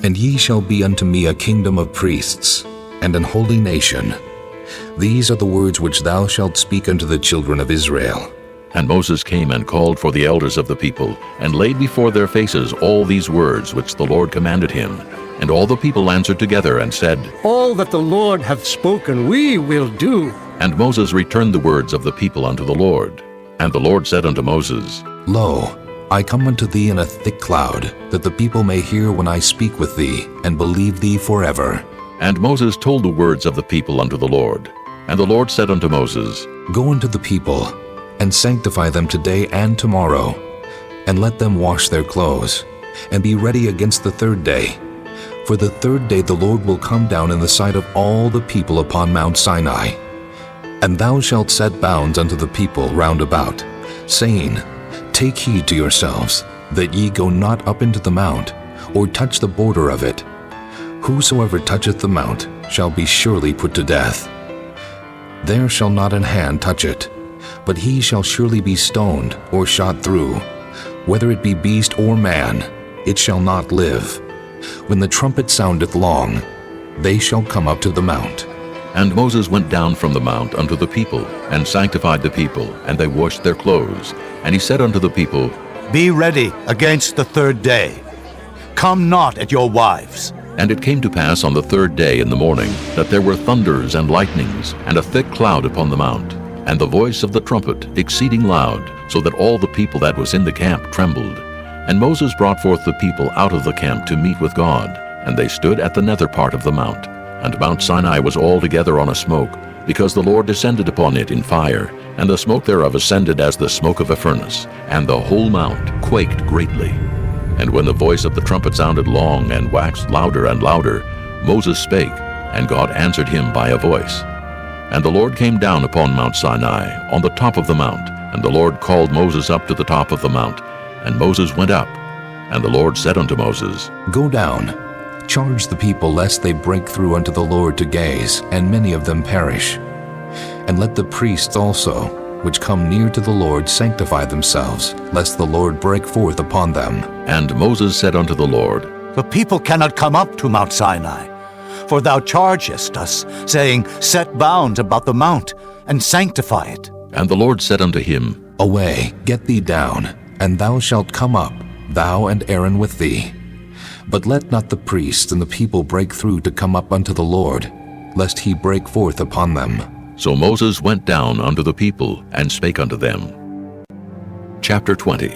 and ye shall be unto me a kingdom of priests, and an holy nation. These are the words which thou shalt speak unto the children of Israel. And Moses came and called for the elders of the people, and laid before their faces all these words which the Lord commanded him. And all the people answered together and said, All that the Lord hath spoken we will do. And Moses returned the words of the people unto the Lord. And the Lord said unto Moses, Lo, I come unto thee in a thick cloud, that the people may hear when I speak with thee, and believe thee forever. And Moses told the words of the people unto the Lord. And the Lord said unto Moses, Go unto the people, and sanctify them today and tomorrow, and let them wash their clothes, and be ready against the third day. For the third day the Lord will come down in the sight of all the people upon Mount Sinai. And thou shalt set bounds unto the people round about, saying, Take heed to yourselves, that ye go not up into the mount, or touch the border of it. Whosoever toucheth the mount shall be surely put to death. There shall not an hand touch it, but he shall surely be stoned or shot through. Whether it be beast or man, it shall not live. When the trumpet soundeth long, they shall come up to the mount. And Moses went down from the mount unto the people, and sanctified the people, and they washed their clothes. And he said unto the people, Be ready against the third day. Come not at your wives. And it came to pass on the third day in the morning, that there were thunders and lightnings, and a thick cloud upon the mount, and the voice of the trumpet exceeding loud, so that all the people that was in the camp trembled. And Moses brought forth the people out of the camp to meet with God, and they stood at the nether part of the mount. And Mount Sinai was altogether on a smoke, because the Lord descended upon it in fire, and the smoke thereof ascended as the smoke of a furnace, and the whole mount quaked greatly. And when the voice of the trumpet sounded long, and waxed louder and louder, Moses spake, and God answered him by a voice. And the Lord came down upon Mount Sinai, on the top of the mount, and the Lord called Moses up to the top of the mount. And Moses went up, and the Lord said unto Moses, Go down, charge the people lest they break through unto the Lord to gaze, and many of them perish. And let the priests also, which come near to the Lord, sanctify themselves, lest the Lord break forth upon them. And Moses said unto the Lord, The people cannot come up to Mount Sinai, for thou chargest us, saying, Set bounds about the mount, and sanctify it. And the Lord said unto him, Away, get thee down, and thou shalt come up, thou and Aaron with thee. But let not the priests and the people break through to come up unto the Lord, lest he break forth upon them. So Moses went down unto the people, and spake unto them. Chapter 20.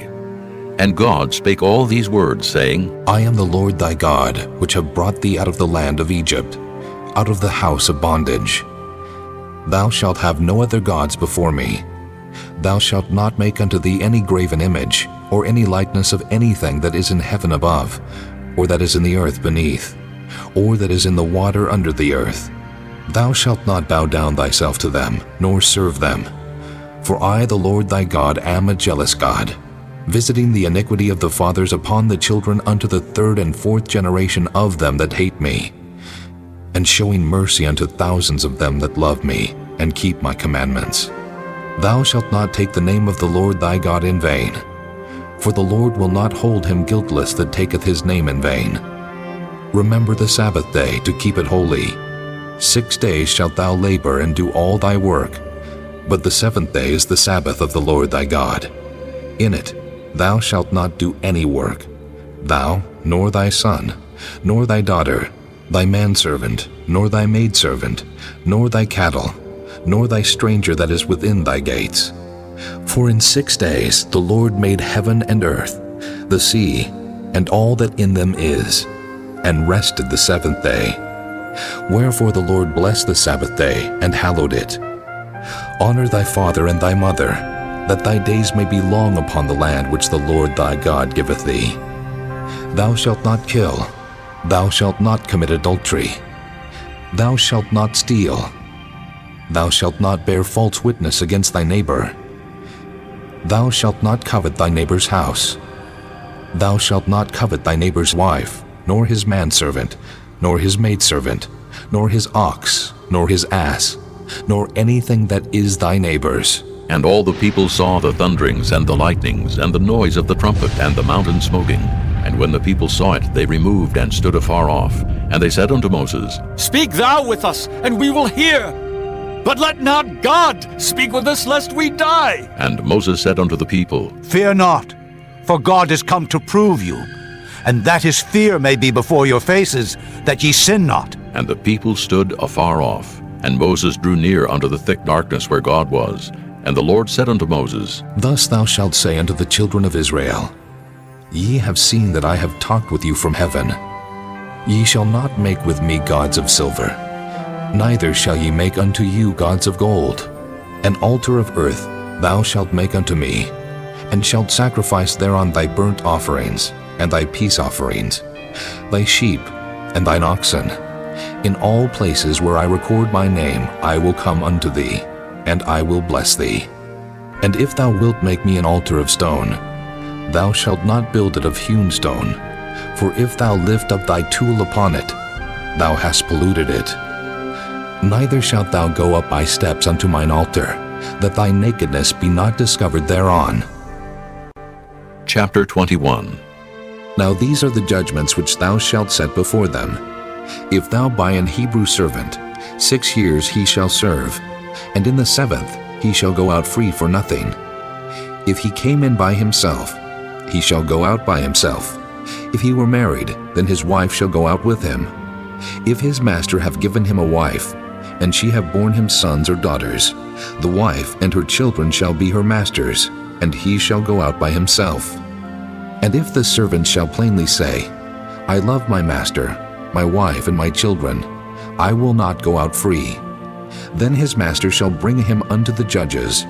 And God spake all these words, saying, I am the Lord thy God, which have brought thee out of the land of Egypt, out of the house of bondage. Thou shalt have no other gods before me. Thou shalt not make unto thee any graven image, or any likeness of anything that is in heaven above, or that is in the earth beneath, or that is in the water under the earth. Thou shalt not bow down thyself to them, nor serve them. For I, the Lord thy God, am a jealous God, visiting the iniquity of the fathers upon the children unto the third and fourth generation of them that hate me, and showing mercy unto thousands of them that love me, and keep my commandments. Thou shalt not take the name of the Lord thy God in vain, for the Lord will not hold him guiltless that taketh his name in vain. Remember the Sabbath day to keep it holy. 6 days shalt thou labor and do all thy work, but the seventh day is the Sabbath of the Lord thy God. In it thou shalt not do any work, thou, nor thy son, nor thy daughter, thy manservant, nor thy maidservant, nor thy cattle, nor thy stranger that is within thy gates. For in 6 days the Lord made heaven and earth, the sea, and all that in them is, and rested the seventh day. Wherefore the Lord blessed the Sabbath day, and hallowed it. Honor thy father and thy mother, that thy days may be long upon the land which the Lord thy God giveth thee. Thou shalt not kill. Thou shalt not commit adultery. Thou shalt not steal. Thou shalt not bear false witness against thy neighbor. Thou shalt not covet thy neighbor's house. Thou shalt not covet thy neighbor's wife, nor his manservant, nor his maidservant, nor his ox, nor his ass, nor anything that is thy neighbor's. And all the people saw the thunderings and the lightnings, and the noise of the trumpet, and the mountain smoking. And when the people saw it, they removed and stood afar off. And they said unto Moses, Speak thou with us, and we will hear. But let not God speak with us, lest we die. And Moses said unto the people, Fear not, for God is come to prove you, and that his fear may be before your faces, that ye sin not. And the people stood afar off. And Moses drew near unto the thick darkness where God was. And the Lord said unto Moses, Thus thou shalt say unto the children of Israel, Ye have seen that I have talked with you from heaven. Ye shall not make with me gods of silver, neither shall ye make unto you gods of gold. An altar of earth thou shalt make unto me, and shalt sacrifice thereon thy burnt offerings, and thy peace offerings, thy sheep, and thine oxen. In all places where I record my name I will come unto thee, and I will bless thee. And if thou wilt make me an altar of stone, thou shalt not build it of hewn stone, for if thou lift up thy tool upon it, thou hast polluted it. Neither shalt thou go up by steps unto mine altar, that thy nakedness be not discovered thereon. Chapter 21. Now these are the judgments which thou shalt set before them. If thou buy an Hebrew servant, 6 years he shall serve, and in the 7th he shall go out free for nothing. If he came in by himself, he shall go out by himself. If he were married, then his wife shall go out with him. If his master have given him a wife, and she have borne him sons or daughters, the wife and her children shall be her master's, and he shall go out by himself. And if the servant shall plainly say, I love my master, my wife, and my children, I will not go out free, then his master shall bring him unto the judges.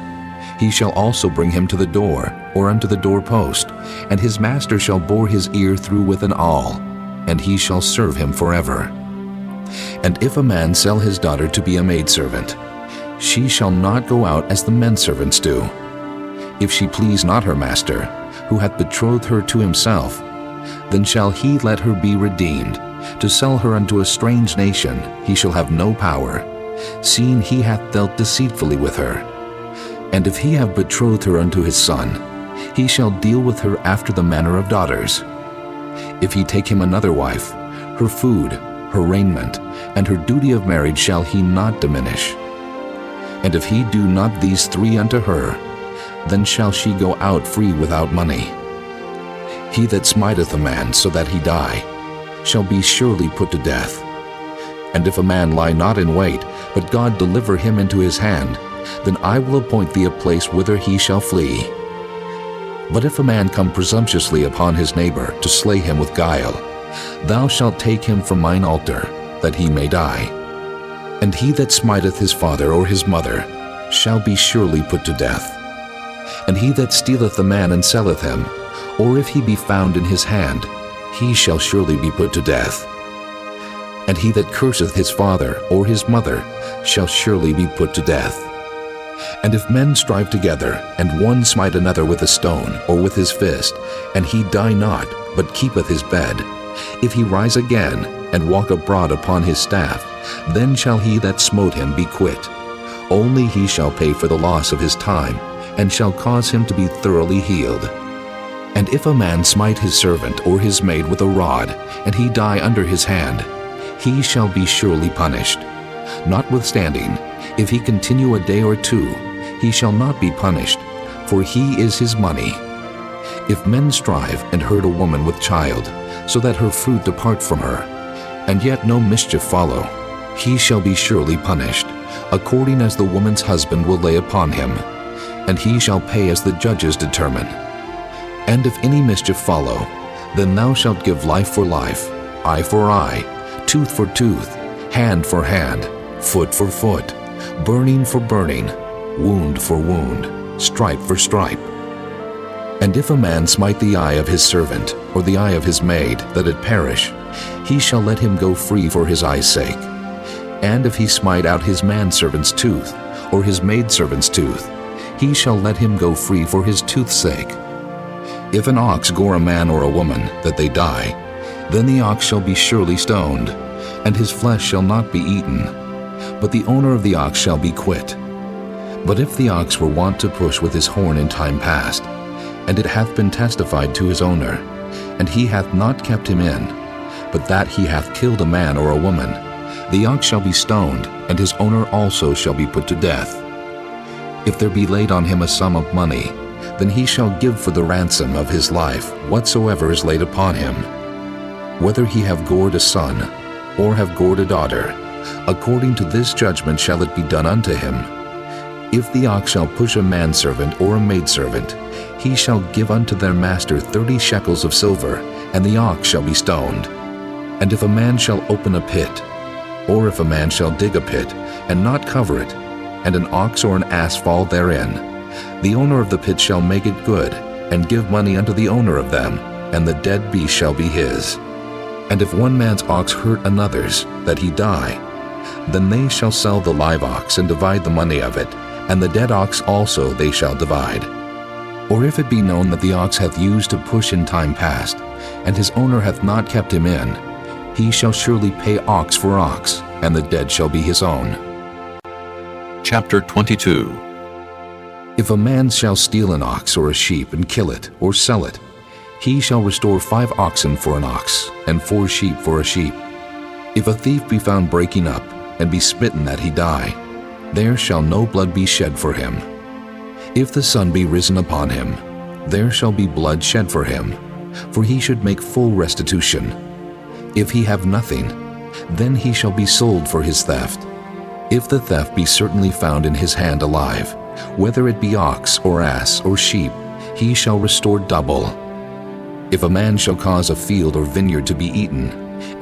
He shall also bring him to the door, or unto the doorpost, and his master shall bore his ear through with an awl, and he shall serve him forever. And if a man sell his daughter to be a maidservant, she shall not go out as the men servants do. If she please not her master, who hath betrothed her to himself, then shall he let her be redeemed. To sell her unto a strange nation he shall have no power, seeing he hath dealt deceitfully with her. And if he have betrothed her unto his son, he shall deal with her after the manner of daughters. If he take him another wife, her food, her raiment, and her duty of marriage shall he not diminish. And if he do not these 3 unto her, then shall she go out free without money. He that smiteth a man so that he die, shall be surely put to death. And if a man lie not in wait, but God deliver him into his hand, then I will appoint thee a place whither he shall flee. But if a man come presumptuously upon his neighbor to slay him with guile, thou shalt take him from mine altar, that he may die. And he that smiteth his father or his mother shall be surely put to death. And he that stealeth a man and selleth him, or if he be found in his hand, he shall surely be put to death. And he that curseth his father or his mother shall surely be put to death. And if men strive together, and one smite another with a stone or with his fist, and he die not, but keepeth his bed, if he rise again, and walk abroad upon his staff, then shall he that smote him be quit. Only he shall pay for the loss of his time, and shall cause him to be thoroughly healed. And if a man smite his servant or his maid with a rod, and he die under his hand, he shall be surely punished. Notwithstanding, if he continue a day or 2, he shall not be punished, for he is his money. If men strive and hurt a woman with child, so that her fruit depart from her, and yet no mischief follow, he shall be surely punished, according as the woman's husband will lay upon him, and he shall pay as the judges determine. And if any mischief follow, then thou shalt give life for life, eye for eye, tooth for tooth, hand for hand, foot for foot, burning for burning, wound for wound, stripe for stripe. And if a man smite the eye of his servant, or the eye of his maid, that it perish, he shall let him go free for his eye's sake. And if he smite out his manservant's tooth, or his maidservant's tooth, he shall let him go free for his tooth's sake. If an ox gore a man or a woman, that they die, then the ox shall be surely stoned, and his flesh shall not be eaten, but the owner of the ox shall be quit. But if the ox were wont to push with his horn in time past, and it hath been testified to his owner, and he hath not kept him in, but that he hath killed a man or a woman, the ox shall be stoned, and his owner also shall be put to death. If there be laid on him a sum of money, then he shall give for the ransom of his life whatsoever is laid upon him. Whether he have gored a son, or have gored a daughter, according to this judgment shall it be done unto him. If the ox shall push a manservant or a maidservant, he shall give unto their master 30 shekels of silver, and the ox shall be stoned. And if a man shall open a pit, or if a man shall dig a pit, and not cover it, and an ox or an ass fall therein, the owner of the pit shall make it good, and give money unto the owner of them, and the dead beast shall be his. And if one man's ox hurt another's, that he die, then they shall sell the live ox and divide the money of it, and the dead ox also they shall divide. Or if it be known that the ox hath used to push in time past, and his owner hath not kept him in, he shall surely pay ox for ox, and the dead shall be his own. Chapter 22. If a man shall steal an ox or a sheep and kill it or sell it, he shall restore 5 oxen for an ox, and 4 sheep for a sheep. If a thief be found breaking up, and be smitten that he die, there shall no blood be shed for him. If the sun be risen upon him, there shall be blood shed for him, for he should make full restitution. If he have nothing, then he shall be sold for his theft. If the theft be certainly found in his hand alive, whether it be ox or ass or sheep, he shall restore double. If a man shall cause a field or vineyard to be eaten,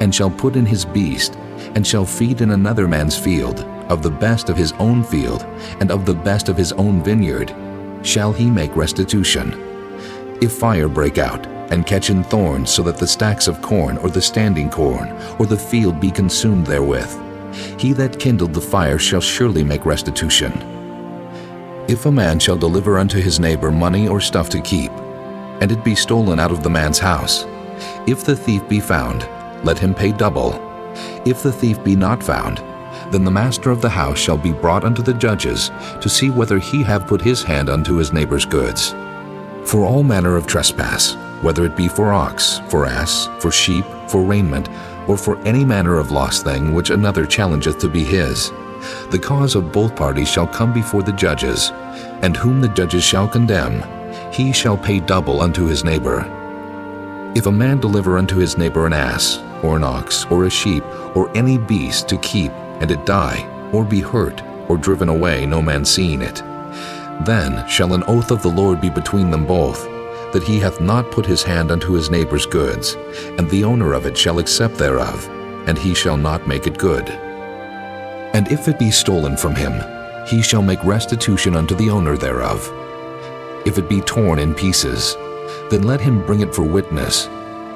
and shall put in his beast, and shall feed in another man's field, of the best of his own field, and of the best of his own vineyard, shall he make restitution. If fire break out, and catch in thorns, so that the stacks of corn, or the standing corn, or the field be consumed therewith, he that kindled the fire shall surely make restitution. If a man shall deliver unto his neighbor money or stuff to keep, and it be stolen out of the man's house, if the thief be found, let him pay double. If the thief be not found, then the master of the house shall be brought unto the judges, to see whether he have put his hand unto his neighbor's goods. For all manner of trespass, whether it be for ox, for ass, for sheep, for raiment, or for any manner of lost thing which another challengeth to be his, the cause of both parties shall come before the judges, and whom the judges shall condemn, he shall pay double unto his neighbor. If a man deliver unto his neighbor an ass, or an ox, or a sheep, or any beast to keep, and it die, or be hurt, or driven away, no man seeing it, then shall an oath of the Lord be between them both, that he hath not put his hand unto his neighbor's goods, and the owner of it shall accept thereof, and he shall not make it good. And if it be stolen from him, he shall make restitution unto the owner thereof. If it be torn in pieces, then let him bring it for witness,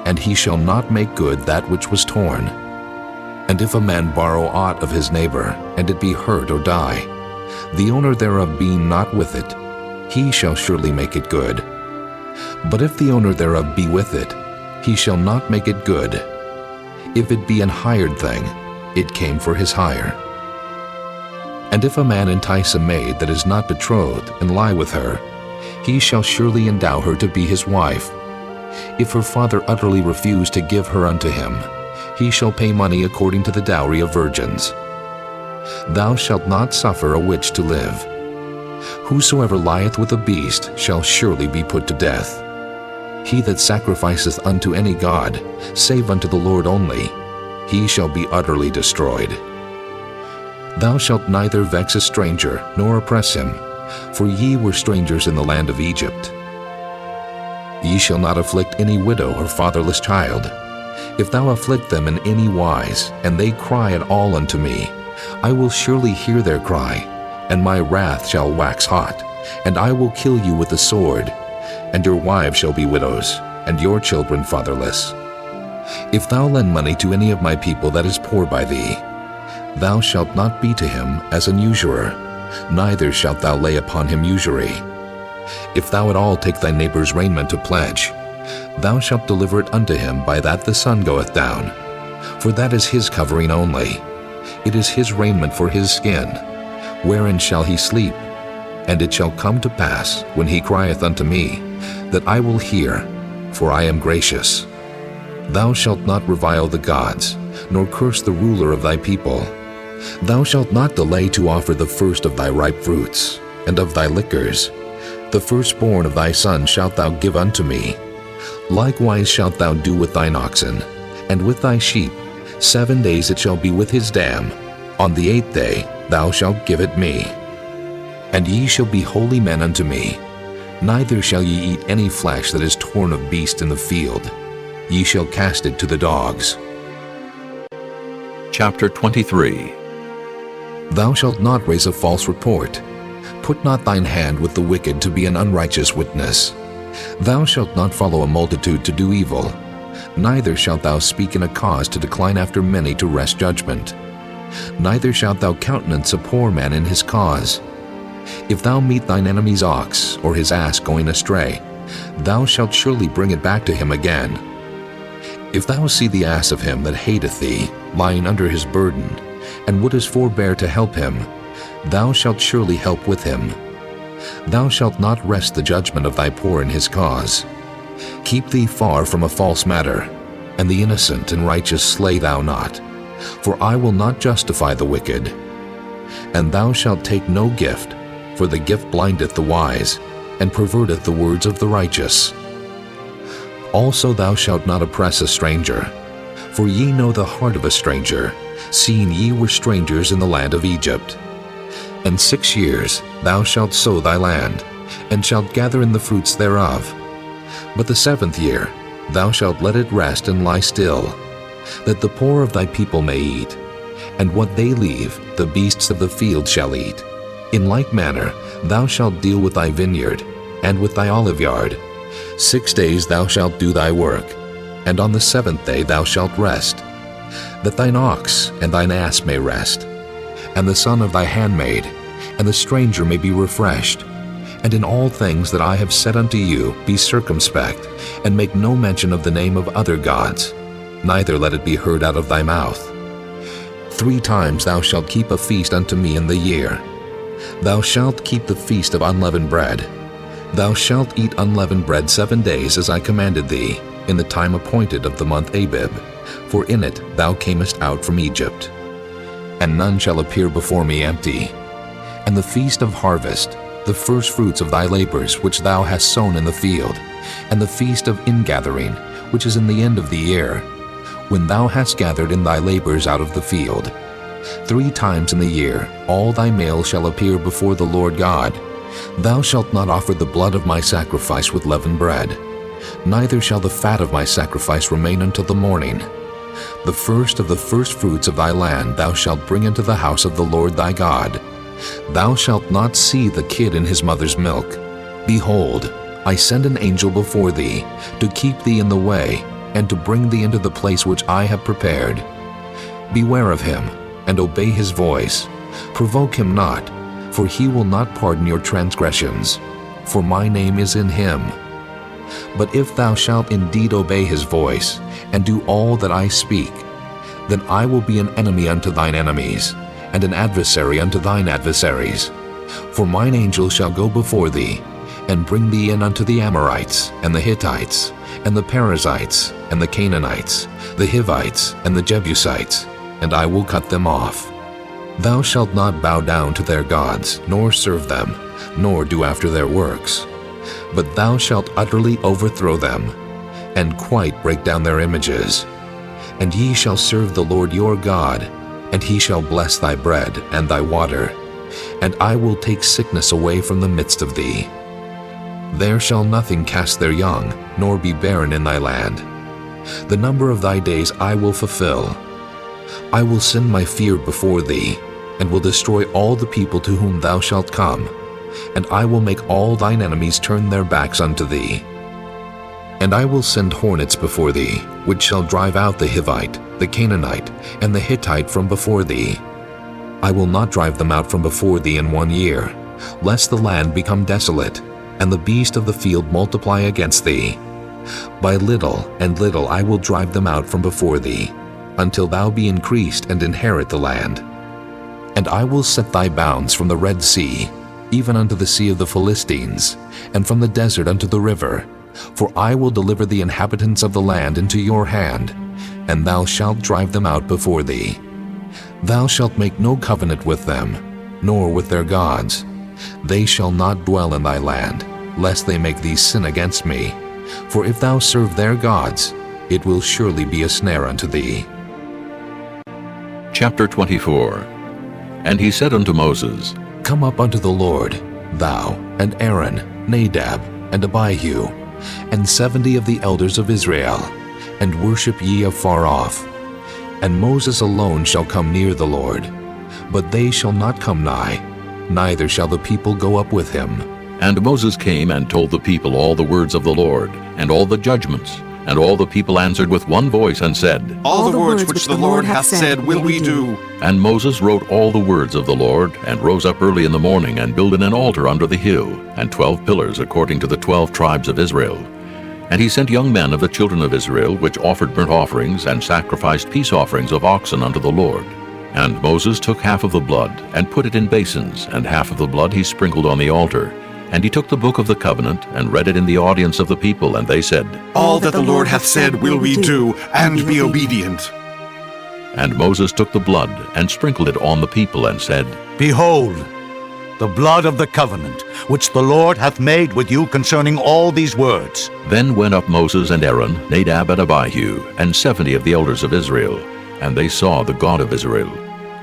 and he shall not make good that which was torn. And if a man borrow aught of his neighbor, and it be hurt or die, the owner thereof being not with it, he shall surely make it good. But if the owner thereof be with it, he shall not make it good. If it be an hired thing, it came for his hire. And if a man entice a maid that is not betrothed, and lie with her, he shall surely endow her to be his wife. If her father utterly refuse to give her unto him, he shall pay money according to the dowry of virgins. Thou shalt not suffer a witch to live. Whosoever lieth with a beast shall surely be put to death. He that sacrificeth unto any god, save unto the Lord only, he shall be utterly destroyed. Thou shalt neither vex a stranger, nor oppress him, for ye were strangers in the land of Egypt. Ye shall not afflict any widow or fatherless child. If thou afflict them in any wise, and they cry at all unto me, I will surely hear their cry, and my wrath shall wax hot, and I will kill you with the sword, and your wives shall be widows, and your children fatherless. If thou lend money to any of my people that is poor by thee, thou shalt not be to him as an usurer, neither shalt thou lay upon him usury. If thou at all take thy neighbor's raiment to pledge, thou shalt deliver it unto him by that the sun goeth down, for that is his covering only. It is his raiment for his skin. Wherein shall he sleep? And it shall come to pass, when he crieth unto me, that I will hear, for I am gracious. Thou shalt not revile the gods, nor curse the ruler of thy people. Thou shalt not delay to offer the first of thy ripe fruits, and of thy liquors. The firstborn of thy son shalt thou give unto me. Likewise shalt thou do with thine oxen, and with thy sheep. 7 days it shall be with his dam. On the 8th day thou shalt give it me. And ye shall be holy men unto me. Neither shall ye eat any flesh that is torn of beast in the field. Ye shall cast it to the dogs. Chapter 23. Thou shalt not raise a false report. Put not thine hand with the wicked to be an unrighteous witness. Thou shalt not follow a multitude to do evil, neither shalt thou speak in a cause to decline after many to wrest judgment. Neither shalt thou countenance a poor man in his cause. If thou meet thine enemy's ox or his ass going astray, thou shalt surely bring it back to him again. If thou see the ass of him that hateth thee lying under his burden, and wouldest forbear to help him, thou shalt surely help with him. Thou shalt not wrest the judgment of thy poor in his cause. Keep thee far from a false matter, and the innocent and righteous slay thou not, for I will not justify the wicked. And thou shalt take no gift, for the gift blindeth the wise, and perverteth the words of the righteous. Also thou shalt not oppress a stranger, for ye know the heart of a stranger, seeing ye were strangers in the land of Egypt. And 6 years thou shalt sow thy land, and shalt gather in the fruits thereof. But the 7th year thou shalt let it rest and lie still, that the poor of thy people may eat, and what they leave the beasts of the field shall eat. In like manner thou shalt deal with thy vineyard, and with thy oliveyard. 6 days thou shalt do thy work, and on the 7th day thou shalt rest, that thine ox and thine ass may rest, and the son of thy handmaid, and the stranger may be refreshed. And in all things that I have said unto you be circumspect, and make no mention of the name of other gods, neither let it be heard out of thy mouth. 3 times thou shalt keep a feast unto me in the year. Thou shalt keep the feast of unleavened bread. Thou shalt eat unleavened bread 7 days, as I commanded thee, in the time appointed of the month Abib, for in it thou camest out from Egypt. And none shall appear before me empty. And the feast of harvest, the first fruits of thy labors which thou hast sown in the field, and the feast of ingathering, which is in the end of the year, when thou hast gathered in thy labors out of the field. 3 times in the year all thy males shall appear before the Lord God. Thou shalt not offer the blood of my sacrifice with leavened bread, neither shall the fat of my sacrifice remain until the morning. The first of the first fruits of thy land thou shalt bring into the house of the Lord thy God. Thou shalt not see the kid in his mother's milk. Behold, I send an angel before thee, to keep thee in the way, and to bring thee into the place which I have prepared. Beware of him, and obey his voice. Provoke him not, for he will not pardon your transgressions, for my name is in him. But if thou shalt indeed obey his voice, and do all that I speak, then I will be an enemy unto thine enemies, and an adversary unto thine adversaries. For mine angel shall go before thee, and bring thee in unto the Amorites, and the Hittites, and the Perizzites, and the Canaanites, the Hivites, and the Jebusites, and I will cut them off. Thou shalt not bow down to their gods, nor serve them, nor do after their works. But thou shalt utterly overthrow them, and quite break down their images. And ye shall serve the Lord your God, and he shall bless thy bread and thy water, and I will take sickness away from the midst of thee. There shall nothing cast their young, nor be barren in thy land. The number of thy days I will fulfill. I will send my fear before thee, and will destroy all the people to whom thou shalt come, and I will make all thine enemies turn their backs unto thee. And I will send hornets before thee, which shall drive out the Hivite, the Canaanite, and the Hittite from before thee. I will not drive them out from before thee in 1 year, lest the land become desolate, and the beast of the field multiply against thee. By little and little I will drive them out from before thee, until thou be increased and inherit the land. And I will set thy bounds from the Red Sea, even unto the sea of the Philistines, and from the desert unto the river. For I will deliver the inhabitants of the land into your hand, and thou shalt drive them out before thee. Thou shalt make no covenant with them, nor with their gods. They shall not dwell in thy land, lest they make thee sin against me. For if thou serve their gods, it will surely be a snare unto thee. Chapter 24. And he said unto Moses, Come up unto the Lord, thou, and Aaron, Nadab, and Abihu, and 70 of the elders of Israel, and worship ye afar off. And Moses alone shall come near the Lord, but they shall not come nigh, neither shall the people go up with him. And Moses came and told the people all the words of the Lord, and all the judgments. And all the people answered with one voice and said, All the words which the Lord hath said will we do. And Moses wrote all the words of the Lord, and rose up early in the morning, and builded an altar under the hill, and 12 pillars according to the 12 tribes of Israel. And he sent young men of the children of Israel, which offered burnt offerings, and sacrificed peace offerings of oxen unto the Lord. And Moses took half of the blood, and put it in basins, and half of the blood he sprinkled on the altar. And he took the book of the covenant, and read it in the audience of the people, and they said, All that the Lord hath said will we do, and be obedient. And Moses took the blood, and sprinkled it on the people, and said, Behold, the blood of the covenant, which the Lord hath made with you concerning all these words. Then went up Moses and Aaron, Nadab and Abihu, and 70 of the elders of Israel, and they saw the God of Israel.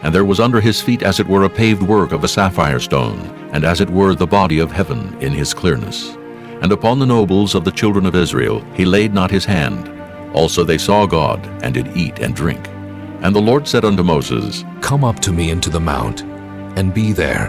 And there was under his feet as it were a paved work of a sapphire stone, and as it were the body of heaven in his clearness. And upon the nobles of the children of Israel he laid not his hand. Also they saw God, and did eat and drink. And the Lord said unto Moses, Come up to me into the mount, and be there,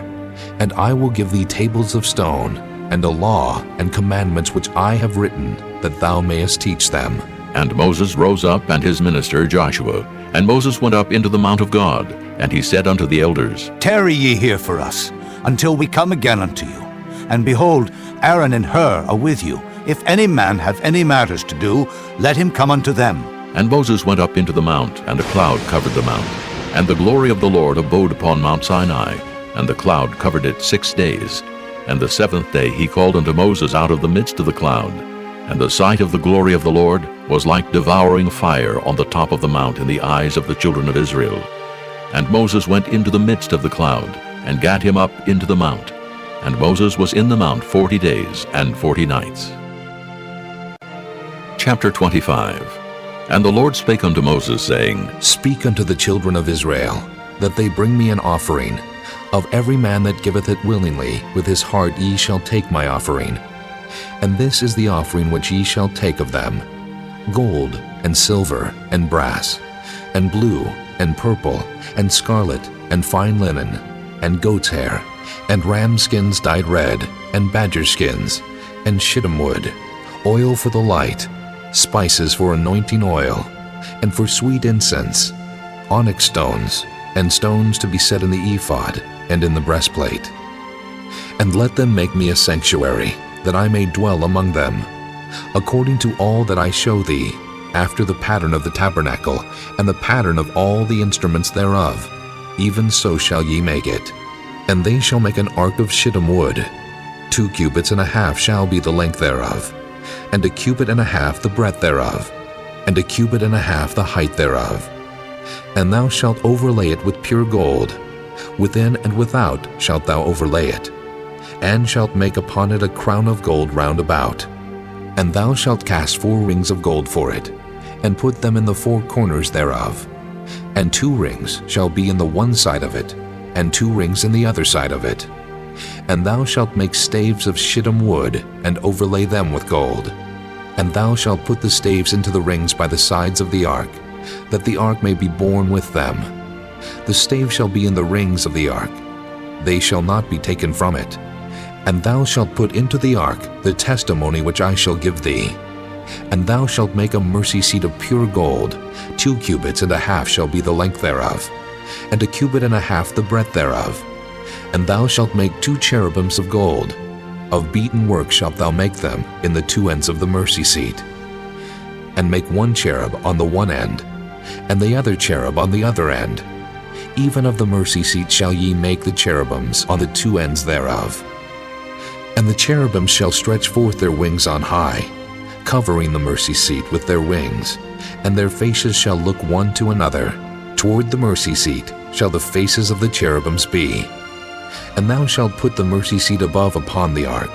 and I will give thee tables of stone, and a law and commandments which I have written, that thou mayest teach them. And Moses rose up, and his minister Joshua. And Moses went up into the mount of God, and he said unto the elders, Tarry ye here for us, until we come again unto you. And behold, Aaron and Hur are with you. If any man have any matters to do, let him come unto them. And Moses went up into the mount, and a cloud covered the mount. And the glory of the Lord abode upon Mount Sinai, and the cloud covered it 6 days. And the 7th day he called unto Moses out of the midst of the cloud. And the sight of the glory of the Lord was like devouring fire on the top of the mount in the eyes of the children of Israel. And Moses went into the midst of the cloud, and gat him up into the mount. And Moses was in the mount 40 days and 40 nights. Chapter 25. And the Lord spake unto Moses, saying, Speak unto the children of Israel, that they bring me an offering. Of every man that giveth it willingly, with his heart ye shall take my offering. And this is the offering which ye shall take of them: gold, and silver, and brass, and blue, and purple, and scarlet, and fine linen, and goat's hair, and ram skins dyed red, and badger skins, and shittim wood, oil for the light, spices for anointing oil, and for sweet incense, onyx stones, and stones to be set in the ephod, and in the breastplate. And let them make me a sanctuary, that I may dwell among them, according to all that I show thee, after the pattern of the tabernacle, and the pattern of all the instruments thereof, even so shall ye make it. And they shall make an ark of shittim wood. 2 cubits and a half shall be the length thereof, and 1 cubit and a half the breadth thereof, and 1 cubit and a half the height thereof. And thou shalt overlay it with pure gold. Within and without shalt thou overlay it, and shalt make upon it a crown of gold round about. And thou shalt cast 4 rings of gold for it, and put them in the 4 corners thereof. And 2 rings shall be in the one side of it, and 2 rings in the other side of it. And thou shalt make staves of shittim wood, and overlay them with gold. And thou shalt put the staves into the rings by the sides of the ark, that the ark may be borne with them. The stave shall be in the rings of the ark. They shall not be taken from it. And thou shalt put into the ark the testimony which I shall give thee. And thou shalt make a mercy seat of pure gold. 2 cubits and a half shall be the length thereof, and 1 cubit and a half the breadth thereof. And thou shalt make 2 cherubims of gold. Of beaten work shalt thou make them in the 2 ends of the mercy seat. And make 1 cherub on the one end, and the other cherub on the other end. Even of the mercy seat shall ye make the cherubims on the 2 ends thereof. And the cherubims shall stretch forth their wings on high, covering the mercy seat with their wings, and their faces shall look one to another. Toward the mercy seat shall the faces of the cherubims be. And thou shalt put the mercy seat above upon the ark,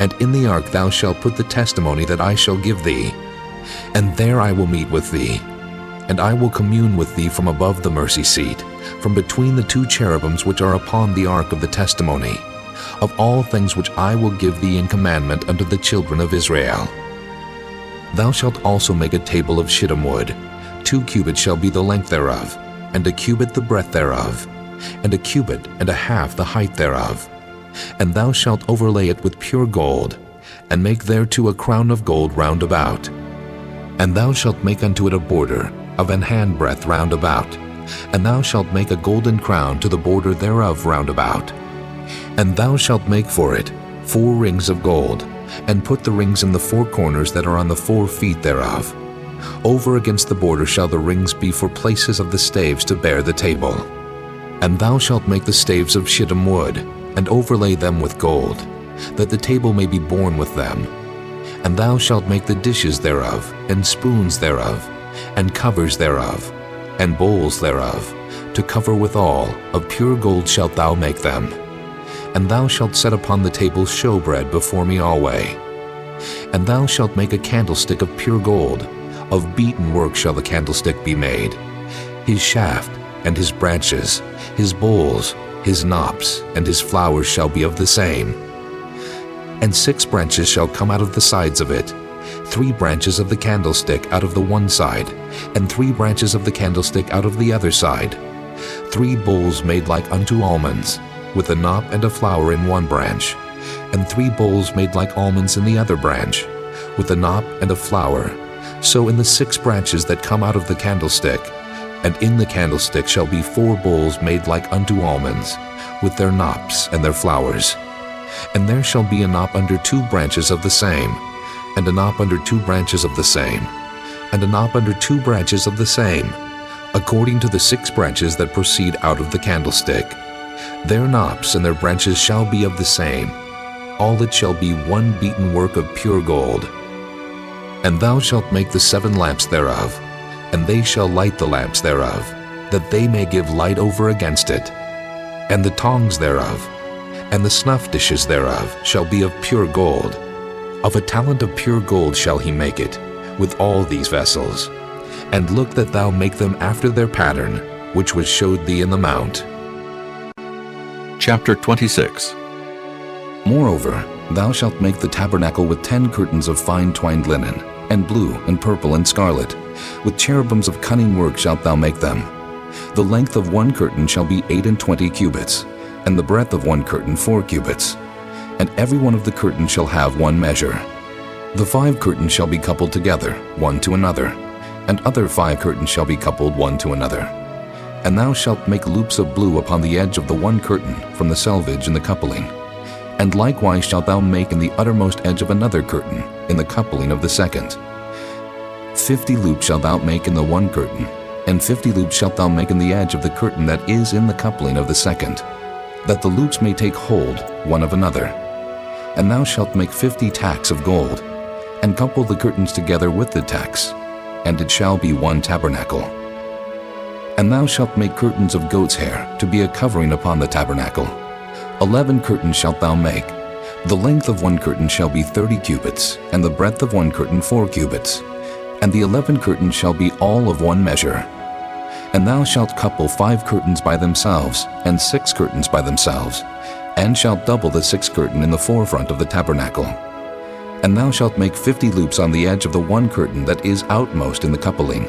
and in the ark thou shalt put the testimony that I shall give thee. And there I will meet with thee, and I will commune with thee from above the mercy seat, from between the 2 cherubims which are upon the ark of the testimony, of all things which I will give thee in commandment unto the children of Israel. Thou shalt also make a table of shittim wood. 2 cubits shall be the length thereof, and 1 cubit the breadth thereof, and 1 cubit and a half the height thereof. And thou shalt overlay it with pure gold, and make thereto a crown of gold round about. And thou shalt make unto it a border of an handbreadth round about, and thou shalt make a golden crown to the border thereof round about. And thou shalt make for it 4 rings of gold, and put the rings in the 4 corners that are on the 4 feet thereof. Over against the border shall the rings be for places of the staves to bear the table. And thou shalt make the staves of shittim wood, and overlay them with gold, that the table may be borne with them. And thou shalt make the dishes thereof, and spoons thereof, and covers thereof, and bowls thereof, to cover withal, of pure gold shalt thou make them. And thou shalt set upon the table showbread before me alway. And thou shalt make a candlestick of pure gold, of beaten work shall the candlestick be made. His shaft, and his branches, his bowls, his knops, and his flowers shall be of the same. And 6 branches shall come out of the sides of it, 3 branches of the candlestick out of the one side, and 3 branches of the candlestick out of the other side. 3 bowls made like unto almonds, with a knop and a flower in one branch, and 3 bowls made like almonds in the other branch, with a knop and a flower. So in the 6 branches that come out of the candlestick, and in the candlestick shall be 4 bowls made like unto almonds, with their knops and their flowers. And there shall be a knop under 2 branches of the same, and a knop under 2 branches of the same, and a knop under 2 branches of the same, according to the 6 branches that proceed out of the candlestick. Their knops and their branches shall be of the same. All it shall be one beaten work of pure gold. And thou shalt make the 7 lamps thereof, and they shall light the lamps thereof, that they may give light over against it. And the tongs thereof, and the snuff dishes thereof, shall be of pure gold. Of a talent of pure gold shall he make it, with all these vessels. And look that thou make them after their pattern, which was showed thee in the mount. Chapter 26. Moreover, thou shalt make the tabernacle with 10 curtains of fine twined linen, and blue, and purple, and scarlet. With cherubims of cunning work shalt thou make them. The length of one curtain shall be 28 cubits, and the breadth of one curtain 4 cubits. And every one of the curtains shall have one measure. The 5 curtains shall be coupled together, one to another, and other 5 curtains shall be coupled one to another. And thou shalt make loops of blue upon the edge of the one curtain from the selvage in the coupling. And likewise shalt thou make in the uttermost edge of another curtain, in the coupling of the second. 50 loops shalt thou make in the one curtain, and 50 loops shalt thou make in the edge of the curtain that is in the coupling of the second, that the loops may take hold one of another. And thou shalt make 50 tacks of gold, and couple the curtains together with the tacks, and it shall be one tabernacle. And thou shalt make curtains of goat's hair to be a covering upon the tabernacle. 11 curtains shalt thou make. The length of one curtain shall be 30 cubits, and the breadth of one curtain 4 cubits. And the 11 curtains shall be all of one measure. And thou shalt couple 5 curtains by themselves, and 6 curtains by themselves, and shalt double the 6th curtain in the forefront of the tabernacle. And thou shalt make 50 loops on the edge of the one curtain that is outmost in the coupling,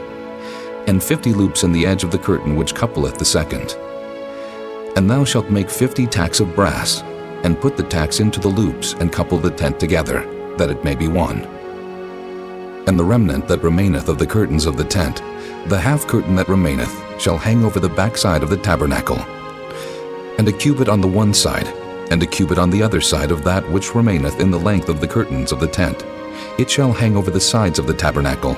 and 50 loops in the edge of the curtain which coupleth the second. And thou shalt make 50 tacks of brass, and put the tacks into the loops, and couple the tent together, that it may be one. And the remnant that remaineth of the curtains of the tent, the half curtain that remaineth, shall hang over the backside of the tabernacle. And a cubit on the one side, and a cubit on the other side of that which remaineth in the length of the curtains of the tent. It shall hang over the sides of the tabernacle,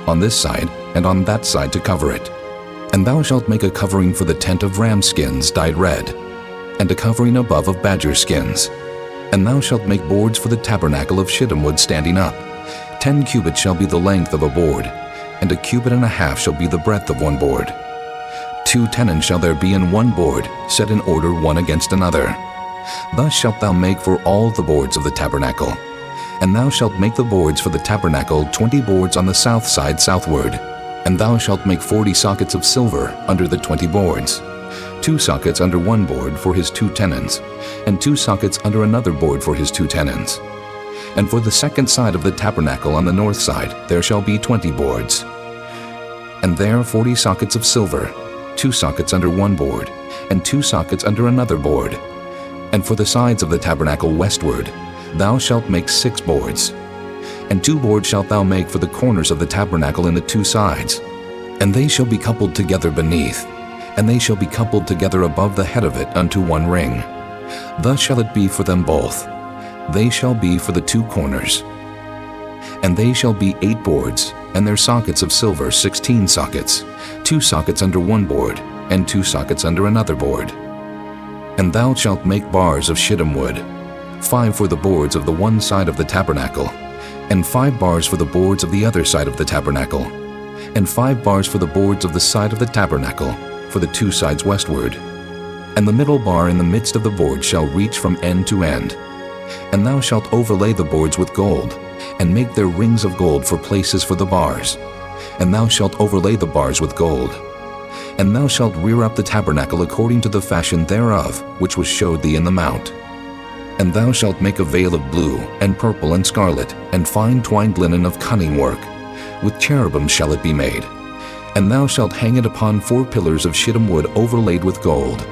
on this side and on that side to cover it. And thou shalt make a covering for the tent of ram skins dyed red, and a covering above of badger skins. And thou shalt make boards for the tabernacle of shittim wood standing up. 10 cubits shall be the length of a board, and a cubit and a half shall be the breadth of one board. 2 tenons shall there be in one board, set in order one against another. Thus shalt thou make for all the boards of the tabernacle. And thou shalt make the boards for the tabernacle 20 boards on the south side southward. And thou shalt make 40 sockets of silver under the 20 boards, 2 sockets under one board for his 2 tenons, and 2 sockets under another board for his 2 tenons. And for the second side of the tabernacle on the north side there shall be 20 boards. And there 40 sockets of silver, 2 sockets under one board, and 2 sockets under another board. And for the sides of the tabernacle westward, thou shalt make 6 boards. And 2 boards shalt thou make for the corners of the tabernacle in the 2 sides. And they shall be coupled together beneath, and they shall be coupled together above the head of it unto 1 ring. Thus shall it be for them both. They shall be for the 2 corners. And they shall be 8 boards, and their sockets of silver 16 sockets, 2 sockets under 1 board, and 2 sockets under another board. And thou shalt make bars of shittim wood, 5 for the boards of the one side of the tabernacle, and 5 bars for the boards of the other side of the tabernacle, and 5 bars for the boards of the side of the tabernacle, for the 2 sides westward. And the middle bar in the midst of the board shall reach from end to end. And thou shalt overlay the boards with gold, and make their rings of gold for places for the bars. And thou shalt overlay the bars with gold. And thou shalt rear up the tabernacle according to the fashion thereof, which was showed thee in the mount. And thou shalt make a veil of blue, and purple, and scarlet, and fine twined linen of cunning work. With cherubim shall it be made. And thou shalt hang it upon 4 pillars of shittim wood overlaid with gold.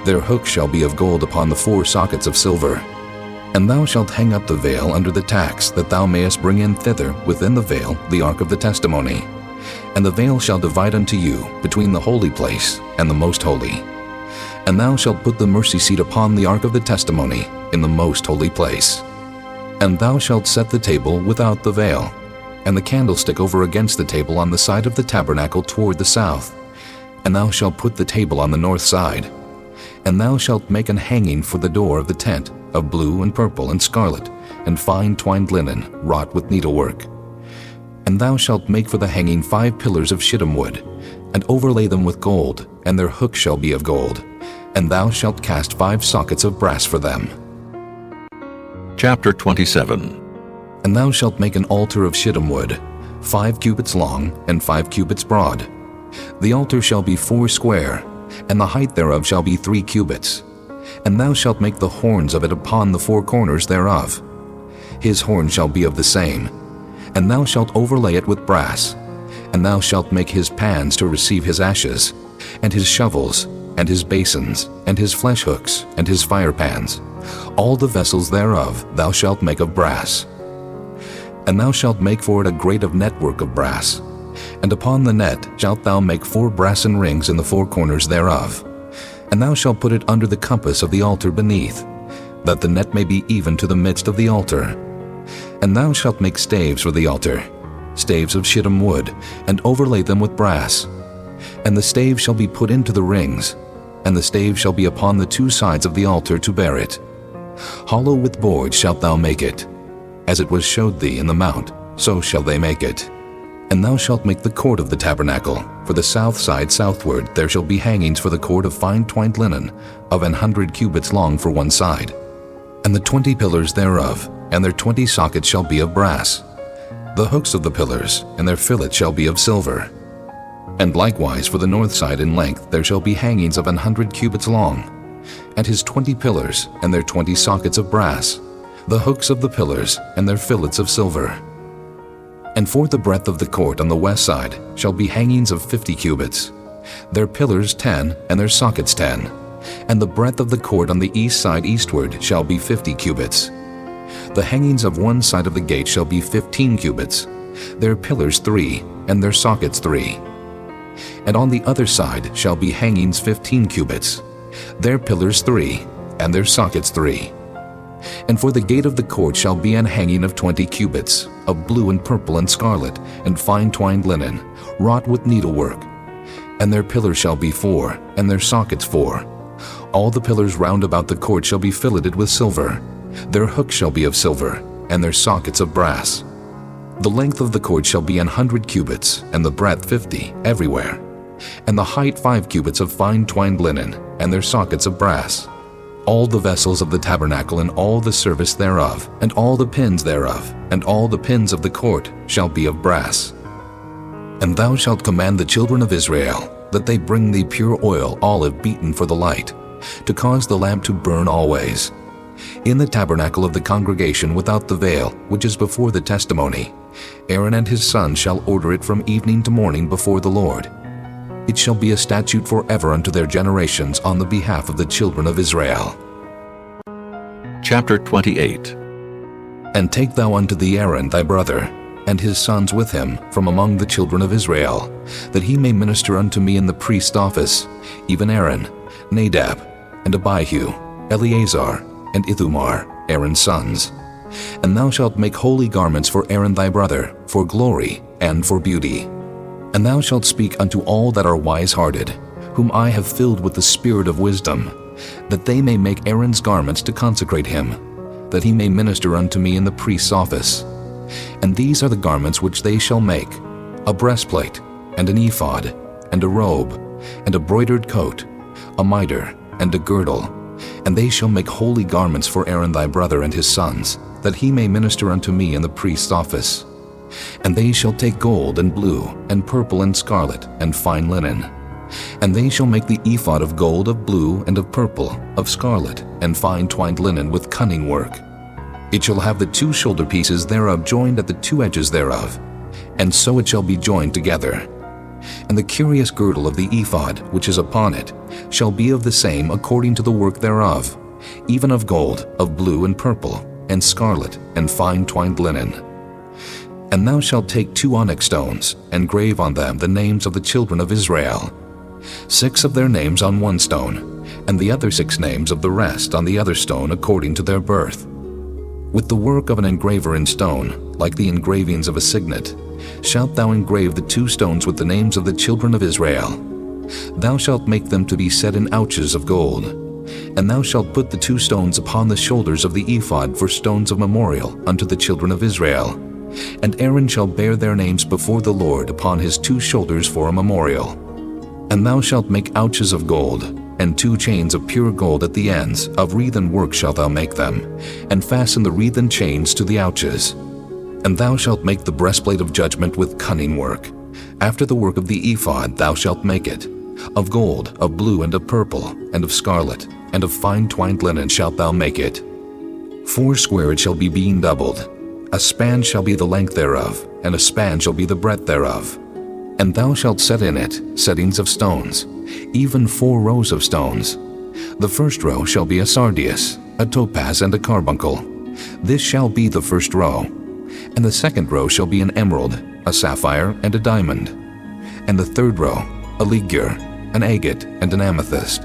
Their hooks shall be of gold upon the 4 sockets of silver. And thou shalt hang up the veil under the tacks, that thou mayest bring in thither within the veil the ark of the testimony. And the veil shall divide unto you between the holy place and the most holy. And thou shalt put the mercy seat upon the ark of the testimony in the most holy place. And thou shalt set the table without the veil, and the candlestick over against the table on the side of the tabernacle toward the south. And thou shalt put the table on the north side. And thou shalt make an hanging for the door of the tent of blue and purple and scarlet, and fine twined linen wrought with needlework. And thou shalt make for the hanging 5 pillars of shittim wood, and overlay them with gold, and their hooks shall be of gold. And thou shalt cast 5 sockets of brass for them. Chapter 27. And thou shalt make an altar of shittim wood, 5 cubits long, and 5 cubits broad. The altar shall be 4 square, and the height thereof shall be 3 cubits. And thou shalt make the horns of it upon the 4 corners thereof. His horn shall be of the same. And thou shalt overlay it with brass. And thou shalt make his pans to receive his ashes, and his shovels, and his basins, and his flesh hooks, and his fire pans. All the vessels thereof thou shalt make of brass. And thou shalt make for it a grate of network of brass. And upon the net shalt thou make 4 brassen rings in the 4 corners thereof. And thou shalt put it under the compass of the altar beneath, that the net may be even to the midst of the altar. And thou shalt make staves for the altar, staves of shittim wood, and overlay them with brass. And the staves shall be put into the rings, and the staves shall be upon the 2 sides of the altar to bear it. Hollow with boards shalt thou make it. As it was showed thee in the mount, so shall they make it. And thou shalt make the court of the tabernacle. For the south side southward there shall be hangings for the court of fine twined linen, of 100 cubits long for one side. And the 20 pillars thereof, and their 20 sockets shall be of brass. The hooks of the pillars, and their fillets shall be of silver. And likewise for the north side in length there shall be hangings of 100 cubits long, and his 20 pillars, and their 20 sockets of brass. The hooks of the pillars, and their fillets of silver. And for the breadth of the court on the west side shall be hangings of 50 cubits, their pillars 10, and their sockets 10. And the breadth of the court on the east side eastward shall be 50 cubits. The hangings of one side of the gate shall be 15 cubits, their pillars 3, and their sockets 3. And on the other side shall be hangings 15 cubits, their pillars 3, and their sockets 3. And for the gate of the court shall be an hanging of 20 cubits, of blue and purple and scarlet, and fine twined linen, wrought with needlework. And their pillars shall be 4, and their sockets 4. All the pillars round about the court shall be filleted with silver. Their hooks shall be of silver, and their sockets of brass. The length of the court shall be 100 cubits, and the breadth 50, everywhere. And the height 5 cubits of fine twined linen, and their sockets of brass. All the vessels of the tabernacle and all the service thereof, and all the pins thereof, and all the pins of the court shall be of brass. And thou shalt command the children of Israel that they bring thee pure oil, olive beaten for the light, to cause the lamp to burn always. In the tabernacle of the congregation without the veil, which is before the testimony, Aaron and his sons shall order it from evening to morning before the Lord. It shall be a statute forever unto their generations on the behalf of the children of Israel. Chapter 28. And take thou unto thee Aaron thy brother, and his sons with him from among the children of Israel, that he may minister unto me in the priest's office, even Aaron, Nadab, and Abihu, Eleazar, and Ithamar, Aaron's sons. And thou shalt make holy garments for Aaron thy brother, for glory and for beauty. And thou shalt speak unto all that are wise-hearted, whom I have filled with the spirit of wisdom, that they may make Aaron's garments to consecrate him, that he may minister unto me in the priest's office. And these are the garments which they shall make: a breastplate, and an ephod, and a robe, and a broidered coat, a mitre, and a girdle. And they shall make holy garments for Aaron thy brother and his sons, that he may minister unto me in the priest's office. And they shall take gold, and blue, and purple, and scarlet, and fine linen. And they shall make the ephod of gold, of blue, and of purple, of scarlet, and fine twined linen with cunning work. It shall have the 2 shoulder pieces thereof joined at the 2 edges thereof, and so it shall be joined together. And the curious girdle of the ephod which is upon it shall be of the same according to the work thereof, even of gold, of blue, and purple, and scarlet, and fine twined linen. And thou shalt take 2 onyx stones, and grave on them the names of the children of Israel, 6 of their names on one stone, and the other 6 names of the rest on the other stone according to their birth. With the work of an engraver in stone, like the engravings of a signet, shalt thou engrave the 2 stones with the names of the children of Israel. Thou shalt make them to be set in ouches of gold. And thou shalt put the 2 stones upon the shoulders of the ephod for stones of memorial unto the children of Israel. And Aaron shall bear their names before the Lord upon his 2 shoulders for a memorial. And thou shalt make ouches of gold, and 2 chains of pure gold at the ends, of wreathen work shalt thou make them, and fasten the wreathen chains to the ouches. And thou shalt make the breastplate of judgment with cunning work. After the work of the ephod thou shalt make it. Of gold, of blue, and of purple, and of scarlet, and of fine twined linen shalt thou make it. 4 square it shall be beam doubled. A span shall be the length thereof, and a span shall be the breadth thereof. And thou shalt set in it settings of stones, even 4 rows of stones. The first row shall be a sardius, a topaz, and a carbuncle. This shall be the first row. And the second row shall be an emerald, a sapphire, and a diamond. And the third row, a ligure, an agate, and an amethyst.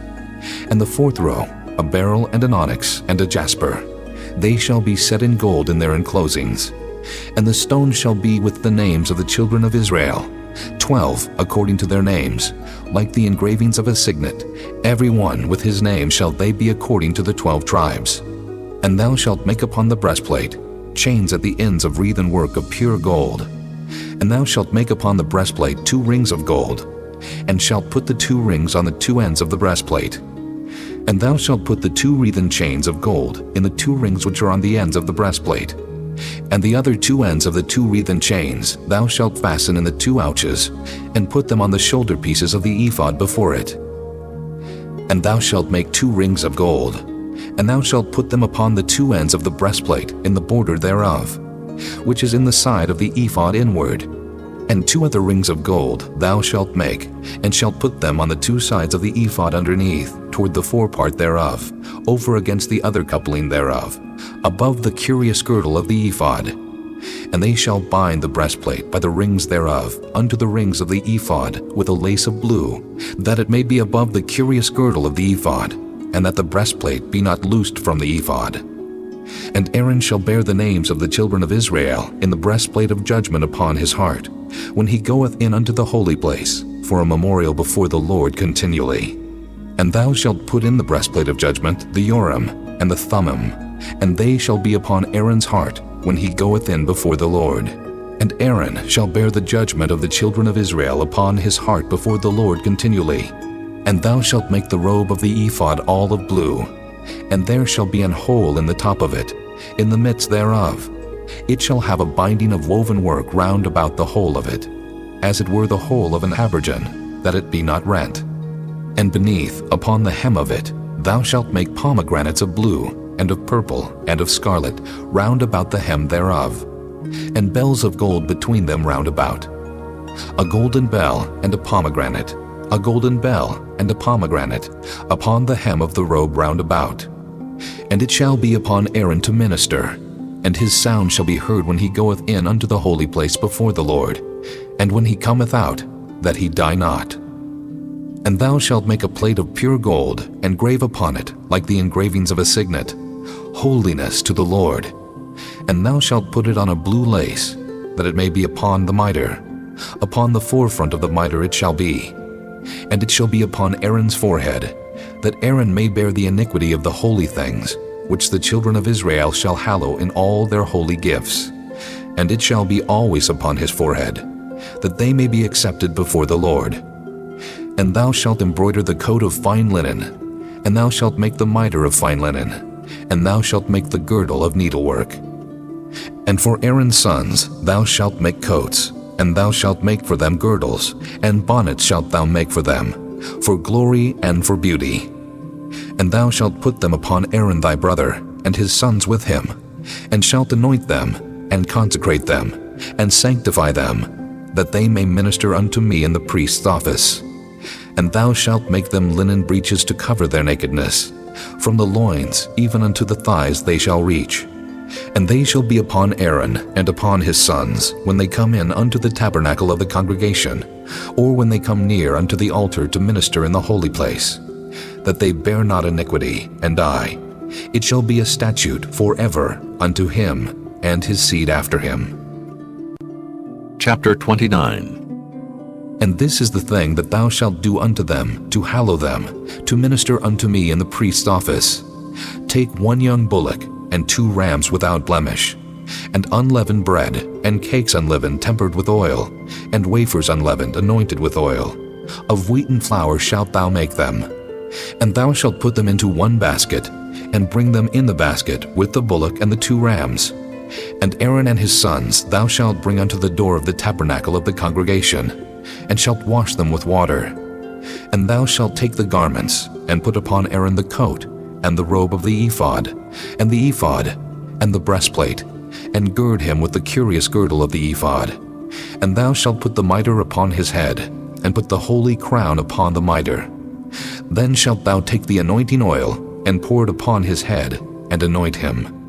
And the fourth row, a beryl, and an onyx, and a jasper. They shall be set in gold in their enclosings. And the stones shall be with the names of the children of Israel, 12 according to their names, like the engravings of a signet. Every one with his name shall they be according to the 12 tribes. And thou shalt make upon the breastplate chains at the ends of wreathen work of pure gold. And thou shalt make upon the breastplate 2 rings of gold, and shalt put the 2 rings on the 2 ends of the breastplate. And thou shalt put the 2 wreathen chains of gold in the 2 rings which are on the ends of the breastplate. And the other 2 ends of the 2 wreathen chains thou shalt fasten in the 2 ouches, and put them on the shoulder pieces of the ephod before it. And thou shalt make 2 rings of gold, and thou shalt put them upon the 2 ends of the breastplate in the border thereof, which is in the side of the ephod inward. And 2 other rings of gold thou shalt make, and shalt put them on the 2 sides of the ephod underneath, toward the forepart thereof, over against the other coupling thereof, above the curious girdle of the ephod. And they shall bind the breastplate by the rings thereof unto the rings of the ephod with a lace of blue, that it may be above the curious girdle of the ephod, and that the breastplate be not loosed from the ephod. And Aaron shall bear the names of the children of Israel in the breastplate of judgment upon his heart, when he goeth in unto the holy place, for a memorial before the Lord continually. And thou shalt put in the breastplate of judgment the Urim and the Thummim, and they shall be upon Aaron's heart when he goeth in before the Lord. And Aaron shall bear the judgment of the children of Israel upon his heart before the Lord continually. And thou shalt make the robe of the ephod all of blue, and there shall be an hole in the top of it, in the midst thereof. It shall have a binding of woven work round about the whole of it, as it were the hole of an habergeon, that it be not rent. And beneath, upon the hem of it, thou shalt make pomegranates of blue, and of purple, and of scarlet, round about the hem thereof, and bells of gold between them round about. A golden bell and a pomegranate, a golden bell and a pomegranate, upon the hem of the robe round about. And it shall be upon Aaron to minister, and his sound shall be heard when he goeth in unto the holy place before the Lord, and when he cometh out, that he die not. And thou shalt make a plate of pure gold, and grave upon it, like the engravings of a signet, Holiness to the Lord. And thou shalt put it on a blue lace, that it may be upon the mitre. Upon the forefront of the mitre it shall be. And it shall be upon Aaron's forehead, that Aaron may bear the iniquity of the holy things, which the children of Israel shall hallow in all their holy gifts. And it shall be always upon his forehead, that they may be accepted before the Lord. And thou shalt embroider the coat of fine linen, and thou shalt make the mitre of fine linen, and thou shalt make the girdle of needlework. And for Aaron's sons thou shalt make coats, and thou shalt make for them girdles, and bonnets shalt thou make for them, for glory and for beauty. And thou shalt put them upon Aaron thy brother, and his sons with him, and shalt anoint them, and consecrate them, and sanctify them, that they may minister unto me in the priest's office. And thou shalt make them linen breeches to cover their nakedness. From the loins even unto the thighs they shall reach. And they shall be upon Aaron and upon his sons when they come in unto the tabernacle of the congregation, or when they come near unto the altar to minister in the holy place, that they bear not iniquity and die. It shall be a statute forever unto him and his seed after him. Chapter 29. And this is the thing that thou shalt do unto them, to hallow them, to minister unto me in the priest's office. Take 1 young bullock, and 2 rams without blemish, and unleavened bread, and cakes unleavened tempered with oil, and wafers unleavened anointed with oil. Of wheaten flour shalt thou make them. And thou shalt put them into 1 basket, and bring them in the basket with the bullock and the 2 rams. And Aaron and his sons thou shalt bring unto the door of the tabernacle of the congregation, and shalt wash them with water. And thou shalt take the garments, and put upon Aaron the coat, and the robe of the ephod, and the ephod, and the breastplate, and gird him with the curious girdle of the ephod. And thou shalt put the mitre upon his head, and put the holy crown upon the mitre. Then shalt thou take the anointing oil, and pour it upon his head, and anoint him.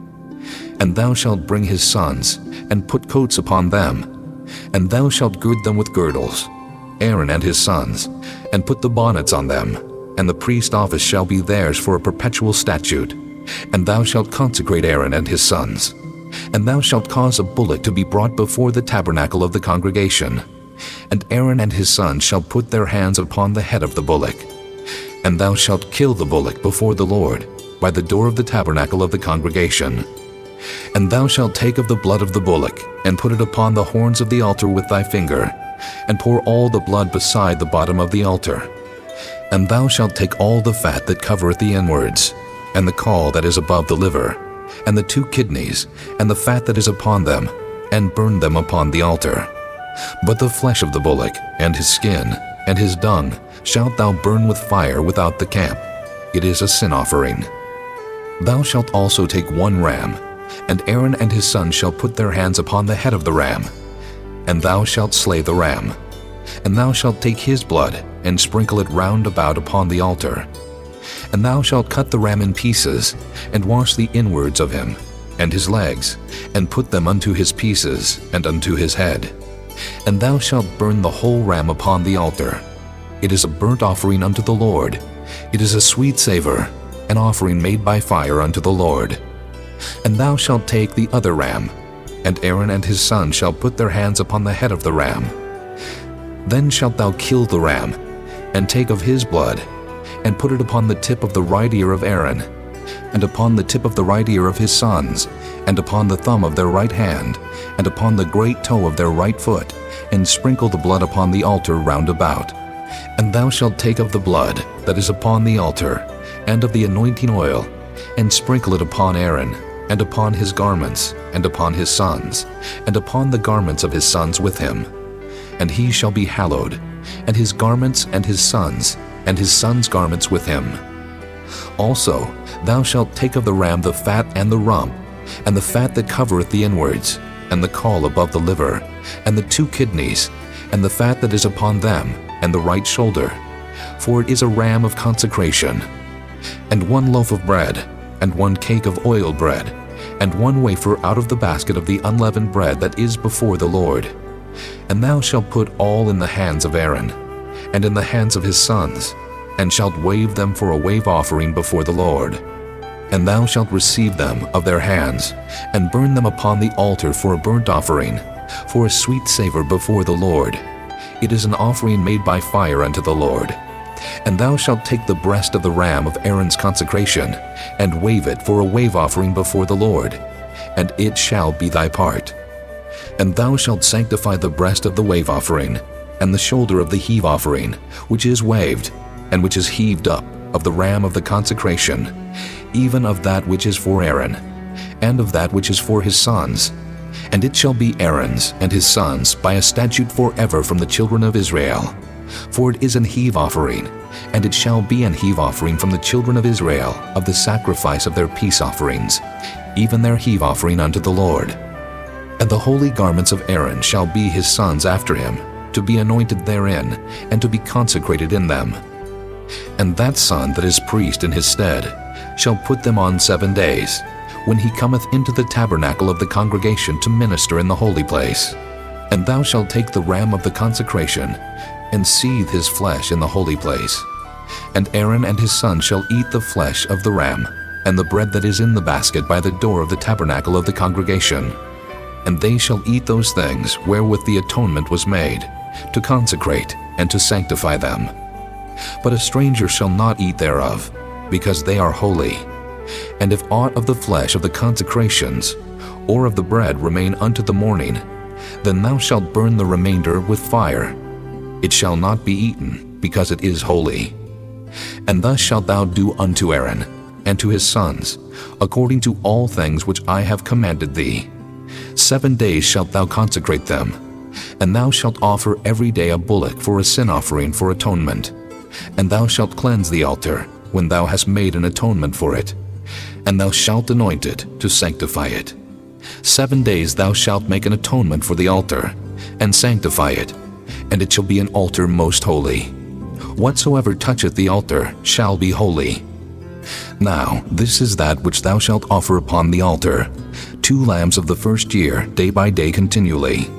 And thou shalt bring his sons, and put coats upon them, and thou shalt gird them with girdles, Aaron and his sons, and put the bonnets on them, and the priest's office shall be theirs for a perpetual statute. And thou shalt consecrate Aaron and his sons. And thou shalt cause a bullock to be brought before the tabernacle of the congregation. And Aaron and his sons shall put their hands upon the head of the bullock. And thou shalt kill the bullock before the Lord, by the door of the tabernacle of the congregation. And thou shalt take of the blood of the bullock, and put it upon the horns of the altar with thy finger, and pour all the blood beside the bottom of the altar. And thou shalt take all the fat that covereth the inwards, and the caul that is above the liver, and the 2 kidneys, and the fat that is upon them, and burn them upon the altar. But the flesh of the bullock, and his skin, and his dung, shalt thou burn with fire without the camp. It is a sin offering. Thou shalt also take 1 ram, and Aaron and his sons shall put their hands upon the head of the ram. And thou shalt slay the ram. And thou shalt take his blood, and sprinkle it round about upon the altar. And thou shalt cut the ram in pieces, and wash the inwards of him, and his legs, and put them unto his pieces, and unto his head. And thou shalt burn the whole ram upon the altar. It is a burnt offering unto the Lord. It is a sweet savor, an offering made by fire unto the Lord. And thou shalt take the other ram, and Aaron and his sons shall put their hands upon the head of the ram. Then shalt thou kill the ram, and take of his blood, and put it upon the tip of the right ear of Aaron, and upon the tip of the right ear of his sons, and upon the thumb of their right hand, and upon the great toe of their right foot, and sprinkle the blood upon the altar round about. And thou shalt take of the blood that is upon the altar, and of the anointing oil, and sprinkle it upon Aaron, and upon his garments, and upon his sons, and upon the garments of his sons with him. And he shall be hallowed, and his garments and his sons' garments with him. Also thou shalt take of the ram the fat and the rump, and the fat that covereth the inwards, and the caul above the liver, and the 2 kidneys, and the fat that is upon them, and the right shoulder, for it is a ram of consecration. And 1 loaf of bread, and 1 cake of oiled bread, and 1 wafer out of the basket of the unleavened bread that is before the Lord. And thou shalt put all in the hands of Aaron, and in the hands of his sons, and shalt wave them for a wave offering before the Lord. And thou shalt receive them of their hands, and burn them upon the altar for a burnt offering, for a sweet savor before the Lord. It is an offering made by fire unto the Lord. And thou shalt take the breast of the ram of Aaron's consecration, and wave it for a wave offering before the Lord, and it shall be thy part. And thou shalt sanctify the breast of the wave offering, and the shoulder of the heave offering, which is waved, and which is heaved up, of the ram of the consecration, even of that which is for Aaron, and of that which is for his sons. And it shall be Aaron's and his sons by a statute forever from the children of Israel. For it is an heave offering, and it shall be an heave offering from the children of Israel of the sacrifice of their peace offerings, even their heave offering unto the Lord. And the holy garments of Aaron shall be his sons after him, to be anointed therein, and to be consecrated in them. And that son that is priest in his stead shall put them on 7 days, when he cometh into the tabernacle of the congregation to minister in the holy place. And thou shalt take the ram of the consecration, and seethe his flesh in the holy place. And Aaron and his sons shall eat the flesh of the ram, and the bread that is in the basket by the door of the tabernacle of the congregation. And they shall eat those things wherewith the atonement was made, to consecrate and to sanctify them. But a stranger shall not eat thereof, because they are holy. And if aught of the flesh of the consecrations, or of the bread remain unto the morning, then thou shalt burn the remainder with fire. It shall not be eaten, because it is holy. And thus shalt thou do unto Aaron, and to his sons, according to all things which I have commanded thee. 7 days shalt thou consecrate them, and thou shalt offer every day a bullock for a sin offering for atonement. And thou shalt cleanse the altar, when thou hast made an atonement for it, and thou shalt anoint it to sanctify it. 7 days thou shalt make an atonement for the altar, and sanctify it, and it shall be an altar most holy. Whatsoever toucheth the altar shall be holy. Now this is that which thou shalt offer upon the altar: 2 lambs of the first year, day by day continually.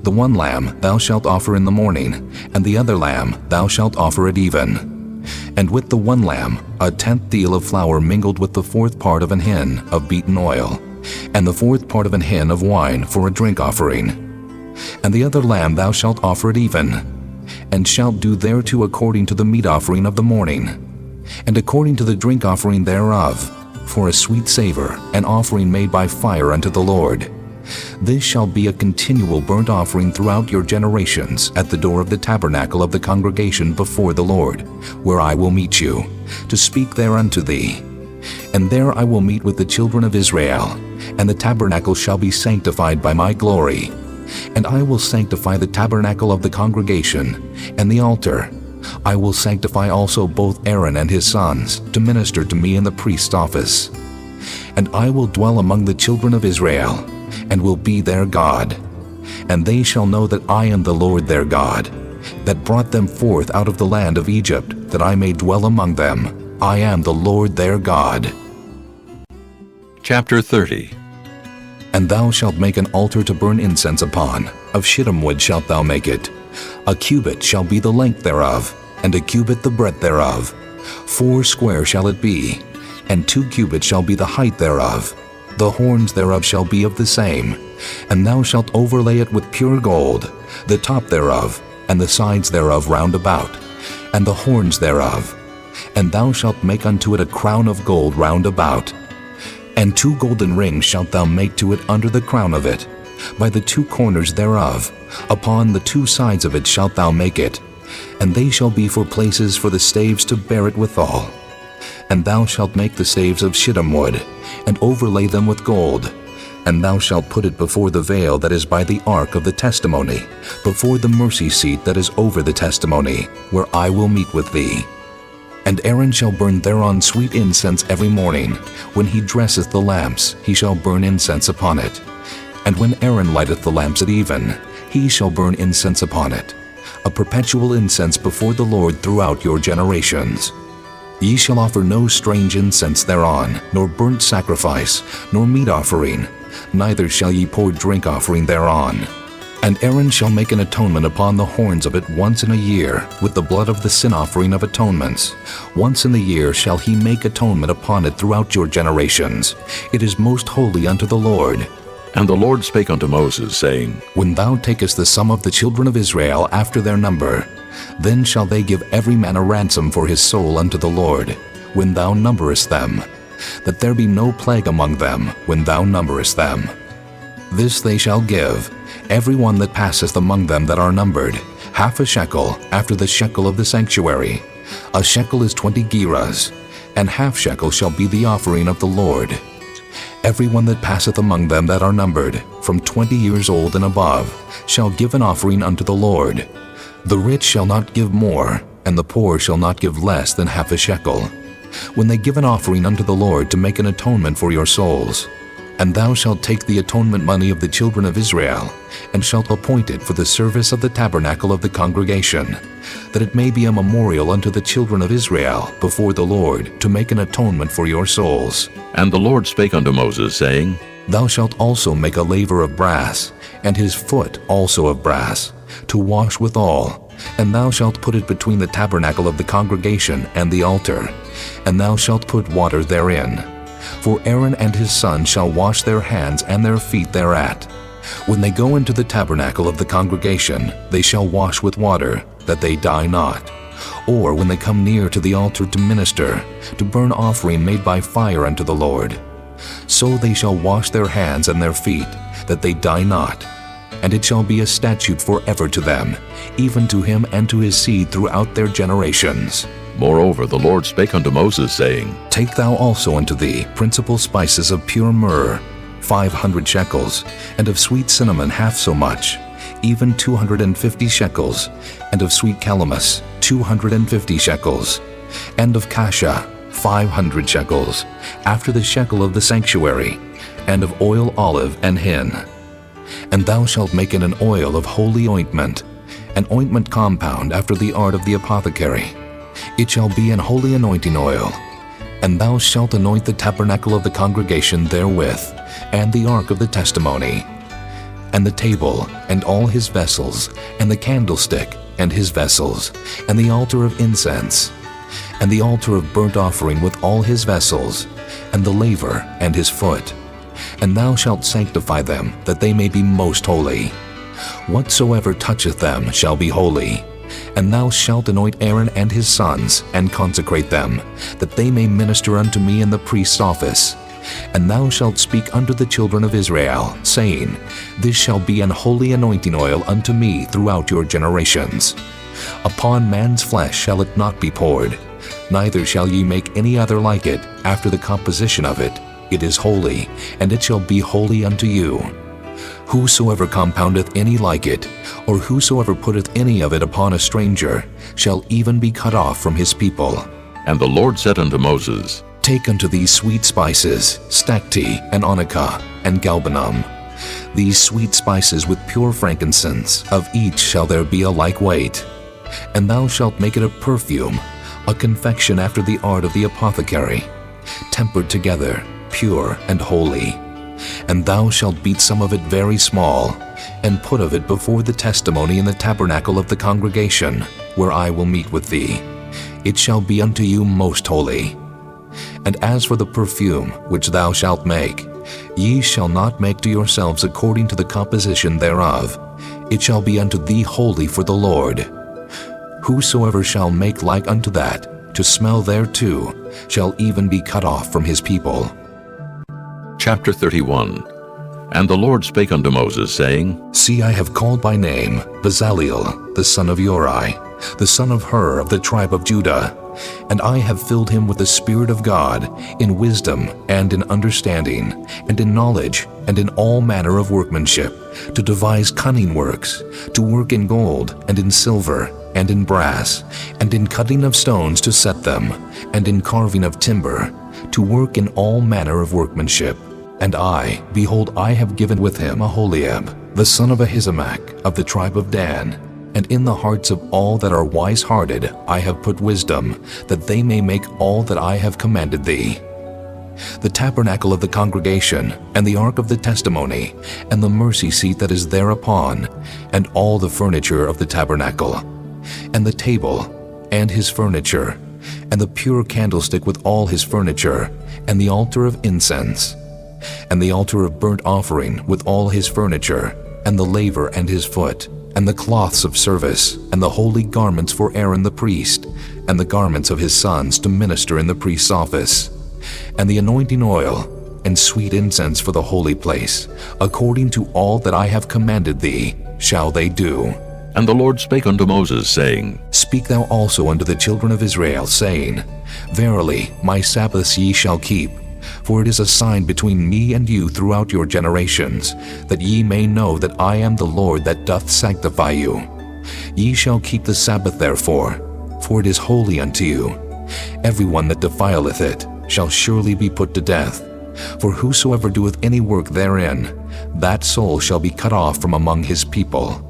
The 1 lamb thou shalt offer in the morning, and the other lamb thou shalt offer at even. And with the 1 lamb 1/10 deal of flour mingled with the 4th part of an hin of beaten oil, and the 4th part of an hin of wine for a drink offering. And the other lamb thou shalt offer at even, and shalt do thereto according to the meat offering of the morning, and according to the drink offering thereof, for a sweet savor, an offering made by fire unto the Lord. This shall be a continual burnt offering throughout your generations at the door of the tabernacle of the congregation before the Lord, where I will meet you, to speak there unto thee. And there I will meet with the children of Israel, and the tabernacle shall be sanctified by my glory. And I will sanctify the tabernacle of the congregation, and the altar. I will sanctify also both Aaron and his sons, to minister to me in the priest's office. And I will dwell among the children of Israel, and will be their God. And they shall know that I am the Lord their God, that brought them forth out of the land of Egypt, that I may dwell among them. I am the Lord their God. Chapter 30. And thou shalt make an altar to burn incense upon. Of shittim wood shalt thou make it. 1 cubit shall be the length thereof, and 1 cubit the breadth thereof. 4 square shall it be, and 2 cubits shall be the height thereof. The horns thereof shall be of the same. And thou shalt overlay it with pure gold, the top thereof, and the sides thereof round about, and the horns thereof. And thou shalt make unto it a crown of gold round about. And 2 golden rings shalt thou make to it under the crown of it, by the 2 corners thereof. Upon the 2 sides of it shalt thou make it, and they shall be for places for the staves to bear it withal. And thou shalt make the staves of shittim wood, and overlay them with gold. And thou shalt put it before the veil that is by the ark of the testimony, before the mercy seat that is over the testimony, where I will meet with thee. And Aaron shall burn thereon sweet incense every morning. When he dresseth the lamps, he shall burn incense upon it. And when Aaron lighteth the lamps at even, he shall burn incense upon it, a perpetual incense before the Lord throughout your generations. Ye shall offer no strange incense thereon, nor burnt sacrifice, nor meat offering, neither shall ye pour drink offering thereon. And Aaron shall make an atonement upon the horns of it once in a year, with the blood of the sin offering of atonements. Once in the year shall he make atonement upon it throughout your generations. It is most holy unto the Lord. And the Lord spake unto Moses, saying, When thou takest the sum of the children of Israel after their number, then shall they give every man a ransom for his soul unto the Lord, when thou numberest them, that there be no plague among them when thou numberest them. This they shall give, every one that passeth among them that are numbered, half a shekel after the shekel of the sanctuary. A shekel is 20 gerahs, and half shekel shall be the offering of the Lord. Every one that passeth among them that are numbered, from 20 years old and above, shall give an offering unto the Lord. The rich shall not give more, and the poor shall not give less than half a shekel, when they give an offering unto the Lord to make an atonement for your souls. And thou shalt take the atonement money of the children of Israel, and shalt appoint it for the service of the tabernacle of the congregation, that it may be a memorial unto the children of Israel before the Lord, to make an atonement for your souls. And the Lord spake unto Moses, saying, Thou shalt also make a laver of brass, and his foot also of brass, to wash withal, and thou shalt put it between the tabernacle of the congregation and the altar, and thou shalt put water therein. For Aaron and his sons shall wash their hands and their feet thereat. When they go into the tabernacle of the congregation, they shall wash with water, that they die not. Or when they come near to the altar to minister, to burn offering made by fire unto the Lord. So they shall wash their hands and their feet, that they die not. And it shall be a statute forever to them, even to him and to his seed throughout their generations. Moreover, the Lord spake unto Moses, saying, Take thou also unto thee principal spices of pure myrrh, 500 shekels, and of sweet cinnamon half so much, even 250 shekels, and of sweet calamus 250 shekels, and of cassia 500 shekels, after the shekel of the sanctuary, and of oil olive and hin. And thou shalt make it an oil of holy ointment, an ointment compound after the art of the apothecary. It shall be an holy anointing oil. And thou shalt anoint the tabernacle of the congregation therewith, and the ark of the testimony, and the table, and all his vessels, and the candlestick, and his vessels, and the altar of incense, and the altar of burnt offering with all his vessels, and the laver, and his foot. And thou shalt sanctify them, that they may be most holy. Whatsoever toucheth them shall be holy. And thou shalt anoint Aaron and his sons, and consecrate them, that they may minister unto me in the priest's office. And thou shalt speak unto the children of Israel, saying, This shall be an holy anointing oil unto me throughout your generations. Upon man's flesh shall it not be poured, neither shall ye make any other like it after the composition of it. It is holy, and it shall be holy unto you. Whosoever compoundeth any like it, or whosoever putteth any of it upon a stranger, shall even be cut off from his people. And the Lord said unto Moses, Take unto thee sweet spices, stacte, and onycha, and galbanum. These sweet spices with pure frankincense, of each shall there be a like weight. And thou shalt make it a perfume, a confection after the art of the apothecary, tempered together, pure and holy. And thou shalt beat some of it very small, and put of it before the testimony in the tabernacle of the congregation, where I will meet with thee. It shall be unto you most holy. And as for the perfume which thou shalt make, ye shall not make to yourselves according to the composition thereof. It shall be unto thee holy for the Lord. Whosoever shall make like unto that, to smell thereto, shall even be cut off from his people. Chapter 31. And the Lord spake unto Moses, saying, See, I have called by name Bezaleel, the son of Uri, the son of Hur of the tribe of Judah, and I have filled him with the Spirit of God, in wisdom, and in understanding, and in knowledge, and in all manner of workmanship, to devise cunning works, to work in gold, and in silver, and in brass, and in cutting of stones to set them, and in carving of timber, to work in all manner of workmanship. And I, behold, I have given with him Aholiab, the son of Ahisamach, of the tribe of Dan, And in the hearts of all that are wise-hearted I have put wisdom, that they may make all that I have commanded thee. The tabernacle of the congregation, and the ark of the testimony, and the mercy seat that is thereupon, and all the furniture of the tabernacle, and the table, and his furniture, and the pure candlestick with all his furniture, and the altar of incense, and the altar of burnt offering with all his furniture, and the laver and his foot, and the cloths of service, and the holy garments for Aaron the priest, and the garments of his sons to minister in the priest's office, and the anointing oil, and sweet incense for the holy place, according to all that I have commanded thee, shall they do. And the Lord spake unto Moses, saying, Speak thou also unto the children of Israel, saying, Verily, my Sabbaths ye shall keep, for it is a sign between me and you throughout your generations, that ye may know that I am the Lord that doth sanctify you. Ye shall keep the Sabbath therefore, for it is holy unto you. Every one that defileth it shall surely be put to death. For whosoever doeth any work therein, that soul shall be cut off from among his people.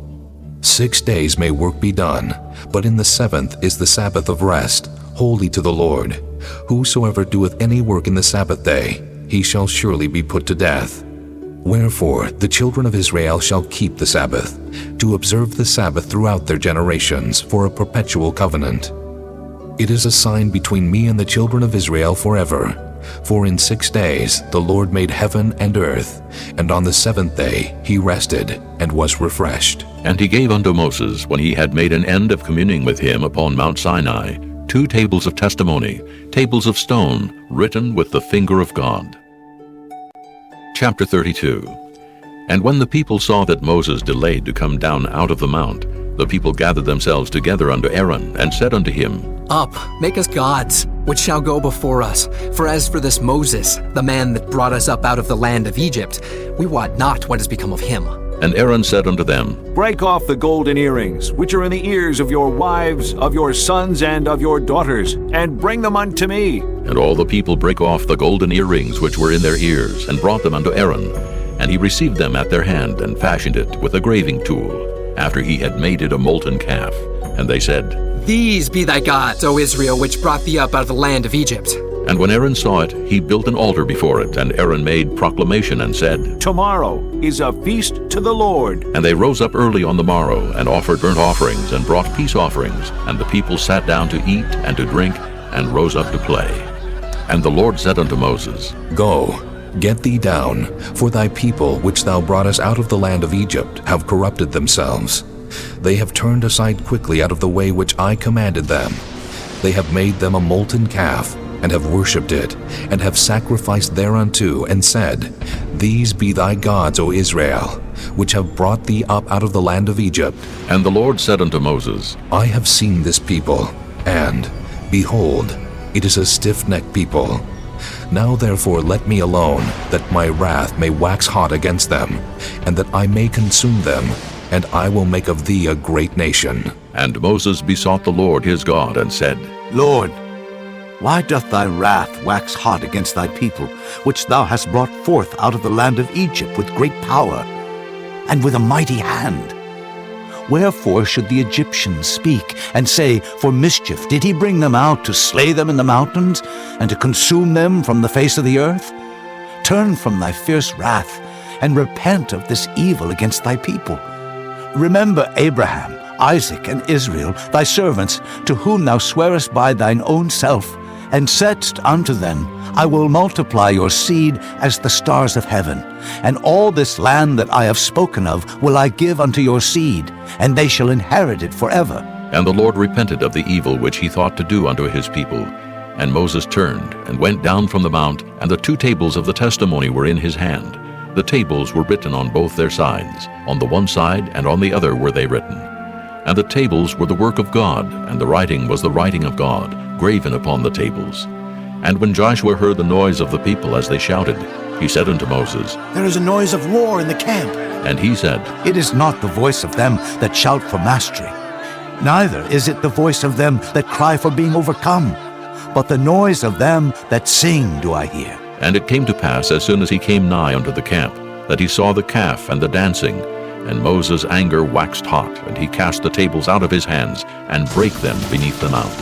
6 days may work be done, but in the seventh is the Sabbath of rest, holy to the Lord. Whosoever doeth any work in the Sabbath day, he shall surely be put to death. Wherefore the children of Israel shall keep the Sabbath, to observe the Sabbath throughout their generations for a perpetual covenant. It is a sign between me and the children of Israel forever. For in 6 days the Lord made heaven and earth, and on the seventh day he rested and was refreshed. And he gave unto Moses, when he had made an end of communing with him upon Mount Sinai, 2 tables of testimony, tables of stone, written with the finger of God. Chapter 32. And when the people saw that Moses delayed to come down out of the mount, the people gathered themselves together unto Aaron, and said unto him, Up, make us gods, which shall go before us. For as for this Moses, the man that brought us up out of the land of Egypt, we wot not what has become of him. And Aaron said unto them, Break off the golden earrings, which are in the ears of your wives, of your sons, and of your daughters, and bring them unto me. And all the people brake off the golden earrings which were in their ears, and brought them unto Aaron. And he received them at their hand, and fashioned it with a graving tool, after he had made it a molten calf. And they said, These be thy gods, O Israel, which brought thee up out of the land of Egypt. And when Aaron saw it, he built an altar before it, and Aaron made proclamation and said, Tomorrow is a feast to the Lord. And they rose up early on the morrow, and offered burnt offerings, and brought peace offerings. And the people sat down to eat and to drink, and rose up to play. And the Lord said unto Moses, Go, get thee down, for thy people which thou broughtest out of the land of Egypt have corrupted themselves. They have turned aside quickly out of the way which I commanded them. They have made them a molten calf, and have worshipped it, and have sacrificed thereunto, and said, These be thy gods, O Israel, which have brought thee up out of the land of Egypt. And the Lord said unto Moses, I have seen this people, and, behold, it is a stiff-necked people. Now therefore let me alone, that my wrath may wax hot against them, and that I may consume them, and I will make of thee a great nation. And Moses besought the Lord his God, and said, Lord, why doth thy wrath wax hot against thy people, which thou hast brought forth out of the land of Egypt with great power, and with a mighty hand? Wherefore should the Egyptians speak, and say, For mischief did he bring them out to slay them in the mountains, and to consume them from the face of the earth? Turn from thy fierce wrath, and repent of this evil against thy people. Remember Abraham, Isaac, and Israel, thy servants, to whom thou swarest by thine own self, and saidst unto them, I will multiply your seed as the stars of heaven, and all this land that I have spoken of will I give unto your seed, and they shall inherit it forever. And the Lord repented of the evil which he thought to do unto his people. And Moses turned, and went down from the mount, and the 2 tables of the testimony were in his hand. The tables were written on both their sides, on the one side and on the other were they written. And the tables were the work of God, and the writing was the writing of God, graven upon the tables. And when Joshua heard the noise of the people as they shouted, he said unto Moses, There is a noise of war in the camp. And he said, It is not the voice of them that shout for mastery, neither is it the voice of them that cry for being overcome, but the noise of them that sing do I hear. And it came to pass, as soon as he came nigh unto the camp, that he saw the calf and the dancing. And Moses' anger waxed hot, and he cast the tables out of his hands, and brake them beneath the mount.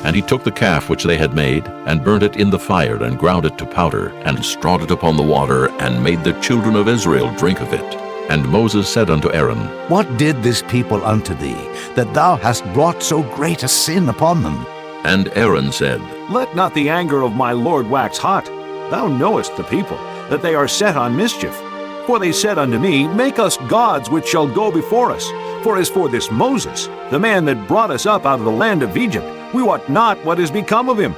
And he took the calf which they had made, and burnt it in the fire, and ground it to powder, and strawed it upon the water, and made the children of Israel drink of it. And Moses said unto Aaron, What did this people unto thee, that thou hast brought so great a sin upon them? And Aaron said, Let not the anger of my lord wax hot. Thou knowest the people, that they are set on mischief. For they said unto me, Make us gods which shall go before us. For as for this Moses, the man that brought us up out of the land of Egypt, we wot not what is become of him.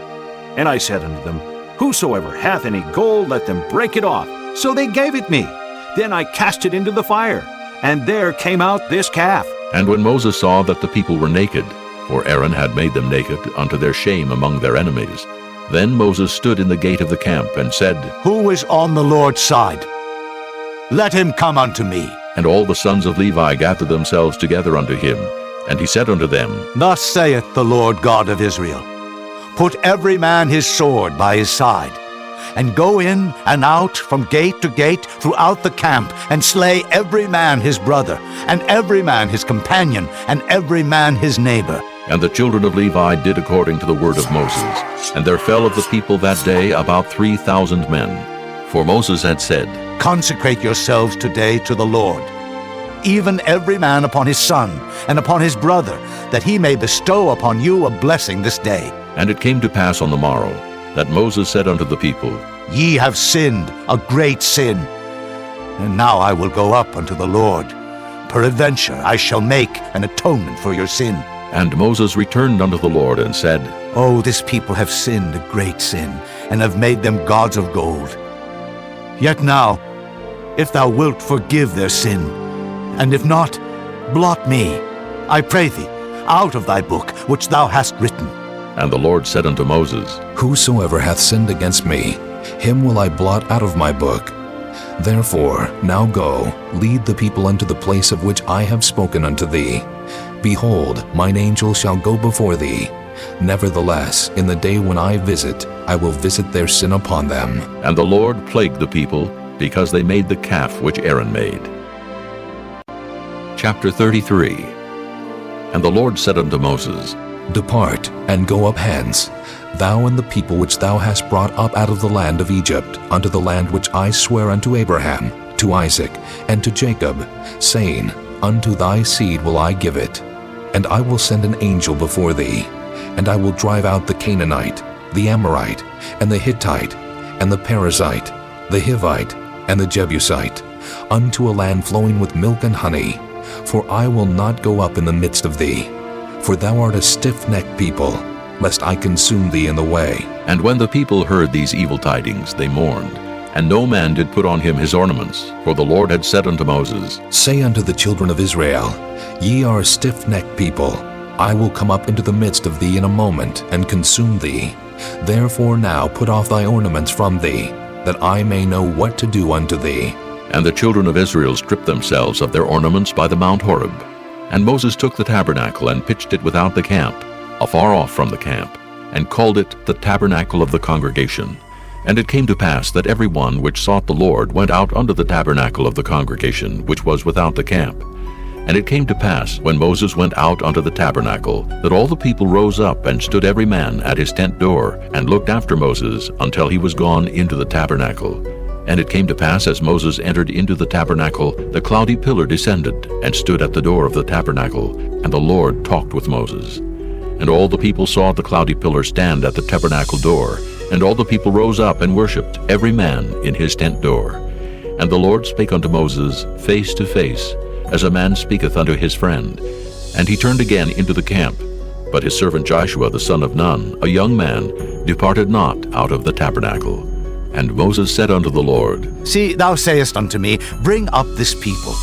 And I said unto them, Whosoever hath any gold, let them break it off. So they gave it me. Then I cast it into the fire, and there came out this calf. And when Moses saw that the people were naked, for Aaron had made them naked unto their shame among their enemies, then Moses stood in the gate of the camp, and said, Who is on the Lord's side? Let him come unto me. And all the sons of Levi gathered themselves together unto him. And he said unto them, Thus saith the Lord God of Israel, Put every man his sword by his side, and go in and out from gate to gate throughout the camp, and slay every man his brother, and every man his companion, and every man his neighbor. And the children of Levi did according to the word of Moses. And there fell of the people that day about 3,000 men. For Moses had said, Consecrate yourselves today to the Lord, even every man upon his son, and upon his brother, that he may bestow upon you a blessing this day. And it came to pass on the morrow, that Moses said unto the people, Ye have sinned a great sin. And now I will go up unto the Lord. Peradventure I shall make an atonement for your sin. And Moses returned unto the Lord, and said, Oh, this people have sinned a great sin, and have made them gods of gold. Yet now, if thou wilt forgive their sin, and if not, blot me, I pray thee, out of thy book which thou hast written. And the Lord said unto Moses, Whosoever hath sinned against me, him will I blot out of my book. Therefore now go, lead the people unto the place of which I have spoken unto thee. Behold, mine angel shall go before thee. Nevertheless, in the day when I visit, I will visit their sin upon them. And the Lord plagued the people, because they made the calf which Aaron made. Chapter 33. And the Lord said unto Moses, Depart, and go up hence, thou and the people which thou hast brought up out of the land of Egypt, unto the land which I swear unto Abraham, to Isaac, and to Jacob, saying, Unto thy seed will I give it. And I will send an angel before thee, and I will drive out the Canaanite, the Amorite, and the Hittite, and the Perizzite, the Hivite, and the Jebusite, unto a land flowing with milk and honey. For I will not go up in the midst of thee, for thou art a stiff-necked people, lest I consume thee in the way. And when the people heard these evil tidings, they mourned, and no man did put on him his ornaments. For the Lord had said unto Moses, Say unto the children of Israel, Ye are a stiff-necked people. I will come up into the midst of thee in a moment, and consume thee. Therefore now put off thy ornaments from thee, that I may know what to do unto thee. And the children of Israel stripped themselves of their ornaments by the Mount Horeb. And Moses took the tabernacle, and pitched it without the camp, afar off from the camp, and called it the tabernacle of the congregation. And it came to pass that every one which sought the Lord went out unto the tabernacle of the congregation, which was without the camp. And it came to pass, when Moses went out unto the tabernacle, that all the people rose up, and stood every man at his tent door, and looked after Moses until he was gone into the tabernacle. And it came to pass, as Moses entered into the tabernacle, the cloudy pillar descended, and stood at the door of the tabernacle, and the Lord talked with Moses. And all the people saw the cloudy pillar stand at the tabernacle door, and all the people rose up and worshipped, every man in his tent door. And the Lord spake unto Moses face to face, as a man speaketh unto his friend. And he turned again into the camp. But his servant Joshua the son of Nun, a young man, departed not out of the tabernacle. And Moses said unto the Lord, See, thou sayest unto me, Bring up this people.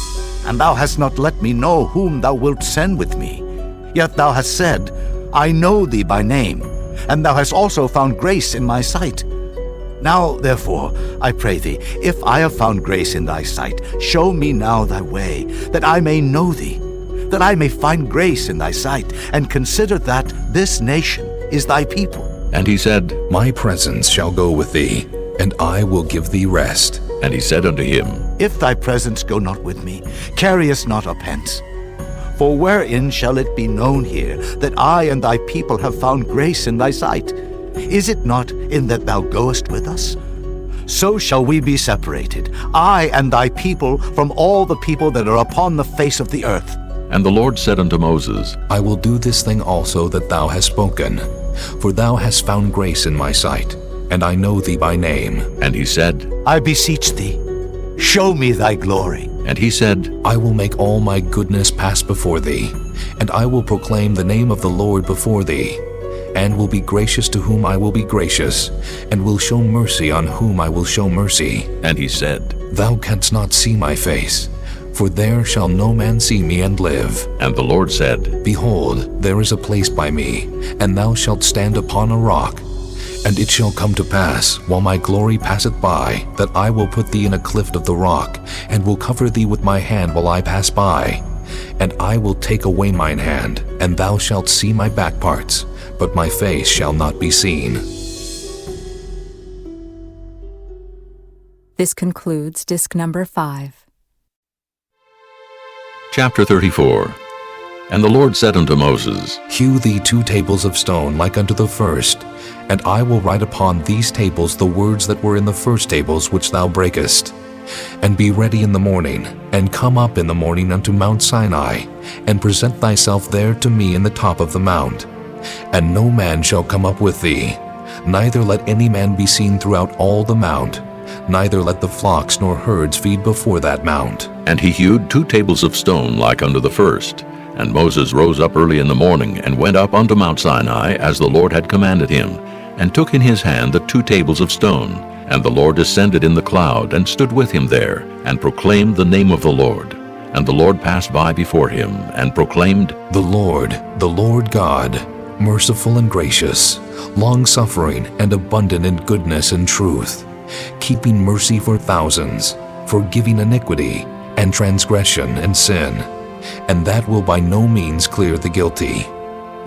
And thou hast not let me know whom thou wilt send with me. Yet thou hast said, I know thee by name, and thou hast also found grace in my sight. Now, therefore, I pray thee, if I have found grace in thy sight, show me now thy way, that I may know thee, that I may find grace in thy sight, and consider that this nation is thy people. And he said, My presence shall go with thee, and I will give thee rest. And he said unto him, If thy presence go not with me, carry us not up hence. For wherein shall it be known here that I and thy people have found grace in thy sight? Is it not in that thou goest with us? So shall we be separated, I and thy people, from all the people that are upon the face of the earth. And the Lord said unto Moses, I will do this thing also that thou hast spoken, for thou hast found grace in my sight, and I know thee by name. And he said, I beseech thee, show me thy glory. And he said, I will make all my goodness pass before thee, and I will proclaim the name of the Lord before thee, and will be gracious to whom I will be gracious, and will show mercy on whom I will show mercy. And he said, Thou canst not see my face, for there shall no man see me and live. And the Lord said, Behold, there is a place by me, and thou shalt stand upon a rock. And it shall come to pass, while my glory passeth by, that I will put thee in a cleft of the rock, and will cover thee with my hand while I pass by. And I will take away mine hand, and thou shalt see my back parts, but my face shall not be seen. This concludes disc number 5. Chapter 34. And the Lord said unto Moses, Hew thee 2 tables of stone like unto the first, and I will write upon these tables the words that were in the first tables which thou breakest. And be ready in the morning, and come up in the morning unto Mount Sinai, and present thyself there to me in the top of the mount. And no man shall come up with thee, neither let any man be seen throughout all the mount, neither let the flocks nor herds feed before that mount. And he hewed 2 tables of stone like unto the first. And Moses rose up early in the morning, and went up unto Mount Sinai, as the Lord had commanded him, and took in his hand the 2 tables of stone. And the Lord descended in the cloud, and stood with him there, and proclaimed the name of the Lord. And the Lord passed by before him, and proclaimed, The Lord God, merciful and gracious, long-suffering and abundant in goodness and truth, keeping mercy for thousands, forgiving iniquity and transgression and sin, and that will by no means clear the guilty,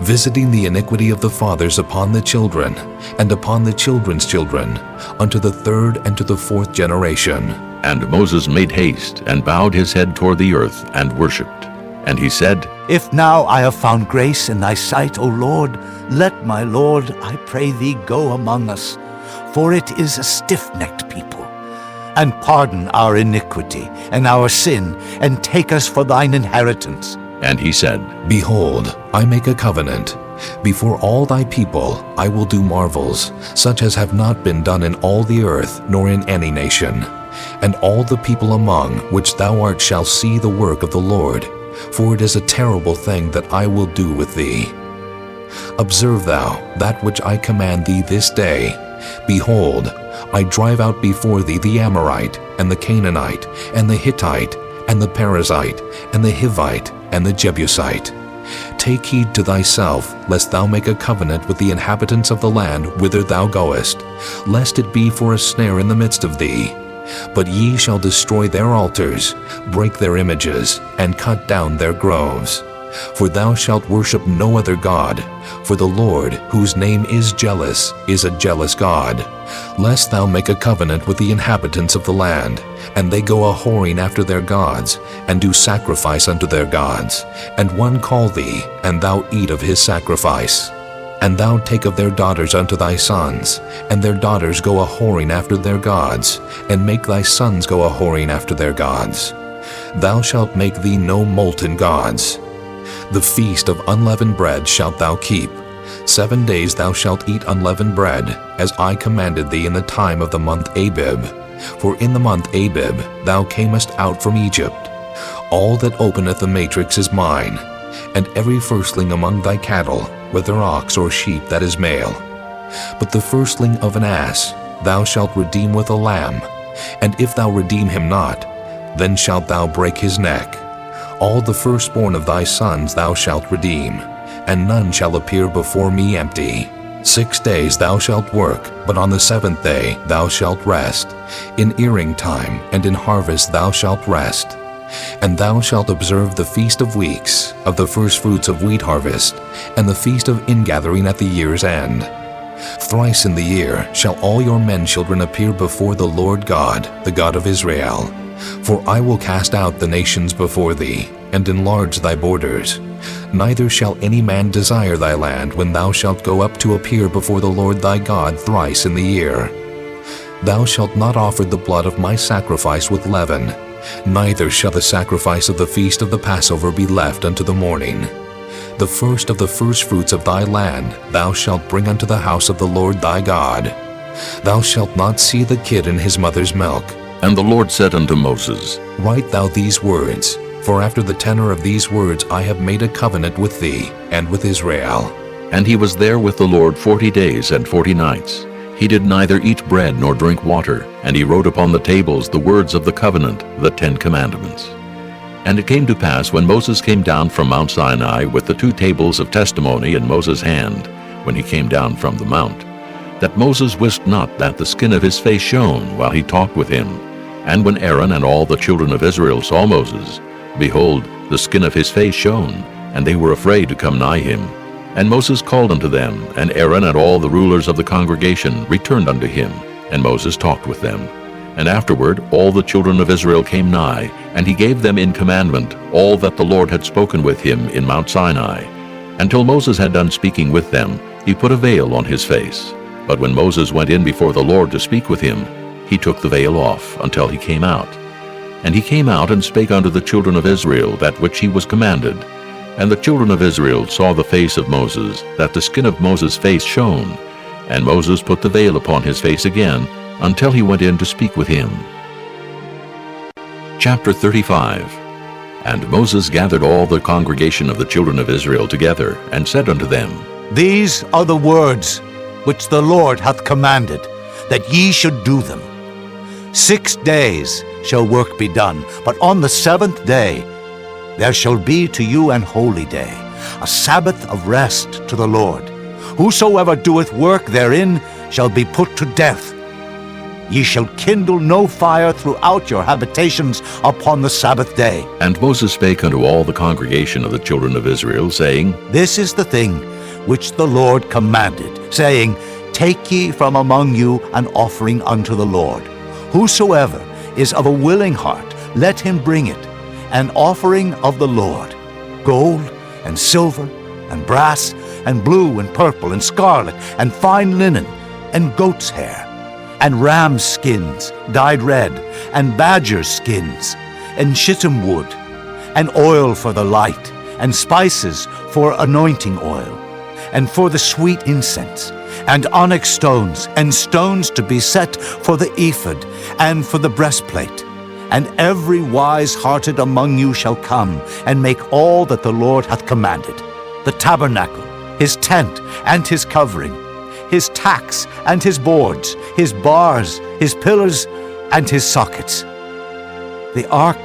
visiting the iniquity of the fathers upon the children, and upon the children's children, unto the 3rd and to the 4th generation. And Moses made haste, and bowed his head toward the earth, and worshipped. And he said, If now I have found grace in thy sight, O Lord, let my Lord, I pray thee, go among us, for it is a stiff-necked people. And pardon our iniquity and our sin, and take us for thine inheritance. And he said, Behold, I make a covenant. Before all thy people I will do marvels, such as have not been done in all the earth, nor in any nation. And all the people among which thou art shall see the work of the Lord, for it is a terrible thing that I will do with thee. Observe thou that which I command thee this day. Behold, I drive out before thee the Amorite, and the Canaanite, and the Hittite, and the Perizzite, and the Hivite, and the Jebusite. Take heed to thyself, lest thou make a covenant with the inhabitants of the land whither thou goest, lest it be for a snare in the midst of thee. But ye shall destroy their altars, break their images, and cut down their groves. For thou shalt worship no other God, for the Lord, whose name is jealous, is a jealous God, lest thou make a covenant with the inhabitants of the land, and they go a-whoring after their gods, and do sacrifice unto their gods, and one call thee, and thou eat of his sacrifice. And thou take of their daughters unto thy sons, and their daughters go a-whoring after their gods, and make thy sons go a-whoring after their gods. Thou shalt make thee no molten gods. The feast of unleavened bread shalt thou keep. 7 days thou shalt eat unleavened bread, as I commanded thee in the time of the month Abib. For in the month Abib thou camest out from Egypt. All that openeth the matrix is mine, and every firstling among thy cattle, whether ox or sheep that is male. But the firstling of an ass thou shalt redeem with a lamb, and if thou redeem him not, then shalt thou break his neck. All the firstborn of thy sons thou shalt redeem, and none shall appear before me empty. 6 days thou shalt work, but on the 7th day thou shalt rest. In earing time and in harvest thou shalt rest. And thou shalt observe the feast of weeks, of the firstfruits of wheat harvest, and the feast of ingathering at the year's end. Thrice in the year shall all your men children appear before the Lord God, the God of Israel. For I will cast out the nations before thee, and enlarge thy borders. Neither shall any man desire thy land when thou shalt go up to appear before the Lord thy God thrice in the year. Thou shalt not offer the blood of my sacrifice with leaven, neither shall the sacrifice of the feast of the Passover be left unto the morning. The first of the firstfruits of thy land thou shalt bring unto the house of the Lord thy God. Thou shalt not see the kid in his mother's milk. And the Lord said unto Moses, Write thou these words, for after the tenor of these words I have made a covenant with thee and with Israel. And he was there with the Lord 40 days and 40 nights. He did neither eat bread nor drink water, and he wrote upon the tables the words of the covenant, the 10 commandments. And it came to pass, when Moses came down from Mount Sinai with the 2 tables of testimony in Moses' hand, when he came down from the mount, that Moses wist not that the skin of his face shone while he talked with him. And when Aaron and all the children of Israel saw Moses, behold, the skin of his face shone, and they were afraid to come nigh him. And Moses called unto them, and Aaron and all the rulers of the congregation returned unto him, and Moses talked with them. And afterward all the children of Israel came nigh, and he gave them in commandment all that the Lord had spoken with him in Mount Sinai. Until Moses had done speaking with them, he put a veil on his face. But when Moses went in before the Lord to speak with him, he took the veil off until he came out. And he came out and spake unto the children of Israel that which he was commanded. And the children of Israel saw the face of Moses, that the skin of Moses' face shone. And Moses put the veil upon his face again, until he went in to speak with him. Chapter 35. And Moses gathered all the congregation of the children of Israel together, and said unto them, These are the words which the Lord hath commanded, that ye should do them. 6 days shall work be done, but on the 7th day there shall be to you an holy day, a Sabbath of rest to the Lord. Whosoever doeth work therein shall be put to death. Ye shall kindle no fire throughout your habitations upon the Sabbath day. And Moses spake unto all the congregation of the children of Israel, saying, This is the thing which the Lord commanded, saying, Take ye from among you an offering unto the Lord. Whosoever is of a willing heart, let him bring it, an offering of the Lord, gold and silver and brass and blue and purple and scarlet and fine linen and goat's hair and ram's skins dyed red and badger's skins and shittim wood and oil for the light and spices for anointing oil and for the sweet incense and onyx stones and stones to be set for the ephod and for the breastplate. And every wise-hearted among you shall come and make all that the Lord hath commanded: the tabernacle, his tent and his covering, his tacks and his boards, his bars, his pillars and his sockets, the ark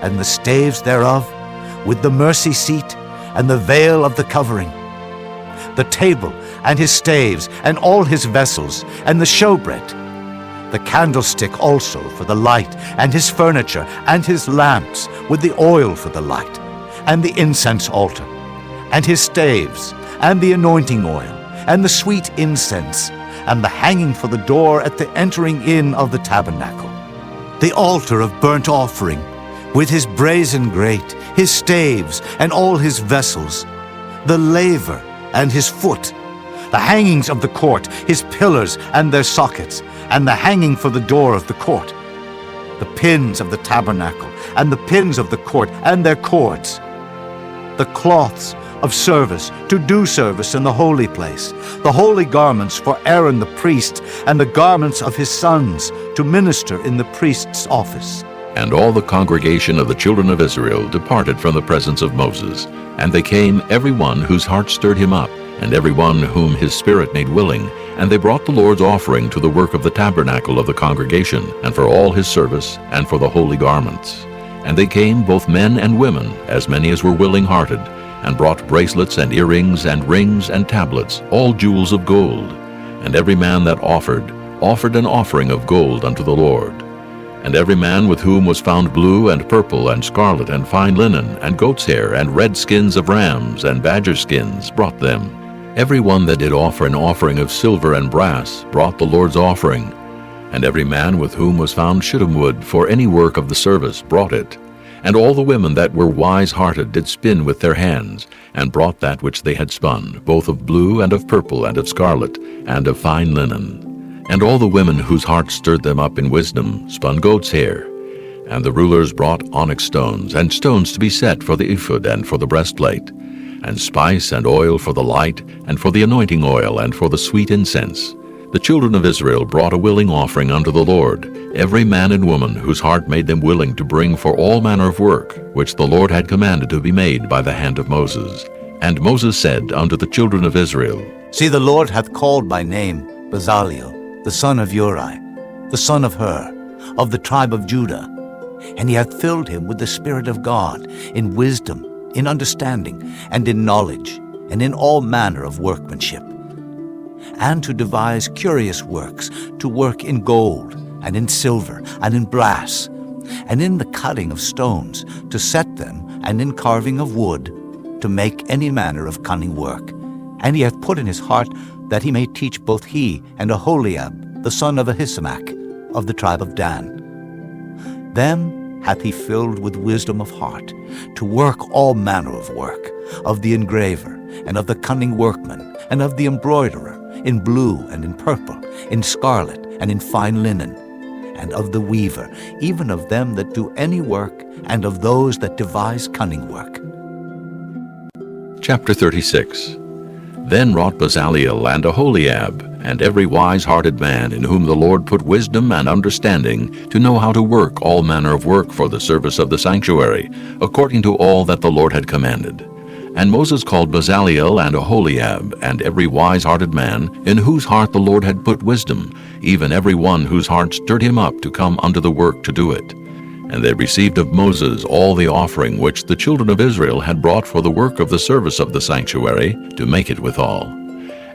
and the staves thereof, with the mercy seat and the veil of the covering, the table and his staves and all his vessels, and the showbread, the candlestick also for the light, and his furniture, and his lamps with the oil for the light, and the incense altar, and his staves, and the anointing oil, and the sweet incense, and the hanging for the door at the entering in of the tabernacle, the altar of burnt offering, with his brazen grate, his staves, and all his vessels, the laver and his foot, the hangings of the court, his pillars and their sockets, and the hanging for the door of the court, the pins of the tabernacle, and the pins of the court, and their cords, the cloths of service to do service in the holy place, the holy garments for Aaron the priest, and the garments of his sons to minister in the priest's office. And all the congregation of the children of Israel departed from the presence of Moses. And they came, every one whose heart stirred him up, and every one whom his spirit made willing. And they brought the Lord's offering to the work of the tabernacle of the congregation, and for all his service, and for the holy garments. And they came, both men and women, as many as were willing-hearted, and brought bracelets and earrings and rings and tablets, all jewels of gold. And every man that offered an offering of gold unto the Lord. And every man with whom was found blue and purple and scarlet and fine linen and goat's hair and red skins of rams and badger skins brought them. Every one that did offer an offering of silver and brass brought the Lord's offering. And every man with whom was found shittim wood for any work of the service brought it. And all the women that were wise-hearted did spin with their hands, and brought that which they had spun, both of blue and of purple and of scarlet and of fine linen. And all the women whose hearts stirred them up in wisdom spun goat's hair. And the rulers brought onyx stones, and stones to be set for the ephod and for the breastplate, and spice and oil for the light, and for the anointing oil, and for the sweet incense. The children of Israel brought a willing offering unto the Lord, every man and woman whose heart made them willing to bring for all manner of work, which the Lord had commanded to be made by the hand of Moses. And Moses said unto the children of Israel, See, the Lord hath called by name Bezaleel, the son of Uri, the son of Hur, of the tribe of Judah. And he hath filled him with the Spirit of God, in wisdom, in understanding, and in knowledge, and in all manner of workmanship, and to devise curious works, to work in gold, and in silver, and in brass, and in the cutting of stones, to set them, and in carving of wood, to make any manner of cunning work. And he hath put in his heart that he may teach both he and Aholiab, the son of Ahisamach, of the tribe of Dan. Them hath he filled with wisdom of heart, to work all manner of work, of the engraver, and of the cunning workman, and of the embroiderer, in blue and in purple, in scarlet and in fine linen, and of the weaver, even of them that do any work, and of those that devise cunning work. Chapter 36. Then wrought Bezaleel and Aholiab, and every wise-hearted man in whom the Lord put wisdom and understanding, to know how to work all manner of work for the service of the sanctuary, according to all that the Lord had commanded. And Moses called Bezaleel and Aholiab, and every wise-hearted man, in whose heart the Lord had put wisdom, even every one whose heart stirred him up to come unto the work to do it. And they received of Moses all the offering which the children of Israel had brought for the work of the service of the sanctuary, to make it withal.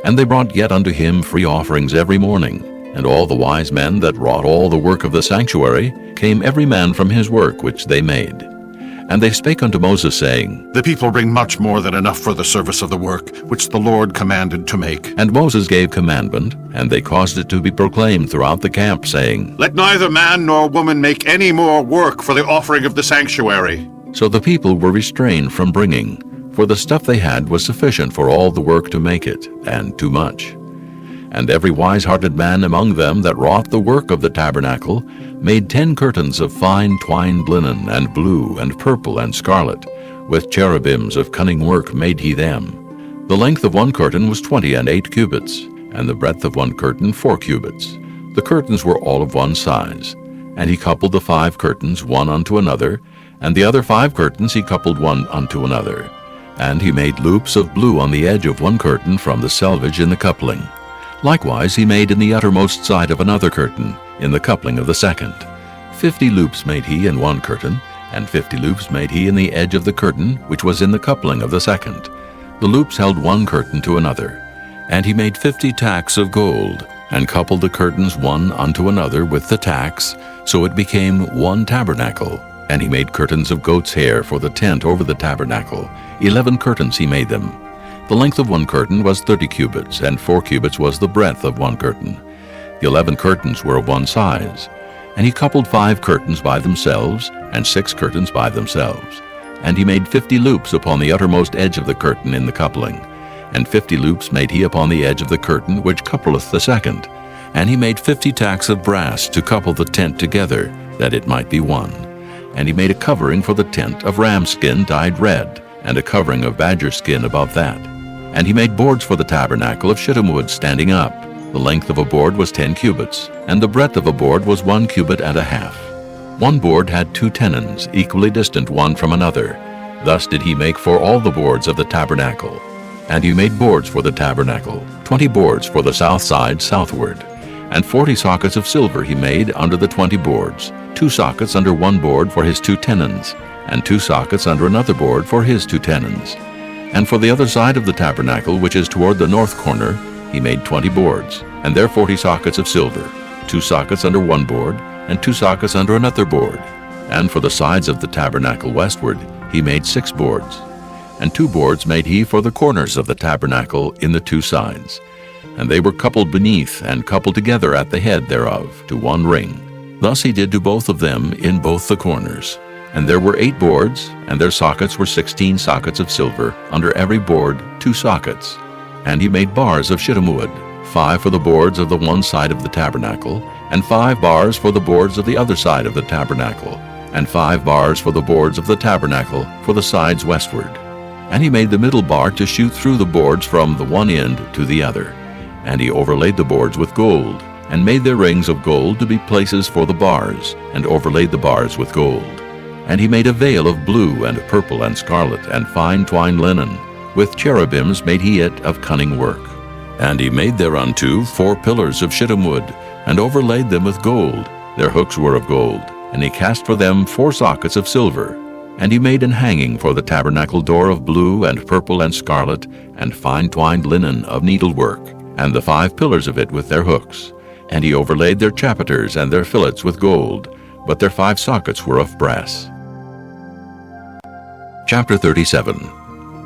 And they brought yet unto him free offerings every morning. And all the wise men that wrought all the work of the sanctuary came every man from his work which they made. And they spake unto Moses, saying, The people bring much more than enough for the service of the work, which the Lord commanded to make. And Moses gave commandment, and they caused it to be proclaimed throughout the camp, saying, Let neither man nor woman make any more work for the offering of the sanctuary. So the people were restrained from bringing, for the stuff they had was sufficient for all the work to make it, and too much. And every wise-hearted man among them that wrought the work of the tabernacle made 10 curtains of fine twined linen, and blue, and purple, and scarlet. With cherubims of cunning work made he them. The length of one curtain was 28 cubits, and the breadth of one curtain 4 cubits. The curtains were all of one size. And he coupled the 5 curtains one unto another, and the other 5 curtains he coupled one unto another. And he made loops of blue on the edge of one curtain from the selvage in the coupling. Likewise he made in the uttermost side of another curtain, in the coupling of the second. 50 loops made he in one curtain, and 50 loops made he in the edge of the curtain, which was in the coupling of the second. The loops held one curtain to another. And he made 50 tacks of gold, and coupled the curtains one unto another with the tacks, so it became one tabernacle. And he made curtains of goat's hair for the tent over the tabernacle. 11 curtains he made them. The length of one curtain was 30 cubits, and 4 cubits was the breadth of one curtain. The 11 curtains were of one size. And he coupled 5 curtains by themselves, and 6 curtains by themselves. And he made 50 loops upon the uttermost edge of the curtain in the coupling. And 50 loops made he upon the edge of the curtain which coupleth the second. And he made 50 tacks of brass to couple the tent together, that it might be one. And he made a covering for the tent of ram skin dyed red, and a covering of badger skin above that. And he made boards for the tabernacle of shittim wood standing up. The length of a board was 10 cubits, and the breadth of a board was 1 cubit and a half. One board had 2 tenons, equally distant one from another. Thus did he make for all the boards of the tabernacle. And he made boards for the tabernacle, 20 boards for the south side southward. And 40 sockets of silver he made under the 20 boards, 2 sockets under one board for his 2 tenons, and 2 sockets under another board for his 2 tenons. And for the other side of the tabernacle, which is toward the north corner, he made 20 boards, and there 40 sockets of silver, 2 sockets under one board, and 2 sockets under another board. And for the sides of the tabernacle westward, he made 6 boards. And 2 boards made he for the corners of the tabernacle in the 2 sides. and they were coupled beneath and coupled together at the head thereof to one ring. Thus he did to both of them in both the corners. And there were 8 boards, and their sockets were 16 sockets of silver, under every board 2 sockets. And he made bars of shittim wood, 5 for the boards of the one side of the tabernacle, and 5 bars for the boards of the other side of the tabernacle, and 5 bars for the boards of the tabernacle for the sides westward. And he made the middle bar to shoot through the boards from the one end to the other. And he overlaid the boards with gold, and made their rings of gold to be places for the bars, and overlaid the bars with gold. And he made a veil of blue and purple and scarlet and fine twined linen. With cherubims made he it of cunning work. And he made thereunto 4 pillars of shittim wood, and overlaid them with gold. Their hooks were of gold. And he cast for them 4 sockets of silver. And he made an hanging for the tabernacle door of blue and purple and scarlet, and fine twined linen of needlework, and the 5 pillars of it with their hooks. And he overlaid their chapiters and their fillets with gold, but their 5 sockets were of brass. Chapter 37.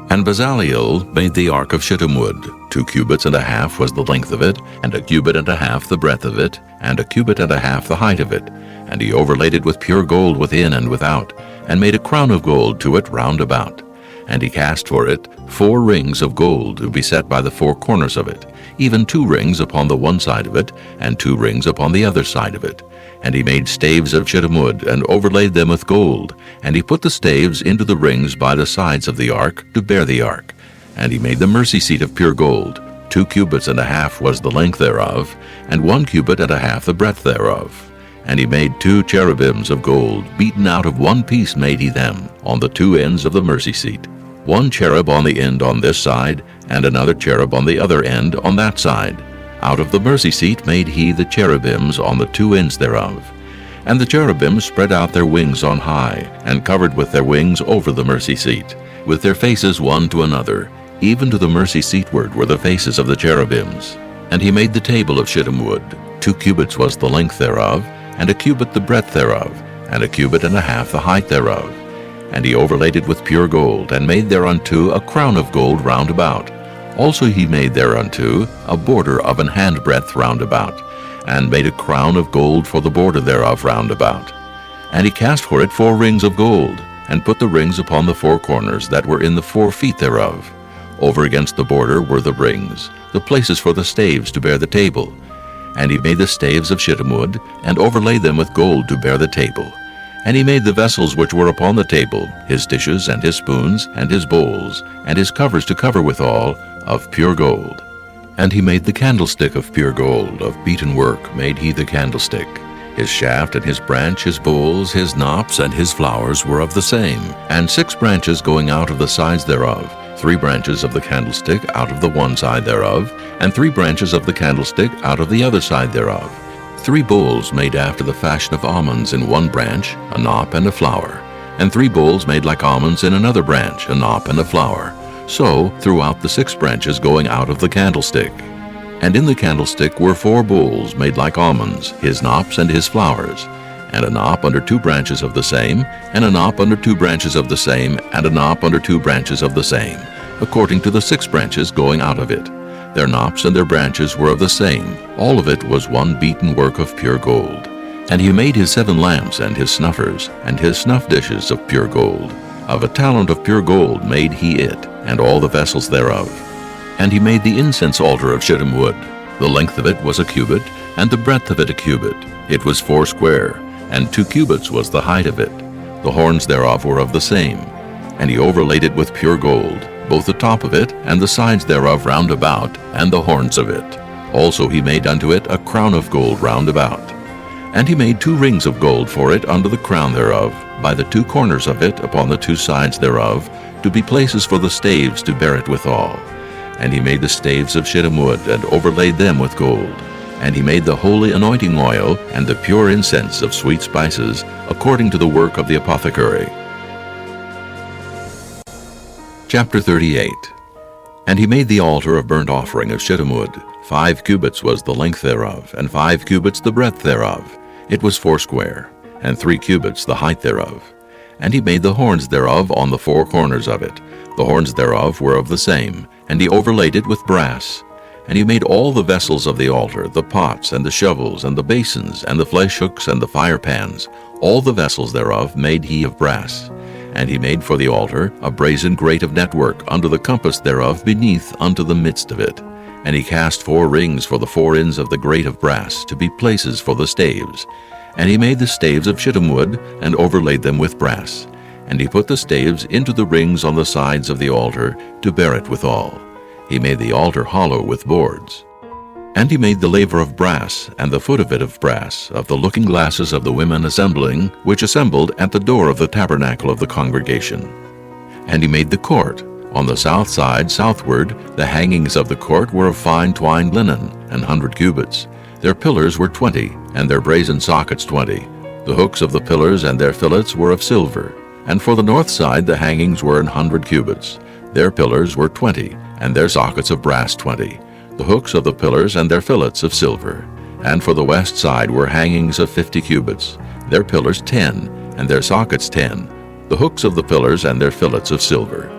And Bezaleel made the ark of shittim wood. 2 cubits and a half was the length of it, and 1 cubit and a half the breadth of it, and 1 cubit and a half the height of it. And he overlaid it with pure gold within and without, and made a crown of gold to it round about. And he cast for it 4 rings of gold to be set by the 4 corners of it, even 2 rings upon the one side of it, and 2 rings upon the other side of it. And he made staves of shittim wood, and overlaid them with gold. And he put the staves into the rings by the sides of the ark, to bear the ark. And he made the mercy seat of pure gold. 2 cubits and a half was the length thereof, and 1 cubit and a half the breadth thereof. And he made 2 cherubims of gold, beaten out of one piece made he them, on the 2 ends of the mercy seat. 1 cherub on the end on this side, and another cherub on the other end on that side. Out of the mercy seat made he the cherubims on the 2 ends thereof. And the cherubims spread out their wings on high, and covered with their wings over the mercy seat, with their faces one to another. Even to the mercy seatward were the faces of the cherubims. And he made the table of shittim wood. 2 cubits was the length thereof, and 1 cubit the breadth thereof, and 1 cubit and a half the height thereof. And he overlaid it with pure gold, and made thereunto a crown of gold round about. Also he made thereunto a border of an handbreadth round about, and made a crown of gold for the border thereof round about. And he cast for it 4 rings of gold, and put the rings upon the 4 corners that were in the 4 feet thereof. Over against the border were the rings, the places for the staves to bear the table. And he made the staves of shittim wood, and overlaid them with gold to bear the table. And he made the vessels which were upon the table, his dishes and his spoons and his bowls, and his covers to cover withal, of pure gold. And he made the candlestick of pure gold, of beaten work made he the candlestick. His shaft and his branch, his bowls, his knops, and his flowers were of the same, and 6 branches going out of the sides thereof, 3 branches of the candlestick out of the one side thereof, and 3 branches of the candlestick out of the other side thereof. 3 bowls made after the fashion of almonds in one branch, a knop and a flower, and 3 bowls made like almonds in another branch, a knop and a flower. So throughout the 6 branches going out of the candlestick. And in the candlestick were 4 bowls made like almonds, his knops and his flowers, and a knop under 2 branches of the same, and a knop under 2 branches of the same, and a knop under 2 branches of the same, according to the 6 branches going out of it. Their knops and their branches were of the same. All of it was one beaten work of pure gold. And he made his 7 lamps and his snuffers, and his snuff dishes of pure gold. Of a talent of pure gold made he it, and all the vessels thereof. And he made the incense altar of shittim wood. The length of it was 1 cubit, and the breadth of it 1 cubit. It was 4 square, and 2 cubits was the height of it. The horns thereof were of the same. And he overlaid it with pure gold, both the top of it, and the sides thereof round about, and the horns of it. Also he made unto it a crown of gold round about. And he made 2 rings of gold for it under the crown thereof, by the 2 corners of it upon the 2 sides thereof, to be places for the staves to bear it withal. And he made the staves of shittim wood, and overlaid them with gold. And he made the holy anointing oil, and the pure incense of sweet spices, according to the work of the apothecary. Chapter 38. And he made the altar of burnt offering of shittim wood. 5 cubits was the length thereof, and 5 cubits the breadth thereof. It was 4 square, and 3 cubits the height thereof. And he made the horns thereof on the 4 corners of it. The horns thereof were of the same, and he overlaid it with brass. And he made all the vessels of the altar, the pots, and the shovels, and the basins, and the flesh hooks, and the fire pans. All the vessels thereof made he of brass. And he made for the altar a brazen grate of network, under the compass thereof beneath unto the midst of it. And he cast 4 rings for the 4 ends of the grate of brass, to be places for the staves. And he made the staves of shittim wood, and overlaid them with brass. And he put the staves into the rings on the sides of the altar, to bear it withal. He made the altar hollow with boards. And he made the laver of brass, and the foot of it of brass, of the looking glasses of the women assembling, which assembled at the door of the tabernacle of the congregation. And he made the court. On the south side southward, the hangings of the court were of fine twined linen, 100 cubits. Their pillars were 20, and their brazen sockets 20. The hooks of the pillars and their fillets were of silver. And for the north side the hangings were 100 cubits. Their pillars were 20, and their sockets of brass 20. The hooks of the pillars and their fillets of silver. And for the west side were hangings of 50 cubits. Their pillars 10, and their sockets 10. The hooks of the pillars and their fillets of silver.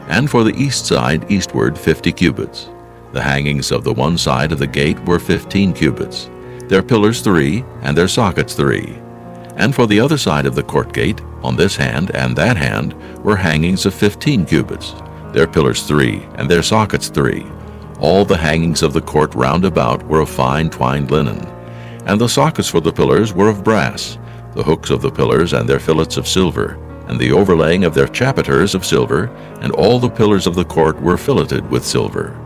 And for the east side eastward 50 cubits. The hangings of the one side of the gate were 15 cubits. Their pillars 3, and their sockets 3. And for the other side of the court gate, on this hand and that hand, were hangings of 15 cubits. Their pillars 3, and their sockets 3. All the hangings of the court round about were of fine twined linen. And the sockets for the pillars were of brass, the hooks of the pillars and their fillets of silver, and the overlaying of their chapiters of silver, and all the pillars of the court were filleted with silver.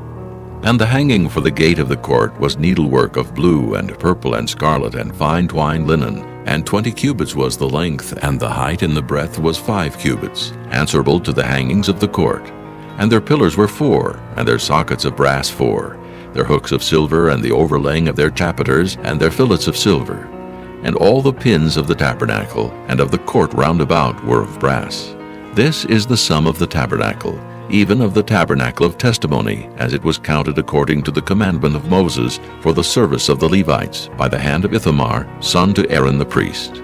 And the hanging for the gate of the court was needlework of blue and purple and scarlet and fine twined linen, and 20 cubits was the length, and the height and the breadth was 5 cubits, answerable to the hangings of the court. And their pillars were 4, and their sockets of brass 4, their hooks of silver, and the overlaying of their chapiters, and their fillets of silver. And all the pins of the tabernacle, and of the court round about, were of brass. This is the sum of the tabernacle, even of the tabernacle of testimony, as it was counted according to the commandment of Moses, for the service of the Levites, by the hand of Ithamar, son to Aaron the priest.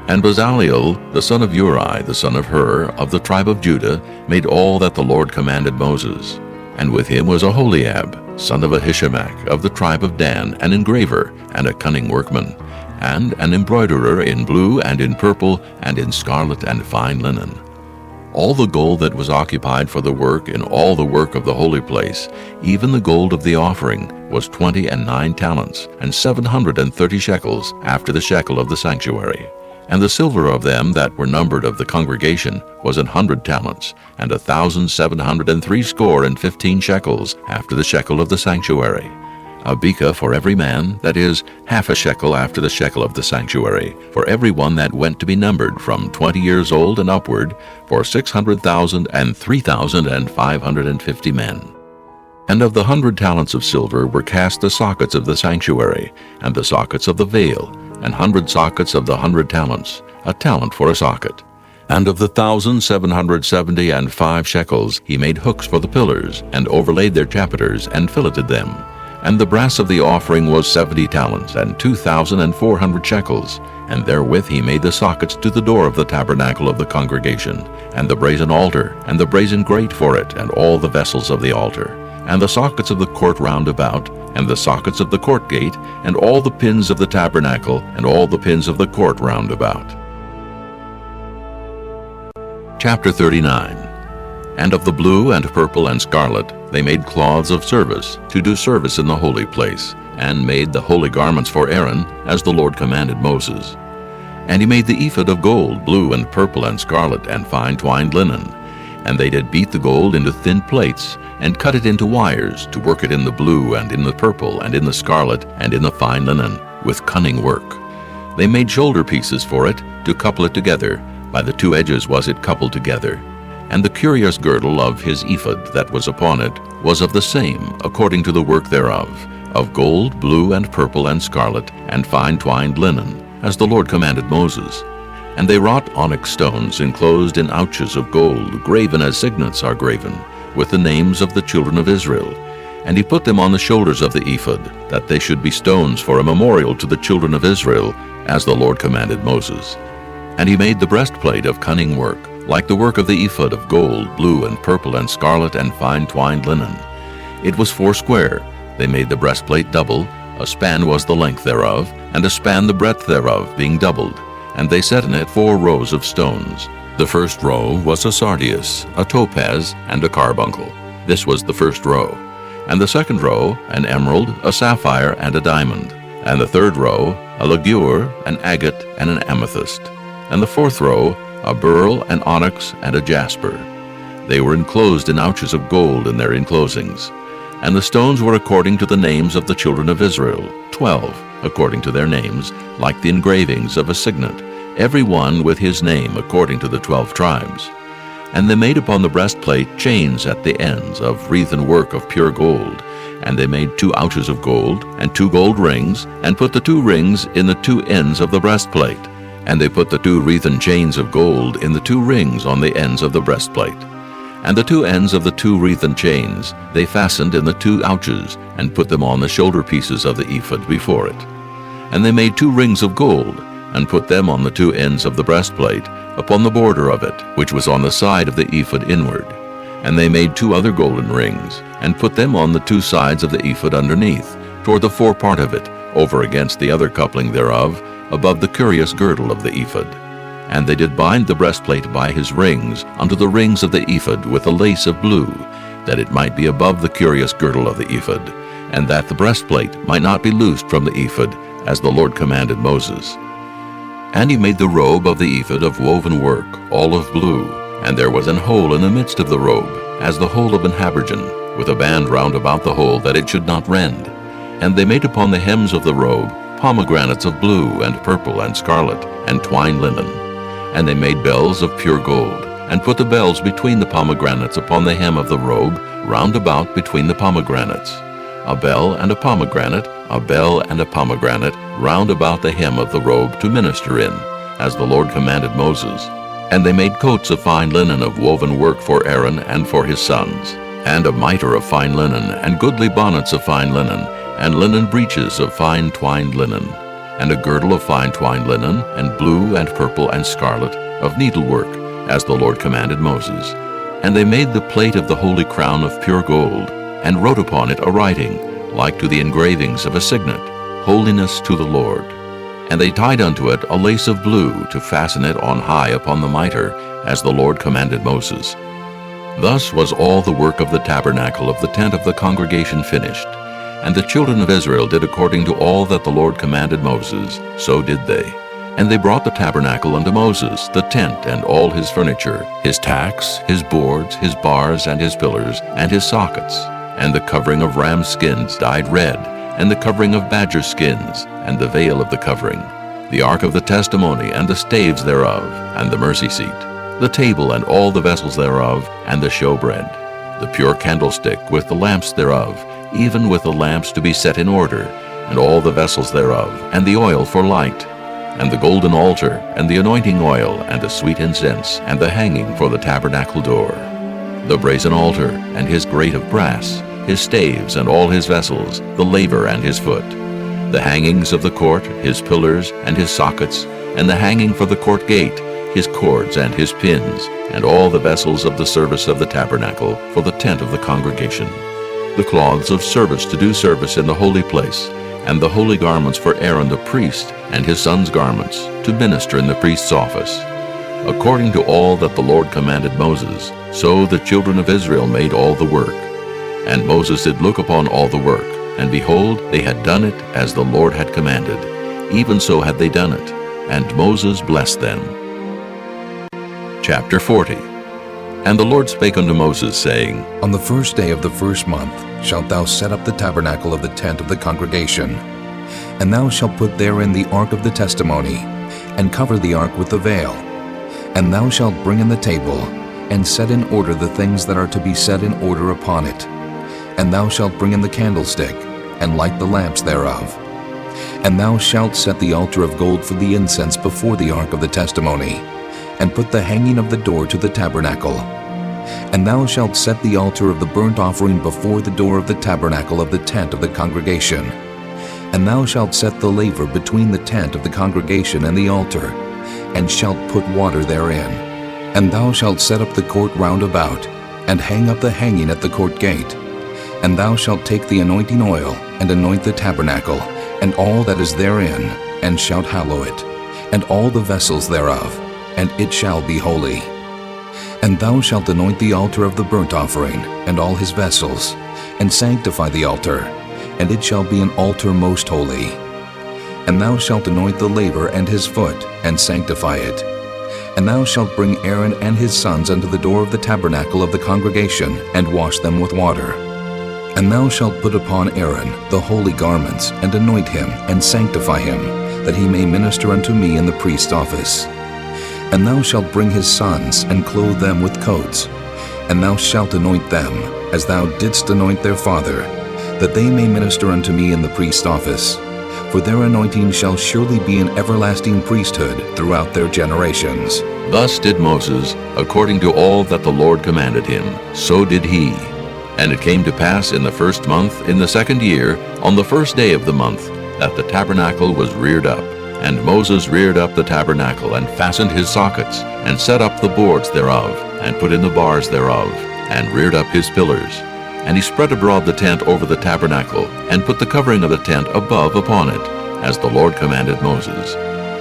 And Bezaleel, the son of Uri, the son of Hur, of the tribe of Judah, made all that the Lord commanded Moses. And with him was Aholiab, son of Ahishamach, of the tribe of Dan, an engraver, and a cunning workman, and an embroiderer in blue, and in purple, and in scarlet, and fine linen. All the gold that was occupied for the work in all the work of the holy place, even the gold of the offering, was 29 talents, and 730 shekels, after the shekel of the sanctuary. And the silver of them that were numbered of the congregation was 100 talents, and 1,760 shekels, after the shekel of the sanctuary. A beka for every man, that is, half a shekel after the shekel of the sanctuary, for every one that went to be numbered from 20 years old and upward, for 600,000 and 3,550 men. And of the 100 talents of silver were cast the sockets of the sanctuary, and the sockets of the veil, 100 sockets of the 100 talents, a talent for a socket. And of the 1,775 shekels he made hooks for the pillars, and overlaid their chapiters, and filleted them. And the brass of the offering was 70 talents, and 2,400 shekels, and therewith he made the sockets to the door of the tabernacle of the congregation, and the brazen altar, and the brazen grate for it, and all the vessels of the altar, and the sockets of the court round about, and the sockets of the court gate, and all the pins of the tabernacle, and all the pins of the court round about. Chapter 39. And of the blue and purple and scarlet they made cloths of service, to do service in the holy place, and made the holy garments for Aaron, as the Lord commanded Moses. And he made the ephod of gold, blue and purple and scarlet, and fine twined linen. And they did beat the gold into thin plates, and cut it into wires, to work it in the blue, and in the purple, and in the scarlet, and in the fine linen, with cunning work. They made shoulder pieces for it, to couple it together. By the 2 edges was it coupled together. And the curious girdle of his ephod that was upon it was of the same, according to the work thereof, of gold, blue, and purple, and scarlet, and fine twined linen, as the Lord commanded Moses. And they wrought onyx stones enclosed in ouches of gold, graven as signets are graven, with the names of the children of Israel. And he put them on the shoulders of the ephod, that they should be stones for a memorial to the children of Israel, as the Lord commanded Moses. And he made the breastplate of cunning work, like the work of the ephod of gold, blue, and purple, and scarlet, and fine twined linen. It was 4 square. They made the breastplate double. A span was the length thereof, and a span the breadth thereof, being doubled. And they set in it 4 rows of stones. The first row was a sardius, a topaz, and a carbuncle. This was the first row. And the second row, an emerald, a sapphire, and a diamond. And the third row, a ligure, an agate, and an amethyst. And the fourth row, a beryl, an onyx, and a jasper. They were enclosed in ouches of gold in their enclosings. And the stones were according to the names of the children of Israel, 12, according to their names, like the engravings of a signet, every one with his name according to the 12 tribes. And they made upon the breastplate chains at the ends of wreathen work of pure gold. And they made 2 ouches of gold, and 2 gold rings, and put the 2 rings in the 2 ends of the breastplate. And they put the 2 wreathen chains of gold in the 2 rings on the ends of the breastplate. And the 2 ends of the 2 wreathen chains they fastened in the 2 ouches, and put them on the shoulder pieces of the ephod before it. And they made 2 rings of gold, and put them on the 2 ends of the breastplate, upon the border of it, which was on the side of the ephod inward. And they made 2 other golden rings, and put them on the 2 sides of the ephod underneath, toward the forepart of it, over against the other coupling thereof, above the curious girdle of the ephod. And they did bind the breastplate by his rings unto the rings of the ephod with a lace of blue, that it might be above the curious girdle of the ephod, and that the breastplate might not be loosed from the ephod, as the Lord commanded Moses. And he made the robe of the ephod of woven work, all of blue, and there was an hole in the midst of the robe, as the hole of an habergeon, with a band round about the hole, that it should not rend. And they made upon the hems of the robe pomegranates of blue and purple and scarlet, and twined linen. And they made bells of pure gold, and put the bells between the pomegranates upon the hem of the robe, round about between the pomegranates. A bell and a pomegranate, a bell and a pomegranate, round about the hem of the robe to minister in, as the Lord commanded Moses. And they made coats of fine linen of woven work for Aaron and for his sons, and a mitre of fine linen, and goodly bonnets of fine linen, and linen breeches of fine twined linen, and a girdle of fine twined linen, and blue and purple and scarlet, of needlework, as the Lord commanded Moses. And they made the plate of the holy crown of pure gold, and wrote upon it a writing, like to the engravings of a signet, Holiness to the Lord. And they tied unto it a lace of blue, to fasten it on high upon the mitre, as the Lord commanded Moses. Thus was all the work of the tabernacle of the tent of the congregation finished. And the children of Israel did according to all that the Lord commanded Moses, so did they. And they brought the tabernacle unto Moses, the tent and all his furniture, his tacks, his boards, his bars, and his pillars, and his sockets, and the covering of ram skins dyed red, and the covering of badger skins, and the veil of the covering, the ark of the testimony, and the staves thereof, and the mercy seat, the table and all the vessels thereof, and the showbread, the pure candlestick with the lamps thereof, even with the lamps to be set in order, and all the vessels thereof, and the oil for light, and the golden altar, and the anointing oil, and the sweet incense, and the hanging for the tabernacle door, the brazen altar, and his grate of brass, his staves, and all his vessels, the laver and his foot, the hangings of the court, his pillars, and his sockets, and the hanging for the court gate, his cords and his pins, and all the vessels of the service of the tabernacle for the tent of the congregation, the cloths of service to do service in the holy place, and the holy garments for Aaron the priest, and his sons' garments, to minister in the priest's office. According to all that the Lord commanded Moses, so the children of Israel made all the work. And Moses did look upon all the work, and behold, they had done it as the Lord had commanded. Even so had they done it, and Moses blessed them. Chapter 40. And the Lord spake unto Moses, saying, On the 1st day of the 1st month shalt thou set up the tabernacle of the tent of the congregation. And thou shalt put therein the ark of the testimony, and cover the ark with the veil. And thou shalt bring in the table, and set in order the things that are to be set in order upon it. And thou shalt bring in the candlestick, and light the lamps thereof. And thou shalt set the altar of gold for the incense before the ark of the testimony, and put the hanging of the door to the tabernacle. And thou shalt set the altar of the burnt offering before the door of the tabernacle of the tent of the congregation. And thou shalt set the laver between the tent of the congregation and the altar, and shalt put water therein. And thou shalt set up the court round about, and hang up the hanging at the court gate. And thou shalt take the anointing oil, and anoint the tabernacle, and all that is therein, and shalt hallow it, and all the vessels thereof, and it shall be holy. And thou shalt anoint the altar of the burnt offering, and all his vessels, and sanctify the altar, and it shall be an altar most holy. And thou shalt anoint the laver and his foot, and sanctify it. And thou shalt bring Aaron and his sons unto the door of the tabernacle of the congregation, and wash them with water. And thou shalt put upon Aaron the holy garments, and anoint him, and sanctify him, that he may minister unto me in the priest's office. And thou shalt bring his sons, and clothe them with coats. And thou shalt anoint them, as thou didst anoint their father, that they may minister unto me in the priest's office. For their anointing shall surely be an everlasting priesthood throughout their generations. Thus did Moses, according to all that the Lord commanded him, so did he. And it came to pass in the first month, in the 2nd year, on the 1st day of the month, that the tabernacle was reared up. And Moses reared up the tabernacle, and fastened his sockets, and set up the boards thereof, and put in the bars thereof, and reared up his pillars. And he spread abroad the tent over the tabernacle, and put the covering of the tent above upon it, as the Lord commanded Moses.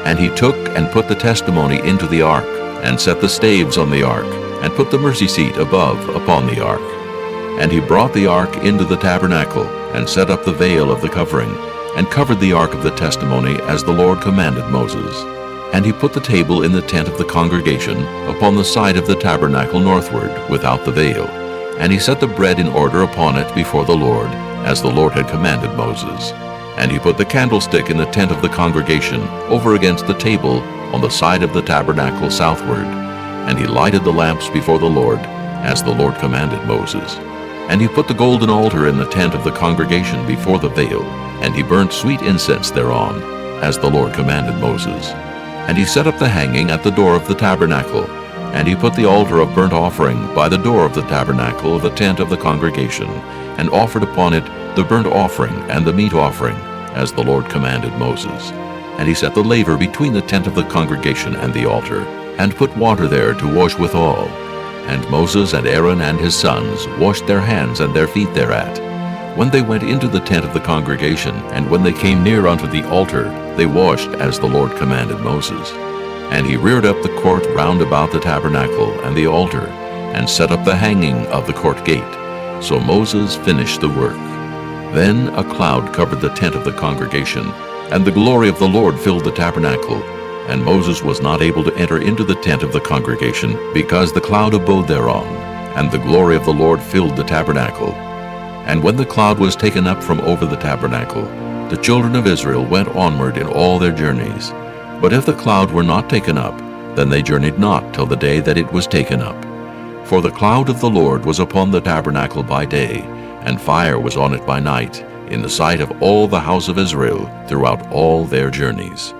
And he took and put the testimony into the ark, and set the staves on the ark, and put the mercy seat above upon the ark. And he brought the ark into the tabernacle, and set up the veil of the covering, and covered the ark of the testimony, as the Lord commanded Moses. And he put the table in the tent of the congregation, upon the side of the tabernacle northward, without the veil. And he set the bread in order upon it before the Lord, as the Lord had commanded Moses. And he put the candlestick in the tent of the congregation, over against the table, on the side of the tabernacle southward. And he lighted the lamps before the Lord, as the Lord commanded Moses. And he put the golden altar in the tent of the congregation before the veil, and he burnt sweet incense thereon, as the Lord commanded Moses. And he set up the hanging at the door of the tabernacle, and he put the altar of burnt offering by the door of the tabernacle of the tent of the congregation, and offered upon it the burnt offering and the meat offering, as the Lord commanded Moses. And he set the laver between the tent of the congregation and the altar, and put water there to wash withal. And Moses and Aaron and his sons washed their hands and their feet thereat. When they went into the tent of the congregation, and when they came near unto the altar, they washed as the Lord commanded Moses. And he reared up the court round about the tabernacle and the altar, and set up the hanging of the court gate. So Moses finished the work. Then a cloud covered the tent of the congregation, and the glory of the Lord filled the tabernacle. And Moses was not able to enter into the tent of the congregation, because the cloud abode thereon, and the glory of the Lord filled the tabernacle. And when the cloud was taken up from over the tabernacle, the children of Israel went onward in all their journeys. But if the cloud were not taken up, then they journeyed not till the day that it was taken up. For the cloud of the Lord was upon the tabernacle by day, and fire was on it by night, in the sight of all the house of Israel throughout all their journeys.